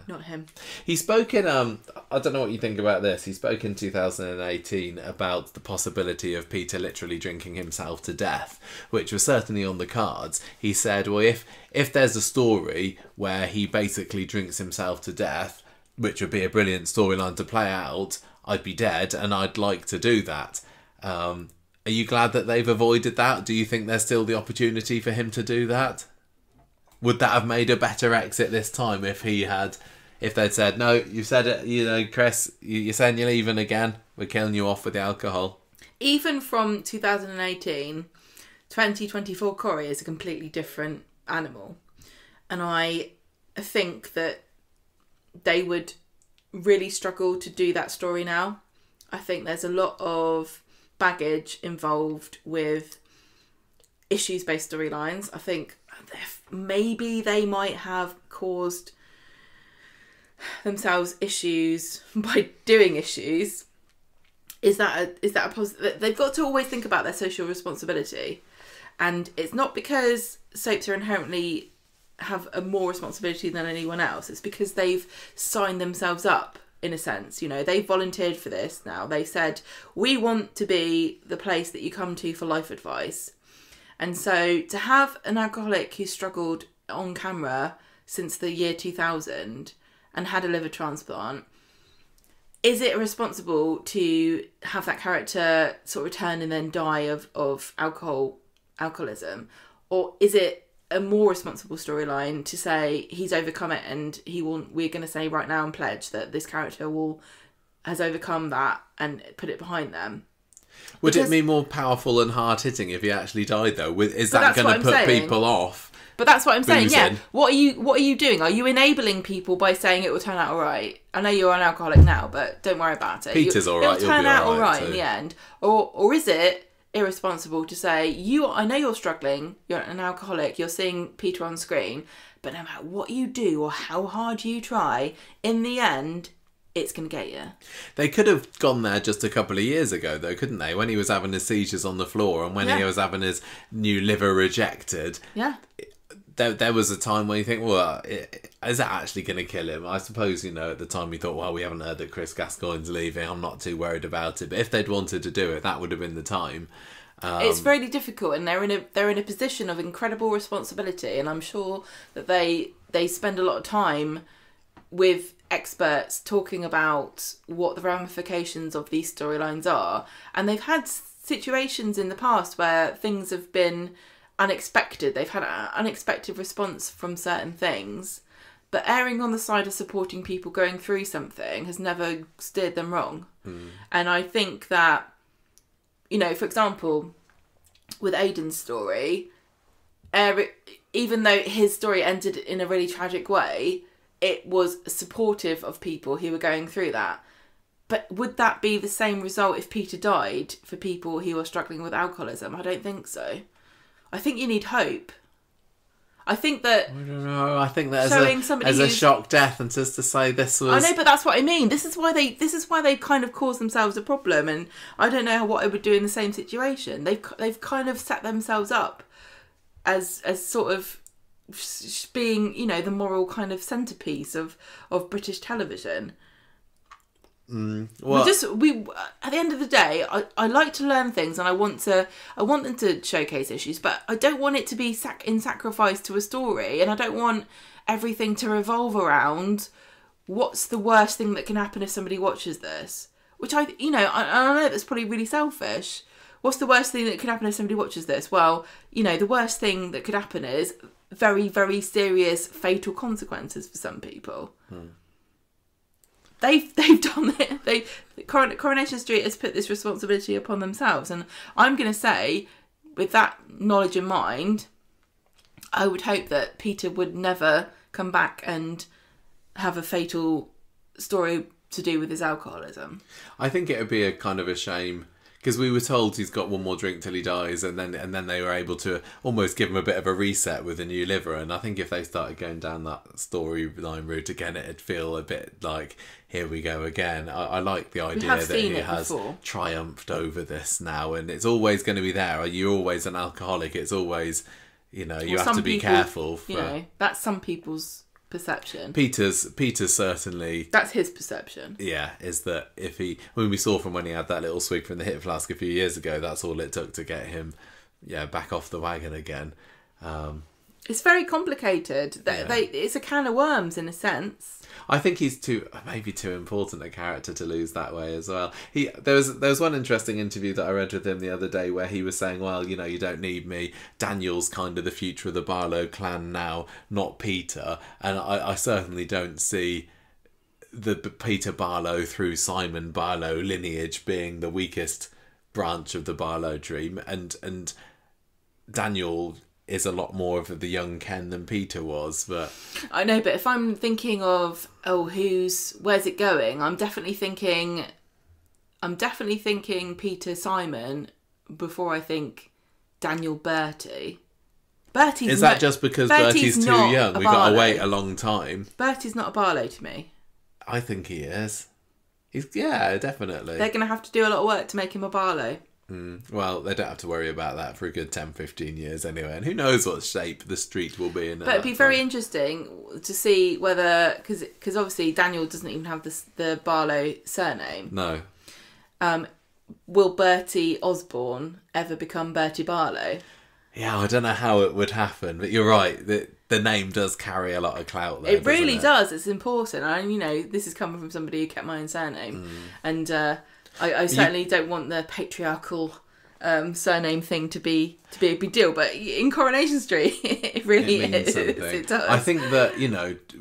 not him. He spoke in I don't know what you think about this. He spoke in 2018 about the possibility of Peter literally drinking himself to death, which was certainly on the cards. He said, well, if there's a story where he basically drinks himself to death, which would be a brilliant storyline to play out, I'd be dead, and I'd like to do that. Are you glad that they've avoided that? Do you think there's still the opportunity for him to do that? Would that have made a better exit this time if they'd said, no, you've said it, Chris, you're saying you're leaving again, we're killing you off with the alcohol? Even from 2018, 2024 Corrie is a completely different animal. And I think that they would really struggle to do that story now. I think there's a lot of baggage involved with issues-based storylines. I think maybe they might have caused themselves issues by doing issues. Is that a positive? They've got to always think about their social responsibility, and it's not because soaps are inherently have a more responsibility than anyone else. It's because they've signed themselves up, in a sense. They volunteered for this now. They said, we want to be the place that you come to for life advice. And so to have an alcoholic who struggled on camera since the year 2000 and had a liver transplant, is it irresponsible to have that character sort of return and then die of alcoholism? Or is it a more responsible storyline to say he's overcome it, and we're going to say right now and pledge that this character has overcome that and put it behind them? Would it be more powerful and hard-hitting if he actually died, though? Is that going to put people off? But that's what I'm saying. Yeah. boozing. What are you doing? Are you enabling people by saying it will turn out all right? I know you're an alcoholic now, but don't worry about it. Peter's all right. It'll turn out all right too. in the end. Or is it irresponsible to say, I know you're struggling, you're an alcoholic, you're seeing Peter on screen, but no matter what you do or how hard you try, in the end, it's going to get you. They could have gone there just a couple of years ago, though, couldn't they? When he was having his seizures on the floor and when he was having his new liver rejected. Yeah. There was a time where you think, well, is that actually going to kill him? I suppose, at the time we thought, well, we haven't heard that Chris Gascoigne's leaving. I'm not too worried about it. But if they'd wanted to do it, that would have been the time. It's really difficult, and they're in a position of incredible responsibility, and I'm sure that they spend a lot of time with experts talking about what the ramifications of these storylines are, and they've had situations in the past where things have been unexpected. They've had an unexpected response from certain things, but erring on the side of supporting people going through something has never steered them wrong. And I think that, for example, with Aidan's story, even though his story ended in a really tragic way, it was supportive of people who were going through that. But would that be the same result if Peter died for people who are struggling with alcoholism? I don't think so. I think you need hope. I think that... I don't know. I think that as a shock death, and just to say this was... I know, but that's what I mean. This is why they kind of caused themselves a problem, and I don't know what I would do in the same situation. They've kind of set themselves up as sort of being, the moral kind of centerpiece of British television. Well, at the end of the day, I like to learn things, and I want them to showcase issues, but I don't want it to be in sacrifice to a story, and I don't want everything to revolve around what's the worst thing that can happen if somebody watches this. Which I know that's probably really selfish. What's the worst thing that could happen if somebody watches this? Well, the worst thing that could happen is very, very serious, fatal consequences for some people. They've done it. Coronation Street has put this responsibility upon themselves, and I'm going to say, with that knowledge in mind, I would hope that Peter would never come back and have a fatal story to do with his alcoholism. I think it would be a kind of a shame, because we were told he's got one more drink till he dies, and then they were able to almost give him a bit of a reset with a new liver. And I think if they started going down that storyline route again, it'd feel a bit like, here we go again. I like the idea that he has triumphed over this now, and it's always going to be there. You're always an alcoholic. It's always, you have to be careful. That's some people's perception. Peter's certainly... That's his perception. Yeah, is that when we saw from when he had that little swig from the hip flask a few years ago, that's all it took to get him back off the wagon again. It's very complicated. It's a can of worms in a sense. I think he's maybe too important a character to lose that way as well. There was one interesting interview that I read with him the other day where he was saying, well, you don't need me. Daniel's kind of the future of the Barlow clan now, not Peter. And I certainly don't see the Peter Barlow through Simon Barlow lineage being the weakest branch of the Barlow tree. And Daniel is a lot more of the young Ken than Peter was, but I know. But if I'm thinking of where's it going, I'm definitely thinking Peter Simon before I think Daniel Bertie. Is that just because Bertie's too young? We've got to wait a long time. Bertie's not a Barlow to me. I think he is. Definitely. They're going to have to do a lot of work to make him a Barlow. Well, they don't have to worry about that for a good 10-15 years anyway, and who knows what shape the street will be in. But it'd be very interesting to see whether, because obviously Daniel doesn't even have the Barlow surname. No. Will Bertie Osborne ever become Bertie Barlow? Yeah, I don't know how it would happen, but you're right. The name does carry a lot of clout there. It really does. It's important. And, this is coming from somebody who kept my own surname. And I certainly don't want the patriarchal surname thing to be a big deal, but in Coronation Street, it really is. It does. I think that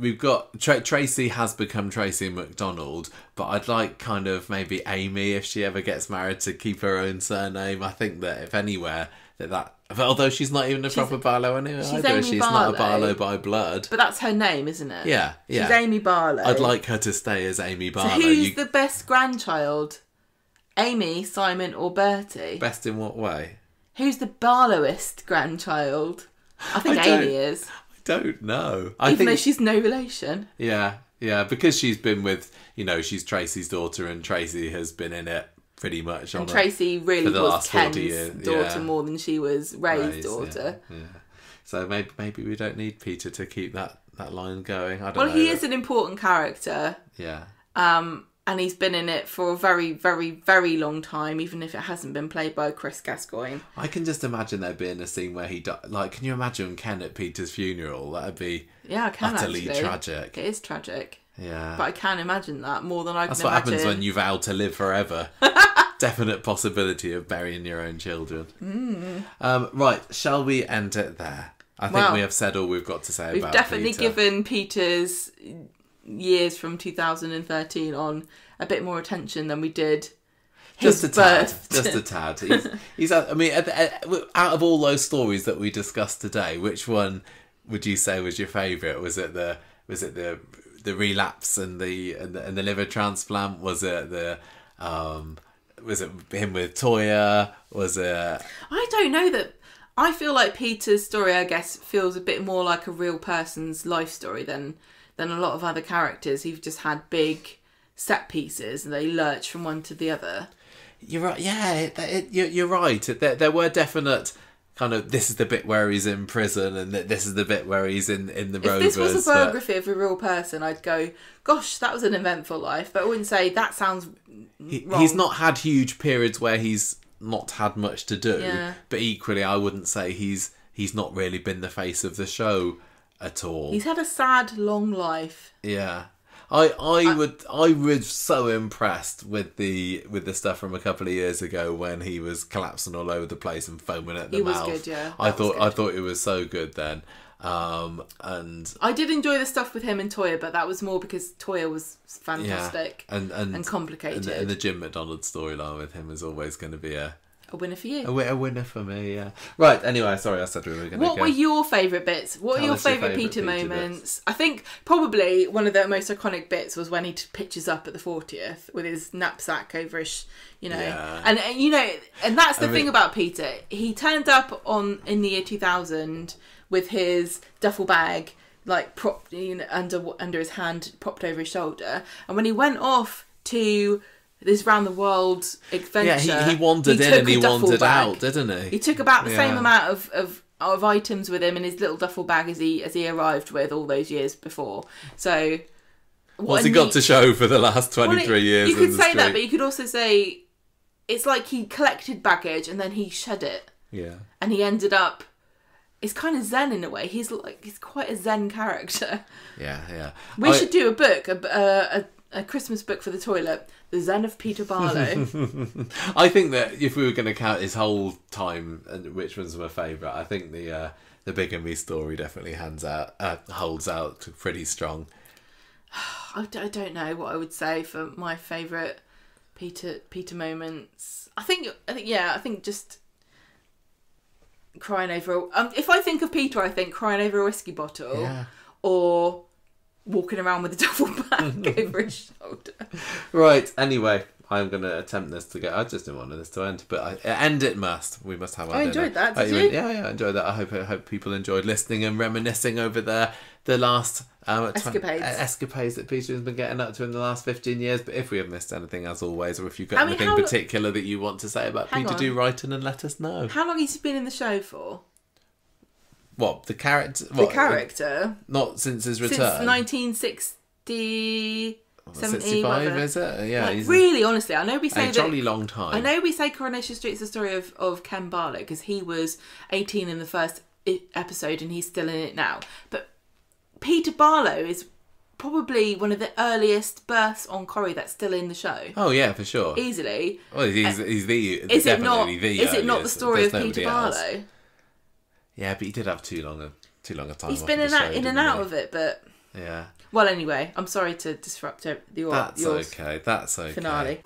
we've got Tracy has become Tracy MacDonald, but I'd like kind of maybe Amy, if she ever gets married, to keep her own surname. I think that if anywhere that Although she's not even a proper Barlow anyway. She's either. Amy She's Barlow. not a Barlow by blood. But that's her name, isn't it? Yeah. She's Amy Barlow. I'd like her to stay as Amy Barlow. So who's the best grandchild? Amy, Simon, or Bertie? Best in what way? Who's the Barlowist grandchild? I think Amy is. I don't know. Even though she's no relation. Yeah, because she's been with, she's Tracy's daughter, and Tracy has been in it pretty much. And Tracy really was Ken's daughter more than she was Ray's daughter. Yeah. So maybe we don't need Peter to keep that line going. I don't know. Well, he is an important character. Yeah. And he's been in it for a very, very, very long time, even if it hasn't been played by Chris Gascoigne. I can just imagine there being a scene where he died. Like, can you imagine Ken at Peter's funeral? That'd be utterly tragic. It is tragic. Yeah. But I can imagine that more than I can imagine. That's what happens when you vow to live forever. Definite possibility of burying your own children. Right, shall we end it there? I think we have said all we've got to say about Peter. We've definitely given Peter's years from 2013 on a bit more attention than we did his birth. Just a tad. He's I mean, out of all those stories that we discussed today, which one would you say was your favourite? Was it the relapse and the liver transplant? Was it him with Toya? Was it? I don't know that. I feel like Peter's story, I guess, feels a bit more like a real person's life story than a lot of other characters who've just had big set pieces and they lurch from one to the other. You're right. Yeah, you're right. There were definite kind of, this is the bit where he's in prison and this is the bit where he's in the Rovers. If this was a biography of a real person, I'd go, gosh, that was an eventful life. But I wouldn't say that sounds wrong. He's not had huge periods where he's not had much to do. Yeah. But equally, I wouldn't say he's not really been the face of the show at all. He's had a sad, long life. Yeah. I was so impressed with the stuff from a couple of years ago when he was collapsing all over the place and foaming at the mouth. He was good, yeah. I thought it was so good then. And I did enjoy the stuff with him and Toya, but that was more because Toya was fantastic and complicated. And the Jim McDonald storyline with him is always going to be a winner for you. A winner for me, yeah. Right, anyway, sorry, I said we were going to go. What were your favourite bits? What are your favourite Peter moments? Bits. I think probably one of the most iconic bits was when he pitches up at the 40th with his knapsack over his, Yeah. And that's the thing about Peter. He turned up in the year 2000 with his duffel bag like propped under his hand, propped over his shoulder, and when he went off to this round the world adventure. Yeah, he wandered in and he wandered out, didn't he? He took about the same amount of items with him in his little duffel bag as he arrived with all those years before. So what's he got to show for the last 23 years? You could say that, but you could also say it's like he collected baggage and then he shed it. Yeah. And he ended up. It's kind of zen in a way. He's quite a zen character. Yeah. We should do a book, a Christmas book for the toilet. The Zen of Peter Barlow. I think that if we were going to count his whole time and which one's my favourite, I think the Bigamy story definitely holds out pretty strong. I don't know what I would say for my favourite Peter moments. I think just crying over. If I think of Peter, I think crying over a whiskey bottle, or walking around with a duffel bag over his shoulder. Right, anyway, I'm going to attempt this to go. I just didn't want this to end, but end it must. We must have our dinner. Enjoyed that, did you? Yeah, I enjoyed that. I hope people enjoyed listening and reminiscing over the last escapades that Peter has been getting up to in the last 15 years. But if we have missed anything, as always, or if you've got anything particular that you want to say about Peter, do write in and let us know. How long has he been in the show for? What, the character? The character? Not since his return? Since 1960... 65, whatever. Is it? Yeah. Really, honestly, I know we say a jolly long time. I know we say Coronation Street's the story of Ken Barlow because he was 18 in the first episode and he's still in it now. But Peter Barlow is probably one of the earliest births on Corrie that's still in the show. Oh yeah, for sure. Easily. Well, he's definitely the Is it not the story of Peter Barlow? Yeah, but he did have too long a time. He's been in and out of it, but yeah. Well, anyway, I'm sorry to disrupt your That's okay. finale.